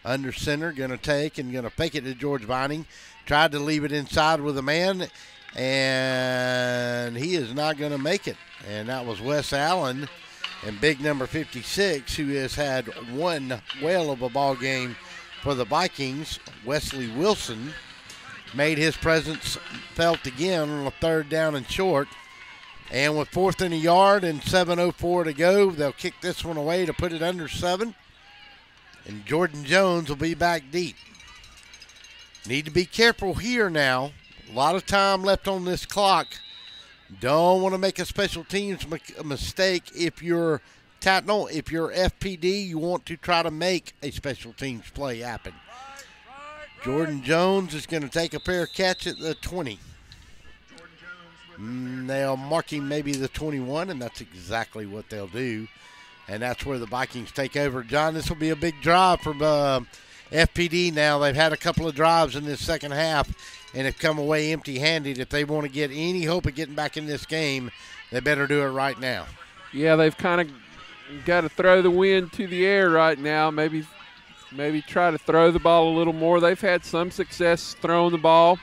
under center, going to take and going to fake it to George Vining. Tried to leave it inside with a man, and he is not going to make it. And that was Wes Allen, and big number 56, who has had one whale of a ball game for the Vikings. Wesley Wilson made his presence felt again on a third down and short. And with 4th and a yard and 7:04 to go, they'll kick this one away to put it under 7. And Jordan Jones will be back deep. Need to be careful here now. A lot of time left on this clock. Don't want to make a special teams mistake. If you're Tattnall, if you're FPD, you want to try to make a special teams play happen. Jordan Jones is going to take a fair catch at the 20. They'll mark him maybe the 21, and that's exactly what they'll do. And that's where the Vikings take over. John, this will be a big drive for FPD now, they've had a couple of drives in this second half and have come away empty-handed. If they want to get any hope of getting back in this game, they better do it right now. Yeah, they've kind of got to throw the wind to the air right now. Maybe try to throw the ball a little more. They've had some success throwing the ball.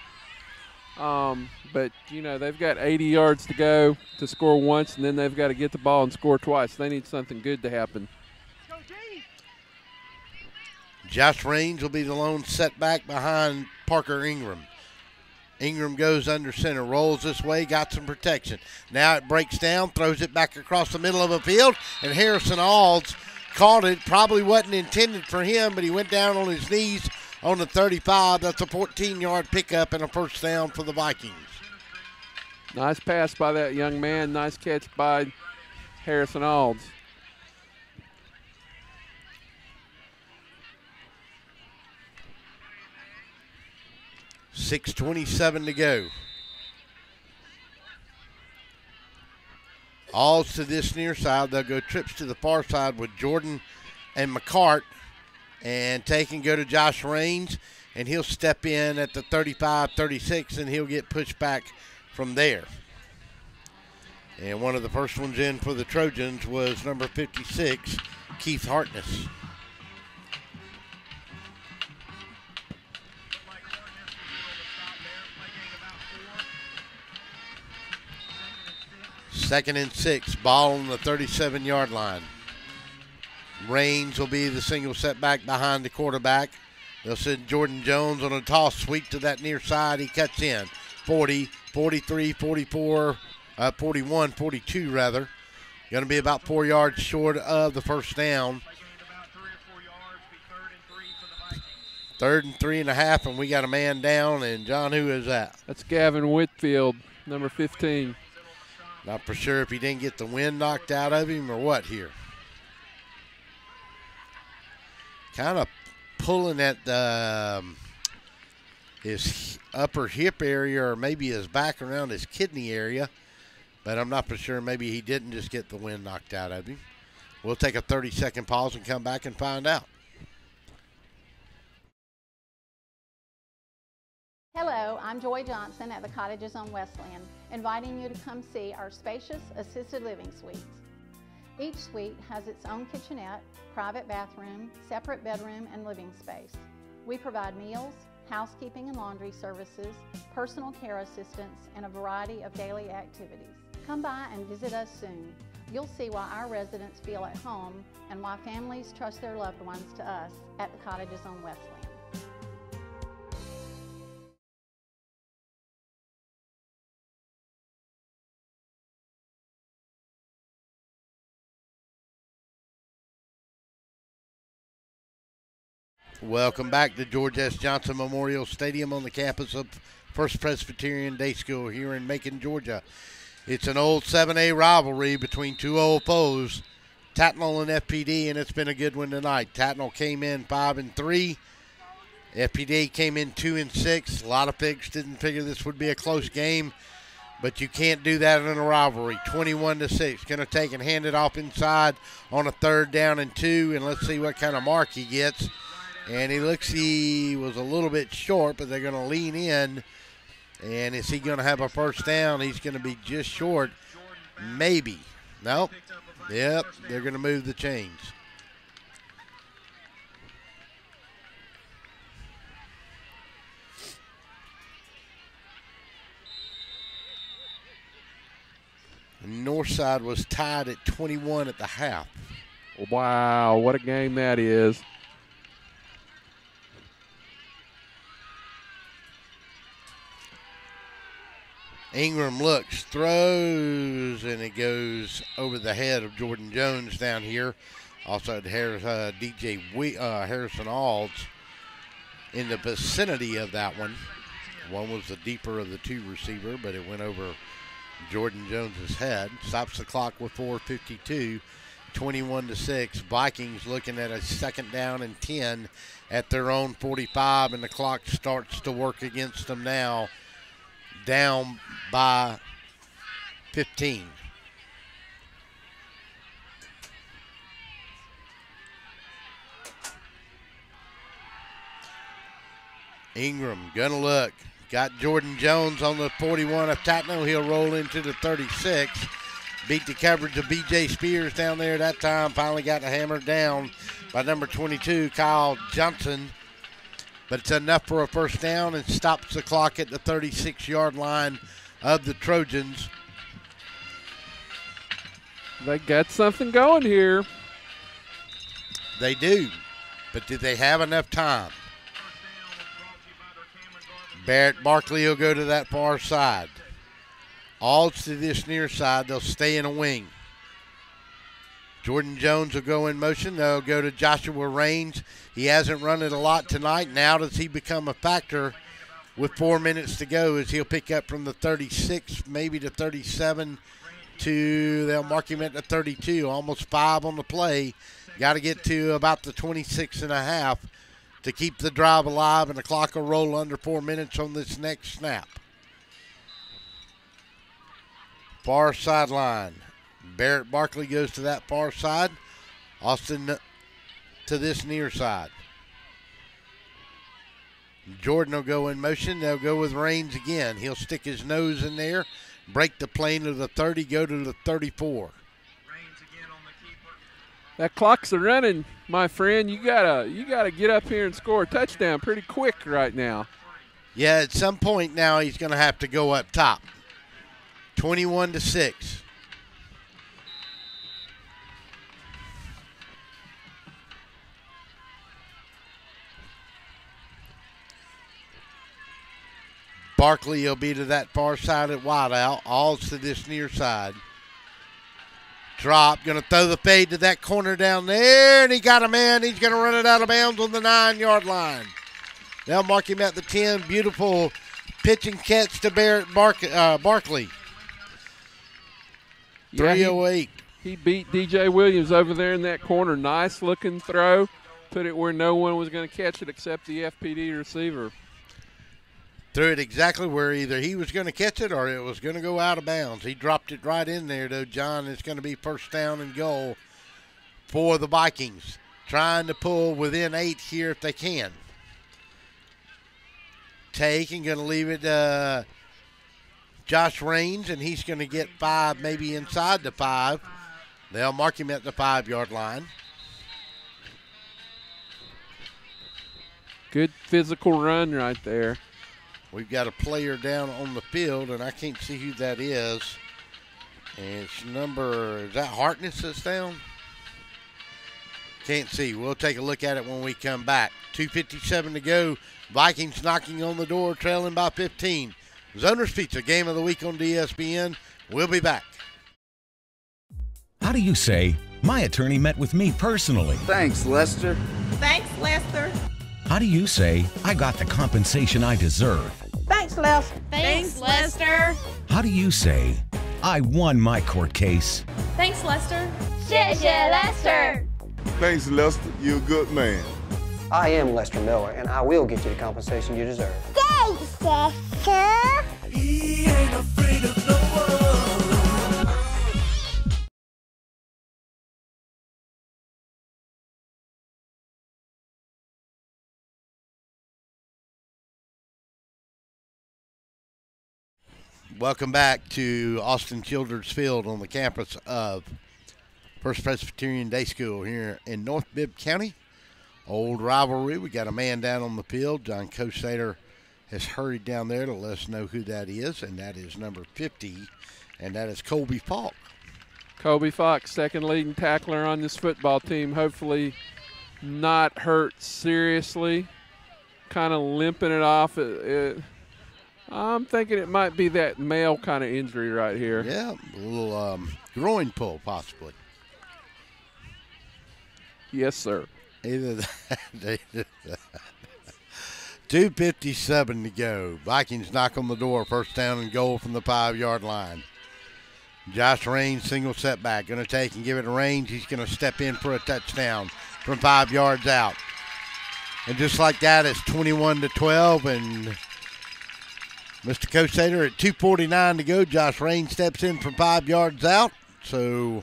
But, they've got 80 yards to go to score once, and then they've got to get the ball and score twice. They need something good to happen. Josh Raines will be the lone setback behind Parker Ingram. Ingram goes under center, rolls this way, got some protection. Now it breaks down, throws it back across the middle of the field, and Harrison Alds caught it. Probably wasn't intended for him, but he went down on his knees on the 35. That's a 14-yard pickup and a first down for the Vikings. Nice pass by that young man. Nice catch by Harrison Alds. .6:27 to go. Alds to this near side. They'll go trips to the far side with Jordan and McCart. And take and go to Josh Raines, and he'll step in at the 35-36, and he'll get pushed back from there. And one of the first ones in for the Trojans was number 56, Keith Hartness. Second and 6, ball on the 37-yard line. Raines will be the single setback behind the quarterback. They'll send Jordan Jones on a toss sweep to that near side. He cuts in 40, 43, 44, 41, 42 rather. Going to be about 4 yards short of the first down. 3rd and 3.5, and we got a man down. And, John, who is that? That's Gavin Whitfield, number 15. Not for sure if he didn't get the wind knocked out of him or what here. Kind of pulling at his upper hip area or maybe his back around his kidney area. But I'm not for sure. Maybe he didn't just get the wind knocked out of him. We'll take a 30-second pause and come back and find out. Hello, I'm Joy Johnson at the Cottages on Wesleyan, inviting you to come see our spacious assisted living suites. Each suite has its own kitchenette, private bathroom, separate bedroom, and living space. We provide meals, housekeeping and laundry services, personal care assistance, and a variety of daily activities. Come by and visit us soon. You'll see why our residents feel at home and why families trust their loved ones to us at the Cottages on Wesleyan. Welcome back to George S. Johnson Memorial Stadium on the campus of First Presbyterian Day School here in Macon, Georgia. It's an old 7A rivalry between two old foes, Tattnall and FPD, and it's been a good one tonight. Tattnall came in 5-3. FPD came in 2-6. A lot of folks didn't figure this would be a close game, but you can't do that in a rivalry. 21-6. Going to take and hand it off inside on a 3rd down and 2, and let's see what kind of mark he gets. And he was a little bit short, but they're going to lean in. And is he going to have a first down? He's going to be just short. Maybe. Nope. Yep, they're going to move the chains. Northside was tied at 21 at the half. Wow, what a game that is. Ingram looks, throws, and it goes over the head of Jordan Jones down here. Also, Harrison Alds in the vicinity of that one. One was the deeper of the two receiver, but it went over Jordan Jones's head. Stops the clock with 4:52, 21-6. Vikings looking at a 2nd down and 10 at their own 45, and the clock starts to work against them now. Down by 15. Ingram gonna look. Got Jordan Jones on the 41 of Tattnall. He'll roll into the 36. Beat the coverage of B.J. Spears down there that time. Finally got the hammer down by number 22, Kyle Johnson. But it's enough for a first down and stops the clock at the 36-yard line of the Trojans. They got something going here. They do. But do they have enough time? Barrett Barkley will go to that far side. Alls to this near side. They'll stay in a wing. Jordan Jones will go in motion. They'll go to Joshua Raines. He hasn't run it a lot tonight. Now does he become a factor with 4 minutes to go as he'll pick up from the 36, maybe the 37 to, they'll mark him at the 32. Almost 5 on the play. Got to get to about the 26 and a half to keep the drive alive, and the clock will roll under 4 minutes on this next snap. Far sideline. Barrett Barkley goes to that far side. Austin to this near side. Jordan will go in motion. They'll go with Raines again. He'll stick his nose in there, break the plane to the 30, go to the 34. That clock's a running, my friend. You gotta get up here and score a touchdown pretty quick right now. Yeah, at some point now he's going to have to go up top. 21-6. Barkley will be to that far side at wideout. Alls to this near side. Drop, going to throw the fade to that corner down there, and he got a man. He's going to run it out of bounds on the 9-yard line. They'll mark him at the 10. Beautiful pitch and catch to Barrett Barkley. 308. He beat DJ Williams over there in that corner. Nice looking throw. Put it where no one was going to catch it except the FPD receiver. Threw it exactly where either he was going to catch it or it was going to go out of bounds. He dropped it right in there, though, John. It's going to be first down and goal for the Vikings. Trying to pull within 8 here if they can. Take and going to leave it Josh Raines, and he's going to get 5, maybe inside the 5. They'll mark him at the 5-yard line. Good physical run right there. We've got a player down on the field, and I can't see who that is. And it's is that Hartness that's down? Can't see. We'll take a look at it when we come back. 2:57 to go. Vikings knocking on the door, trailing by 15. Zoner's Pizza, game of the week on DSBN. We'll be back. How do you say, my attorney met with me personally? Thanks, Lester. Thanks, Lester. How do you say, I got the compensation I deserve? Thanks, Lester. Thanks, Lester. How do you say, I won my court case? Thanks, Lester. 谢谢 Lester. Thanks, Lester. You're a good man. I am Lester Miller, and I will get you the compensation you deserve. Thanks, Lester. He ain't afraid of no one. Welcome back to Austin Childers Field on the campus of First Presbyterian Day School here in North Bibb County. Old rivalry. We got a man down on the field. John Cosater has hurried down there to let us know who that is, and that is number 50, and that is Colby Falk. Colby Falk, second leading tackler on this football team. Hopefully not hurt seriously. Kind of limping it off. I'm thinking it might be that male kind of injury right here. Yeah, a little groin pull possibly. Yes, sir. Either that. 2:57 to go. Vikings knock on the door. First down and goal from the 5-yard line. Josh Raines, single setback. Going to take and give it a range. He's going to step in for a touchdown from 5 yards out. And just like that, it's 21-12. And Mr. Cosater at 2:49 to go. Josh Raines steps in from 5 yards out. So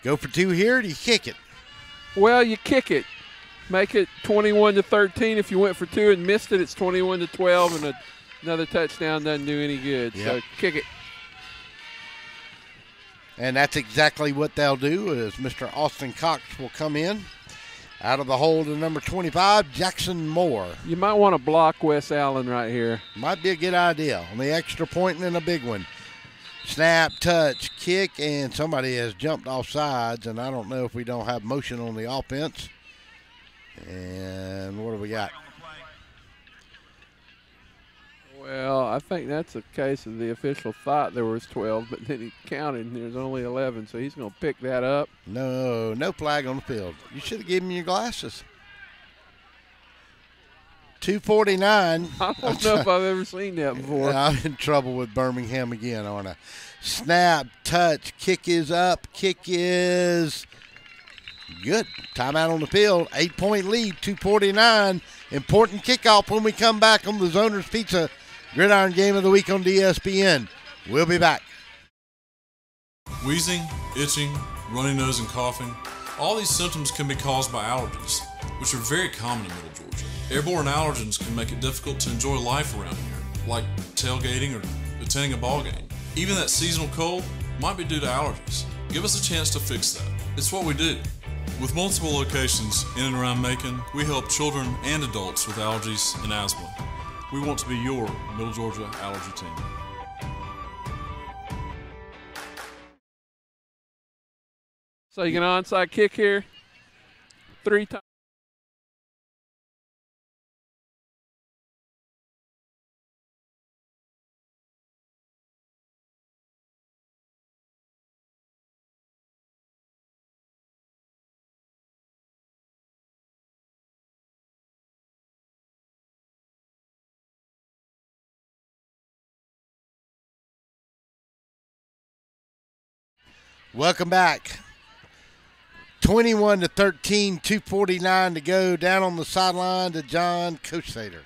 go for 2 here. Do you kick it? Well, you kick it. Make it 21-13. If you went for 2 and missed it, it's 21-12, and another touchdown doesn't do any good. Yep. So kick it. And that's exactly what they'll do, is Mr. Austin Cox will come in. Out of the hole to number 25, Jackson Moore. You might want to block Wes Allen right here. Might be a good idea on the extra point and then a big one. Snap, touch, kick, and somebody has jumped off sides, and I don't know if we don't have motion on the offense. And what do we got? Well, I think that's a case of the official thought there was 12, but then he counted and there's only 11, so he's going to pick that up. No flag on the field. You should have given me your glasses. 2:49. I don't know if I've ever seen that before. I'm in trouble with Birmingham again, aren't I? Snap, touch, kick is up, kick is good. Timeout on the field, 8-point lead, 2:49. Important kickoff when we come back on the Zoners Pizza Gridiron Game of the Week on DSPN. We'll be back. Wheezing, itching, runny nose, and coughing. All these symptoms can be caused by allergies, which are very common in Middle Georgia. Airborne allergens can make it difficult to enjoy life around here, like tailgating or attending a ball game. Even that seasonal cold might be due to allergies. Give us a chance to fix that. It's what we do. With multiple locations in and around Macon, we help children and adults with allergies and asthma. We want to be your Middle Georgia allergy team. So you get an onside kick here 3 times. Welcome back. 21-13, 2:49 to go. Down on the sideline to John Cosater.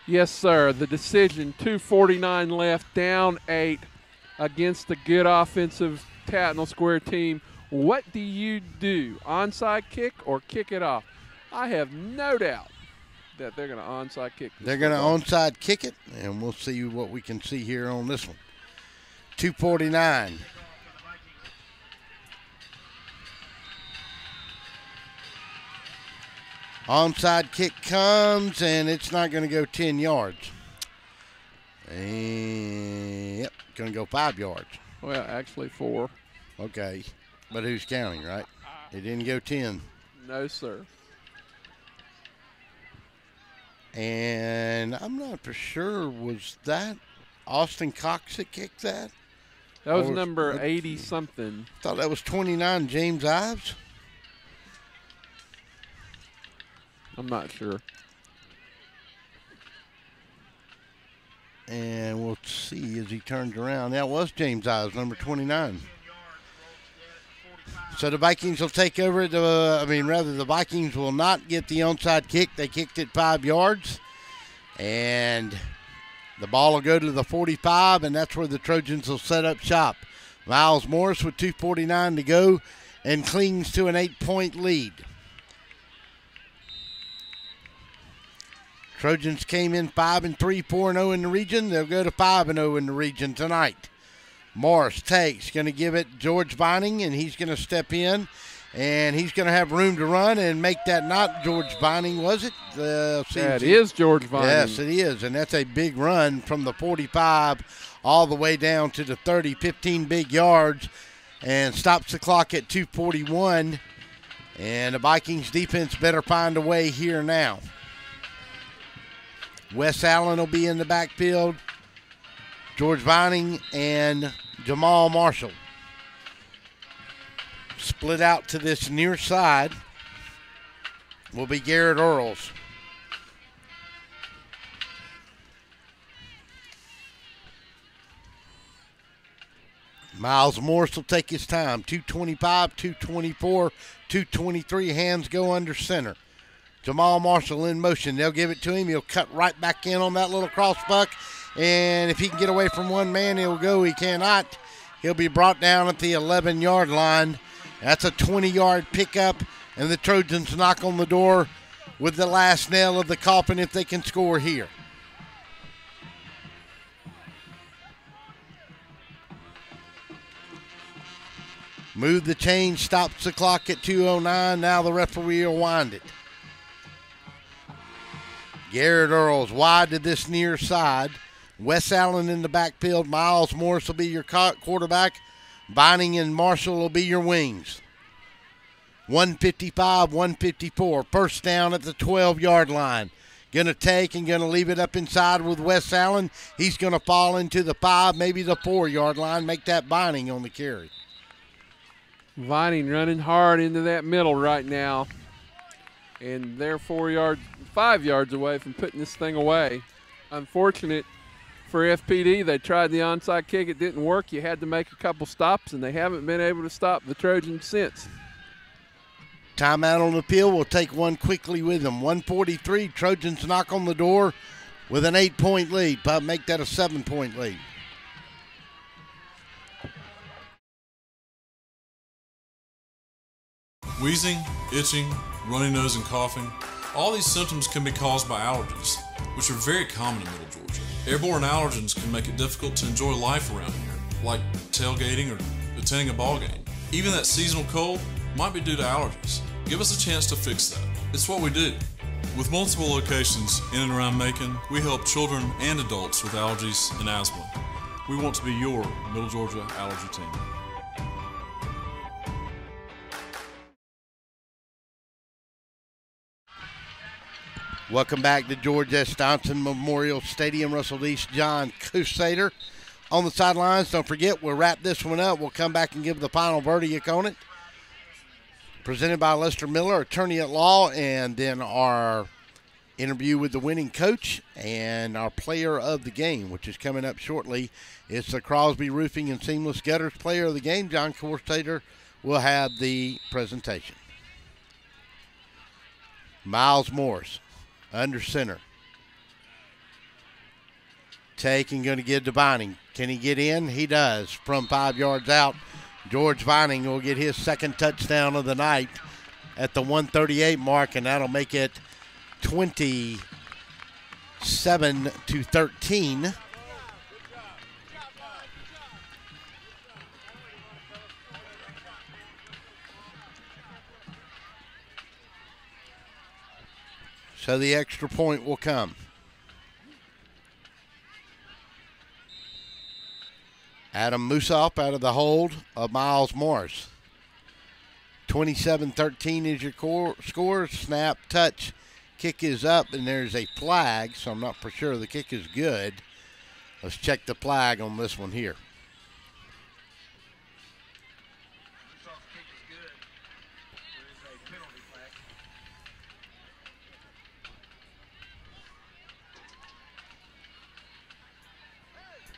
Yes, sir. The decision, 2:49 left, down 8 against the good offensive Tattnall Square team. What do you do? Onside kick or kick it off? I have no doubt that they're going to onside kick this. They're going to onside kick it, and we'll see what we can see here on this one. 2:49. Onside kick comes, and it's not going to go 10 yards. And, yep, going to go 5 yards. Well, actually 4. Okay, but who's counting, right? It didn't go 10. No, sir. And I'm not for sure, was that Austin Cox that kicked that? That was number 80-something. I thought that was 29, James Ives. I'm not sure. And we'll see as he turns around. That was James Ives, number 29. So the Vikings will take over. The Vikings will not get the onside kick. They kicked it 5 yards. And the ball will go to the 45, and that's where the Trojans will set up shop. Miles Morris with 2:49 to go and clings to an 8-point lead. Trojans came in 5-3, 4-0 in the region. They'll go to 5-0 in the region tonight. Morris takes, going to give it George Vining, and he's going to step in, and he's going to have room to run and make that not George Vining, was it? That is George Vining. Yes, it is, and that's a big run from the 45 all the way down to the 30, 15 big yards, and stops the clock at 2:41, and the Vikings defense better find a way here now. Wes Allen will be in the backfield. George Vining and Jamal Marshall. Split out to this near side will be Garrett Earls. Miles Morris will take his time. 2:25, 2:24, 2:23. Hands go under center. Jamal Marshall in motion. They'll give it to him. He'll cut right back in on that little cross buck. And if he can get away from one man, he'll go. He cannot. He'll be brought down at the 11-yard line. That's a 20-yard pickup and the Trojans knock on the door with the last nail of the coffin if they can score here. Move the chain, stops the clock at 2:09. Now the referee will wind it. Garrett Earls wide to this near side. Wes Allen in the backfield. Miles Morris will be your quarterback. Vining and Marshall will be your wings. 155, 154. First down at the 12-yard line. Going to take and going to leave it up inside with Wes Allen. He's going to fall into the 5, maybe the 4-yard line. Make that Vining on the carry. Vining running hard into that middle right now. And they're 5 yards away from putting this thing away. Unfortunate for FPD. They tried the onside kick. It didn't work. You had to make a couple stops, and they haven't been able to stop the Trojans since. Timeout on the field. We'll take one quickly with them. 1:43. Trojans knock on the door with an 8-point lead. But make that a 7-point lead. Wheezing, itching, runny nose, and coughing. All these symptoms can be caused by allergies, which are very common in Middle Georgia. Airborne allergens can make it difficult to enjoy life around here, like tailgating or attending a ball game. Even that seasonal cold might be due to allergies. Give us a chance to fix that. It's what we do. With multiple locations in and around Macon, we help children and adults with allergies and asthma. We want to be your Middle Georgia allergy team. Welcome back to George S. Johnson Memorial Stadium. Russell East, John Crusader on the sidelines. Don't forget, we'll wrap this one up. We'll come back and give the final verdict on it. Presented by Lester Miller, attorney at law, and then our interview with the winning coach and our player of the game, which is coming up shortly. It's the Crosby Roofing and Seamless Gutters player of the game. John Crusader will have the presentation. Miles Morris under center. Taking, going to get to Vining. Can he get in? He does. From 5 yards out, George Vining will get his second touchdown of the night at the 138 mark, and that'll make it 27-13. So the extra point will come. Adam Musoff out of the hold of Miles Morris. 27-13 is your score. Snap, touch, kick is up, and there's a flag, so I'm not for sure the kick is good. Let's check the flag on this one here.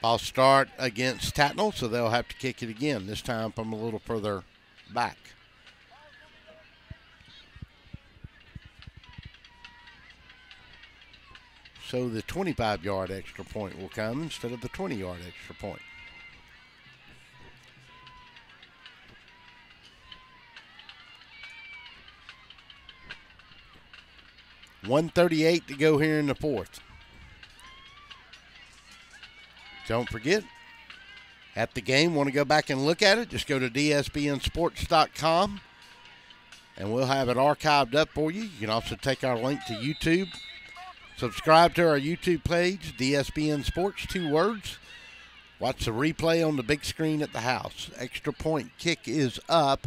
I'll start against Tattnall, so they'll have to kick it again, this time from a little further back. So the 25-yard extra point will come instead of the 20-yard extra point. .138 to go here in the fourth. Don't forget, at the game, want to go back and look at it, just go to dsbnsports.com, and we'll have it archived up for you. You can also take our link to YouTube. Subscribe to our YouTube page, DSBN Sports, 2 words. Watch the replay on the big screen at the house. Extra point kick is up,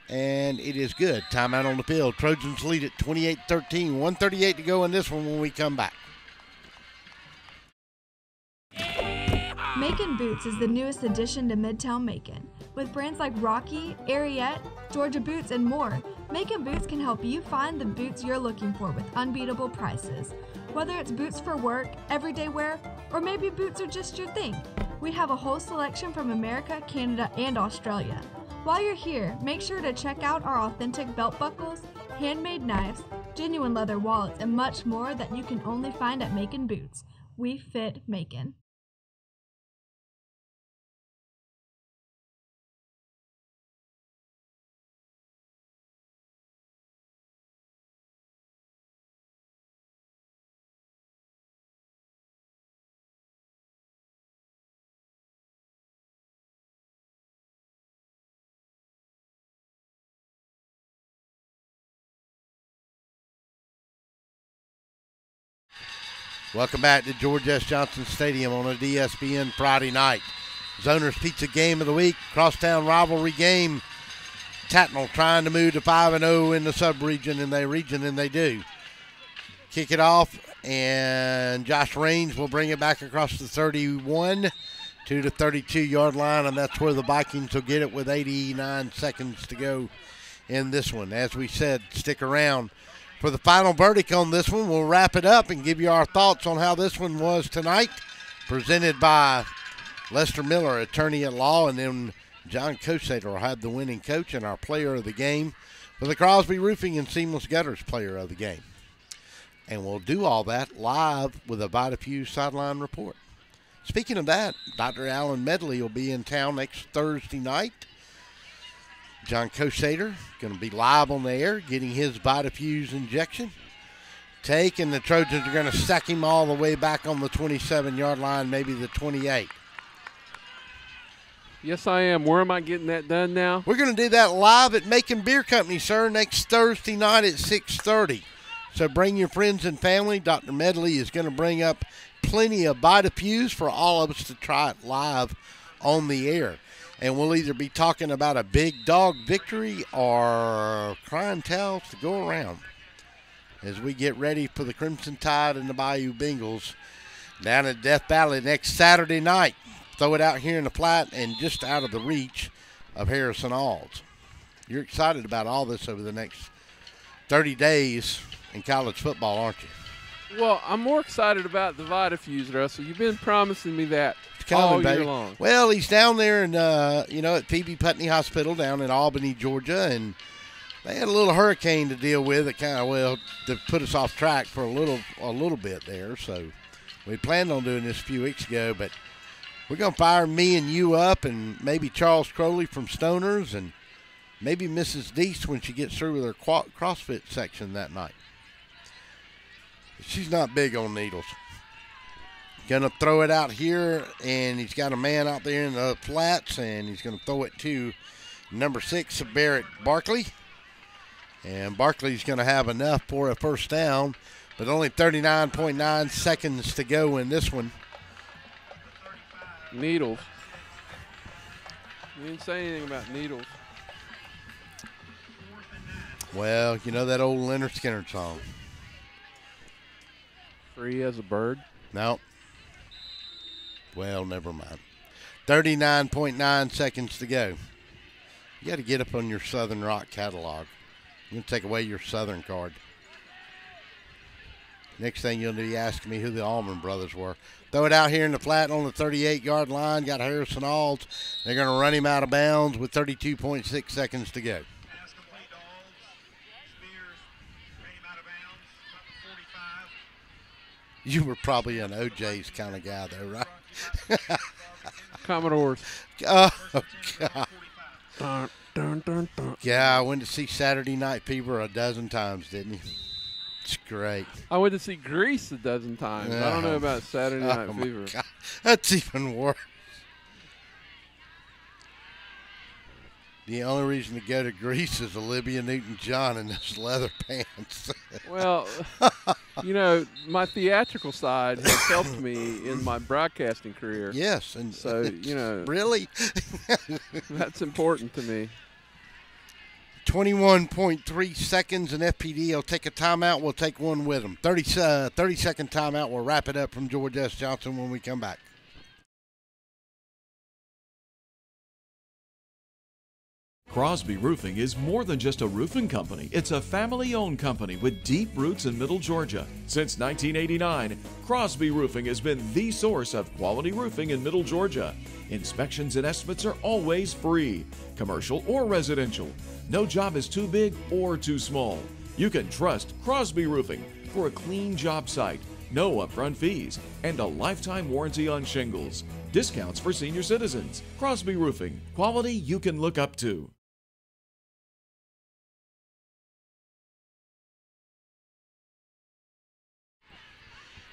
and it is good. Timeout on the field. Trojans lead at 28-13. 1:38 to go in this one when we come back. Macon Boots is the newest addition to Midtown Macon. With brands like Rocky, Ariete, Georgia Boots, and more, Macon Boots can help you find the boots you're looking for with unbeatable prices. Whether it's boots for work, everyday wear, or maybe boots are just your thing, we have a whole selection from America, Canada, and Australia. While you're here, make sure to check out our authentic belt buckles, handmade knives, genuine leather wallets, and much more that you can only find at Macon Boots. We fit Macon. Welcome back to George S. Johnson Stadium on a DSBN Friday night. Zoners Pizza Game of the Week, crosstown rivalry game. Tattnall trying to move to 5-0 in the sub-region, and they do. Kick it off, and Josh Raines will bring it back across the 31 to the 32-yard line, and that's where the Vikings will get it with 89 seconds to go in this one. As we said, stick around for the final verdict on this one. We'll wrap it up and give you our thoughts on how this one was tonight, presented by Lester Miller, attorney at law, and then John Kosater will have the winning coach and our player of the game for the Crosby Roofing and Seamless Gutters player of the game. And we'll do all that live with a VitaFuse sideline report. Speaking of that, Dr. Alan Medley will be in town next Thursday night. John Kosater going to be live on the air getting his VitaFuse injection. And the Trojans are going to sack him all the way back on the 27-yard line, maybe the 28. Yes, I am. Where am I getting that done now? We're going to do that live at Macon Beer Company, sir, next Thursday night at 6:30. So bring your friends and family. Dr. Medley is going to bring up plenty of VitaFuse for all of us to try it live on the air. And we'll either be talking about a big dog victory or crying towels to go around as we get ready for the Crimson Tide and the Bayou Bengals down at Death Valley next Saturday night. Throw it out here in the flat and just out of the reach of Harrison Alls. You're excited about all this over the next 30 days in college football, aren't you? Well, I'm more excited about the VitaFuse, Russell. You've been promising me that all year long. Well, he's down there in, at Phoebe Putney Hospital down in Albany, Georgia, and they had a little hurricane to deal with that to put us off track for a little bit there. So we planned on doing this a few weeks ago, but we're going to fire me and you up and maybe Charles Crowley from Stoners and maybe Mrs. Deese when she gets through with her CrossFit section that night. She's not big on needles. Going to throw it out here, and he's got a man out there in the flats, and he's going to throw it to number 6, Barrett Barkley. And Barkley's going to have enough for a first down, but only 39.9 seconds to go in this one. Needles. You didn't say anything about needles. Well, you know that old Leonard Skinner song. Free as a bird? No. Well, never mind. 39.9 seconds to go. You got to get up on your Southern Rock catalog. I'm going to take away your Southern card. Next thing you'll be asking me who the Allman brothers were. Throw it out here in the flat on the 38-yard line. Got Harrison Alls. They're going to run him out of bounds with 32.6 seconds to go. You were probably an OJ's kind of guy, though, right? Commodores. Oh, God. Dun, dun, dun, dun. Yeah, I went to see Saturday Night Fever a dozen times, didn't you? It's great. I went to see Grease a dozen times. I don't know about Saturday Night Fever. God. That's even worse. The only reason to go to Greece is Olivia Newton-John in those leather pants. Well, my theatrical side has helped me in my broadcasting career. Yes. And so, Really? That's important to me. 21.3 seconds, and FPD will take a timeout. We'll take one with them. 30-second timeout. We'll wrap it up from George S. Johnson when we come back. Crosby Roofing is more than just a roofing company. It's a family-owned company with deep roots in Middle Georgia. Since 1989, Crosby Roofing has been the source of quality roofing in Middle Georgia. Inspections and estimates are always free, commercial or residential. No job is too big or too small. You can trust Crosby Roofing for a clean job site, no upfront fees, and a lifetime warranty on shingles. Discounts for senior citizens. Crosby Roofing, quality you can look up to.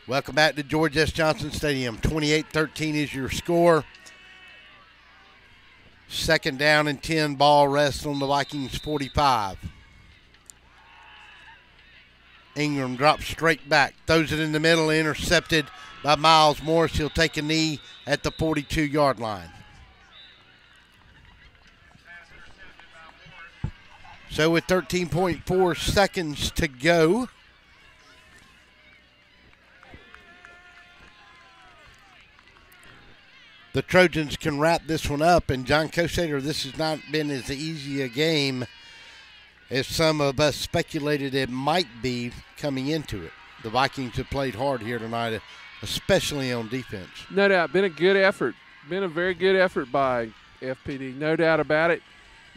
Welcome back to George S. Johnson Stadium. 28-13 is your score. Second down and 10, ball rests on the Vikings 45. Ingram drops straight back, throws it in the middle, intercepted by Miles Morris. He'll take a knee at the 42-yard line. So with 13.4 seconds to go, the Trojans can wrap this one up. And John Kosader, this has not been as easy a game as some of us speculated it might be coming into it. The Vikings have played hard here tonight, especially on defense. No doubt. Been a good effort. Been a very good effort by FPD. No doubt about it.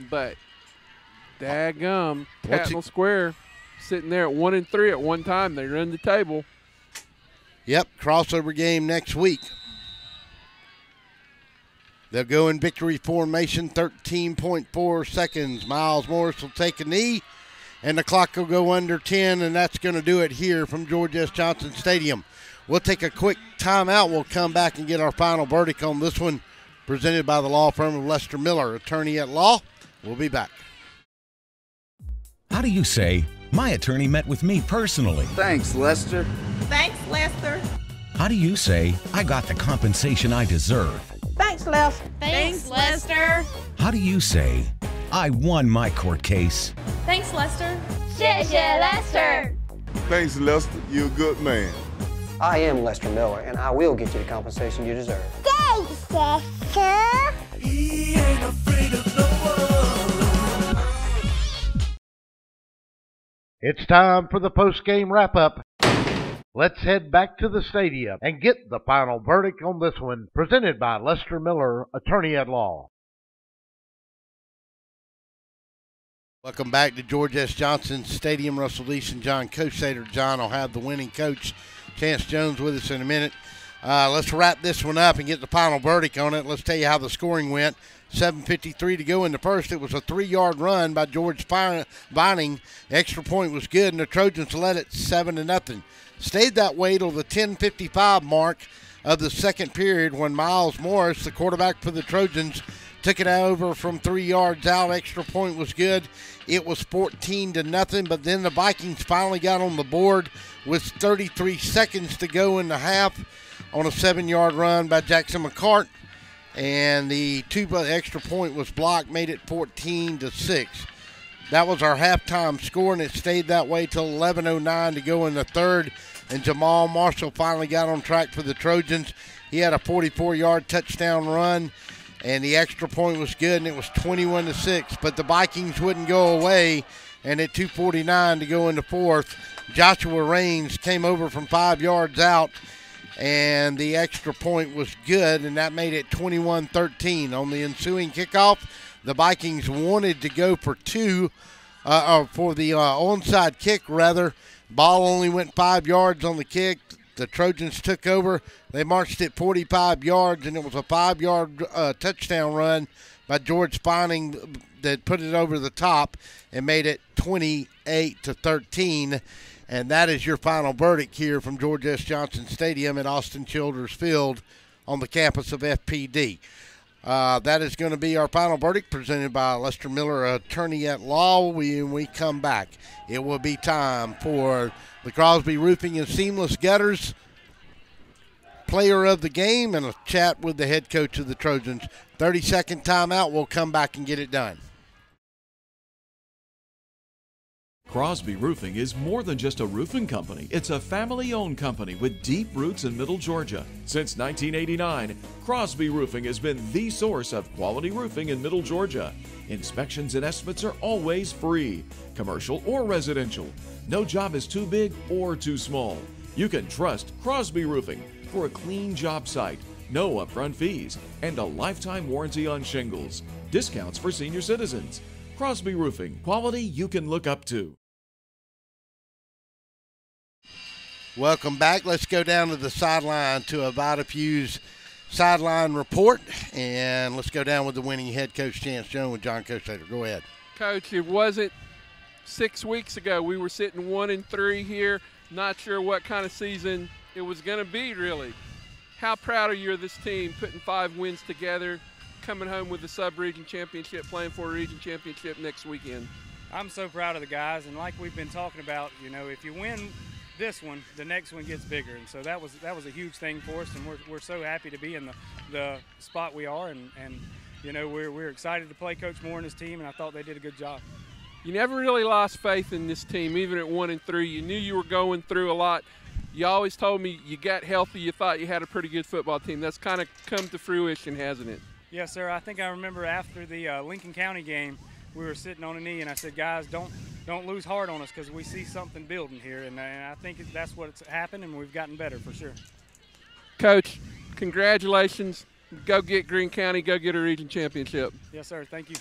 But daggum, Tattnall Square sitting there at 1-3 at one time. They run the table. Yep, crossover game next week. They'll go in victory formation, 13.4 seconds. Miles Morris will take a knee, and the clock will go under 10, and that's going to do it here from George S. Johnson Stadium. We'll take a quick timeout. We'll come back and get our final verdict on this one, presented by the law firm of Lester Miller, attorney at law. We'll be back. How do you say, my attorney met with me personally? Thanks, Lester. Thanks, Lester. How do you say, I got the compensation I deserve? Thanks, Lester. Thanks, Lester. How do you say, I won my court case? Thanks, Lester. 谢谢 Lester. Thanks, Lester. You're a good man. I am Lester Miller, and I will get you the compensation you deserve. Thanks, Lester. He ain't afraid of no one. It's time for the post-game wrap-up. Let's head back to the stadium and get the final verdict on this one, presented by Lester Miller, attorney at law. Welcome back to George S. Johnson Stadium. Russell Deason, John Kosader. John will have the winning coach, Chance Jones, with us in a minute. Let's wrap this one up and get the final verdict on it. Let's tell you how the scoring went. 7:53 to go in the first. It was a 3-yard run by George Vining. Extra point was good, and the Trojans led it 7-0. Stayed that way till the 10:55 mark of the second period when Miles Morris, the quarterback for the Trojans, took it over from 3 yards out. Extra point was good. It was 14-0, but then the Vikings finally got on the board with 33 seconds to go in the half on a 7-yard run by Jackson McCart. And the extra point was blocked, made it 14-6. That was our halftime score, and it stayed that way till 11:09 to go in the third. And Jamal Marshall finally got on track for the Trojans. He had a 44-yard touchdown run, and the extra point was good, and it was 21-6. But the Vikings wouldn't go away, and at 2:49 to go in the fourth, Joshua Raines came over from 5 yards out, and the extra point was good, and that made it 21-13. On the ensuing kickoff, the Vikings wanted to go for the onside kick, rather. Ball only went 5 yards on the kick. The Trojans took over. They marched it 45 yards, and it was a 5-yard touchdown run by George Vining that put it over the top and made it 28-13. And that is your final verdict here from George S. Johnson Stadium at Austin Childers Field on the campus of FPD. That is going to be our final verdict, presented by Lester Miller, attorney at law. When we come back, it will be time for the Crosby Roofing and Seamless Gutters player of the game and a chat with the head coach of the Trojans. 30-second timeout. We'll come back and get it done. Crosby Roofing is more than just a roofing company. It's a family-owned company with deep roots in Middle Georgia. Since 1989, Crosby Roofing has been the source of quality roofing in Middle Georgia. Inspections and estimates are always free, commercial or residential. No job is too big or too small. You can trust Crosby Roofing for a clean job site, no upfront fees, and a lifetime warranty on shingles. Discounts for senior citizens. Crosby Roofing, quality you can look up to. Welcome back. Let's go down to the sideline to a VitaFuse sideline report, and let's go down with the winning head coach, Chance Jones, with John Kosader. Go ahead. Coach, it wasn't 6 weeks ago. We were sitting 1-3 here, not sure what kind of season it was going to be, really. How proud are you of this team, putting 5 wins together, coming home with the sub-region championship, playing for a region championship next weekend? I'm so proud of the guys, and like we've been talking about, you know, if you win this one, the next one gets bigger, and so that was a huge thing for us, and we're so happy to be in the spot we are, and you know, we're excited to play Coach Moore and his team, and I thought they did a good job. You never really lost faith in this team, even at 1-3. You knew you were going through a lot. You always told me you got healthy, you thought you had a pretty good football team. That's kind of come to fruition, hasn't it? Yes, sir. I think I remember after the Lincoln County game, we were sitting on a knee, and I said, guys, don't lose heart on us, because we see something building here, and I think that's what's happened, and we've gotten better for sure. Coach, congratulations. Go get Greene County. Go get a region championship. Yes, sir. Thank you.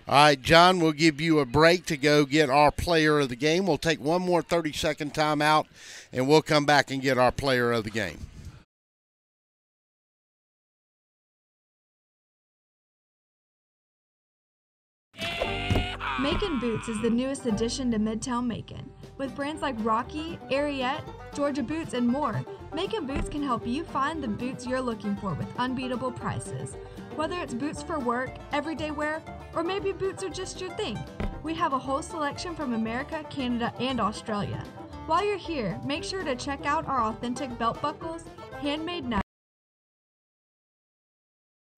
All right, John, we'll give you a break to go get our player of the game. We'll take one more 30-second timeout, and we'll come back and get our player of the game. Macon Boots is the newest addition to Midtown Macon. With brands like Rocky, Ariete, Georgia Boots, and more, Macon Boots can help you find the boots you're looking for with unbeatable prices. Whether it's boots for work, everyday wear, or maybe boots are just your thing, we have a whole selection from America, Canada, and Australia. While you're here, make sure to check out our authentic belt buckles, handmade knives.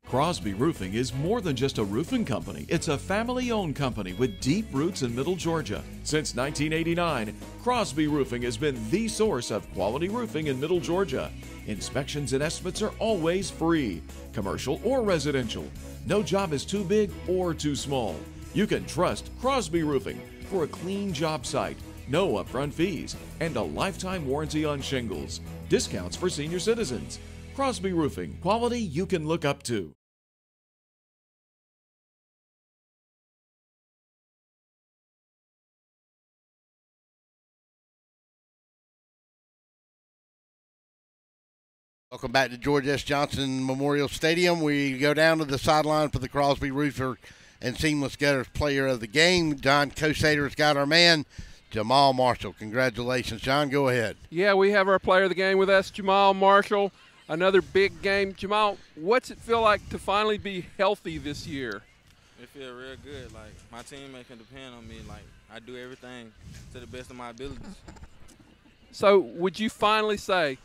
Crosby Roofing is more than just a roofing company. It's a family-owned company with deep roots in Middle Georgia. Since 1989, Crosby Roofing has been the source of quality roofing in Middle Georgia. Inspections and estimates are always free, commercial or residential. No job is too big or too small. You can trust Crosby Roofing for a clean job site, no upfront fees, and a lifetime warranty on shingles. Discounts for senior citizens. Crosby Roofing, quality you can look up to. Welcome back to George S. Johnson Memorial Stadium. We go down to the sideline for the Crosby Roofer and Seamless Gutters player of the game. John Cosader's got our man, Jamal Marshall. Congratulations, John. Go ahead. Yeah, we have our player of the game with us, Jamal Marshall. Another big game. Jamal, what's it feel like to finally be healthy this year? It feels real good. Like, my teammates can depend on me. Like, I do everything to the best of my abilities. So would you finally say,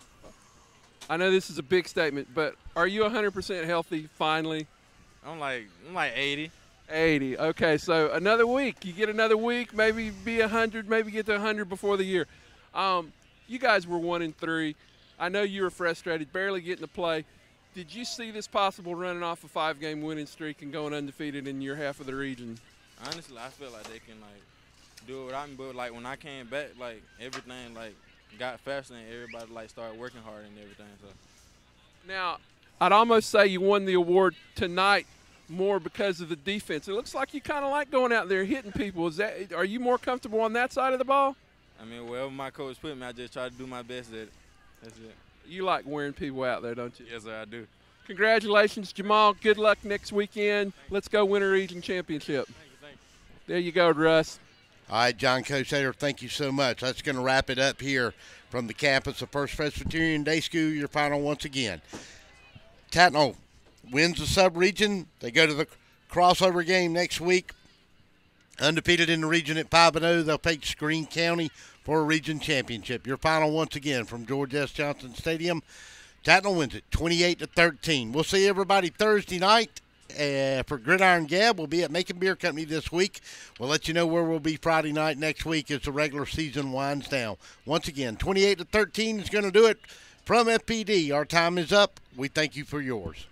I know this is a big statement, but are you 100% healthy finally? I'm like 80. 80. Okay, so another week. You get another week, maybe be 100, maybe get to 100 before the year. You guys were 1-3. I know you were frustrated, barely getting to play. Did you see this possible running off a 5-game winning streak and going undefeated in your half of the region? Honestly, I feel like they can like do it without me, but like when I came back, like everything like got faster and everybody like started working hard and everything. So now, I'd almost say you won the award tonight more because of the defense. It looks like you kind of like going out there hitting people. Are you more comfortable on that side of the ball? I mean, wherever my coach put me, I just try to do my best at it. That's it. You like wearing people out there, don't you? Yes, sir, I do. Congratulations, Jamal. Good luck next weekend. Let's go win a region championship. Thank you. There you go, Russ. All right, John Cosader, thank you so much. That's going to wrap it up here from the campus of First Presbyterian Day School. Your final once again. Tattnall wins the sub-region. They go to the crossover game next week. Undefeated in the region at 5-0. They'll face Greene County for a region championship. Your final once again from George S. Johnson Stadium. Tattnall wins it 28-13. We'll see everybody Thursday night for Gridiron Gab. We'll be at Macon Beer Company this week. We'll let you know where we'll be Friday night next week as the regular season winds down. Once again, 28-13 is going to do it from FPD. Our time is up. We thank you for yours.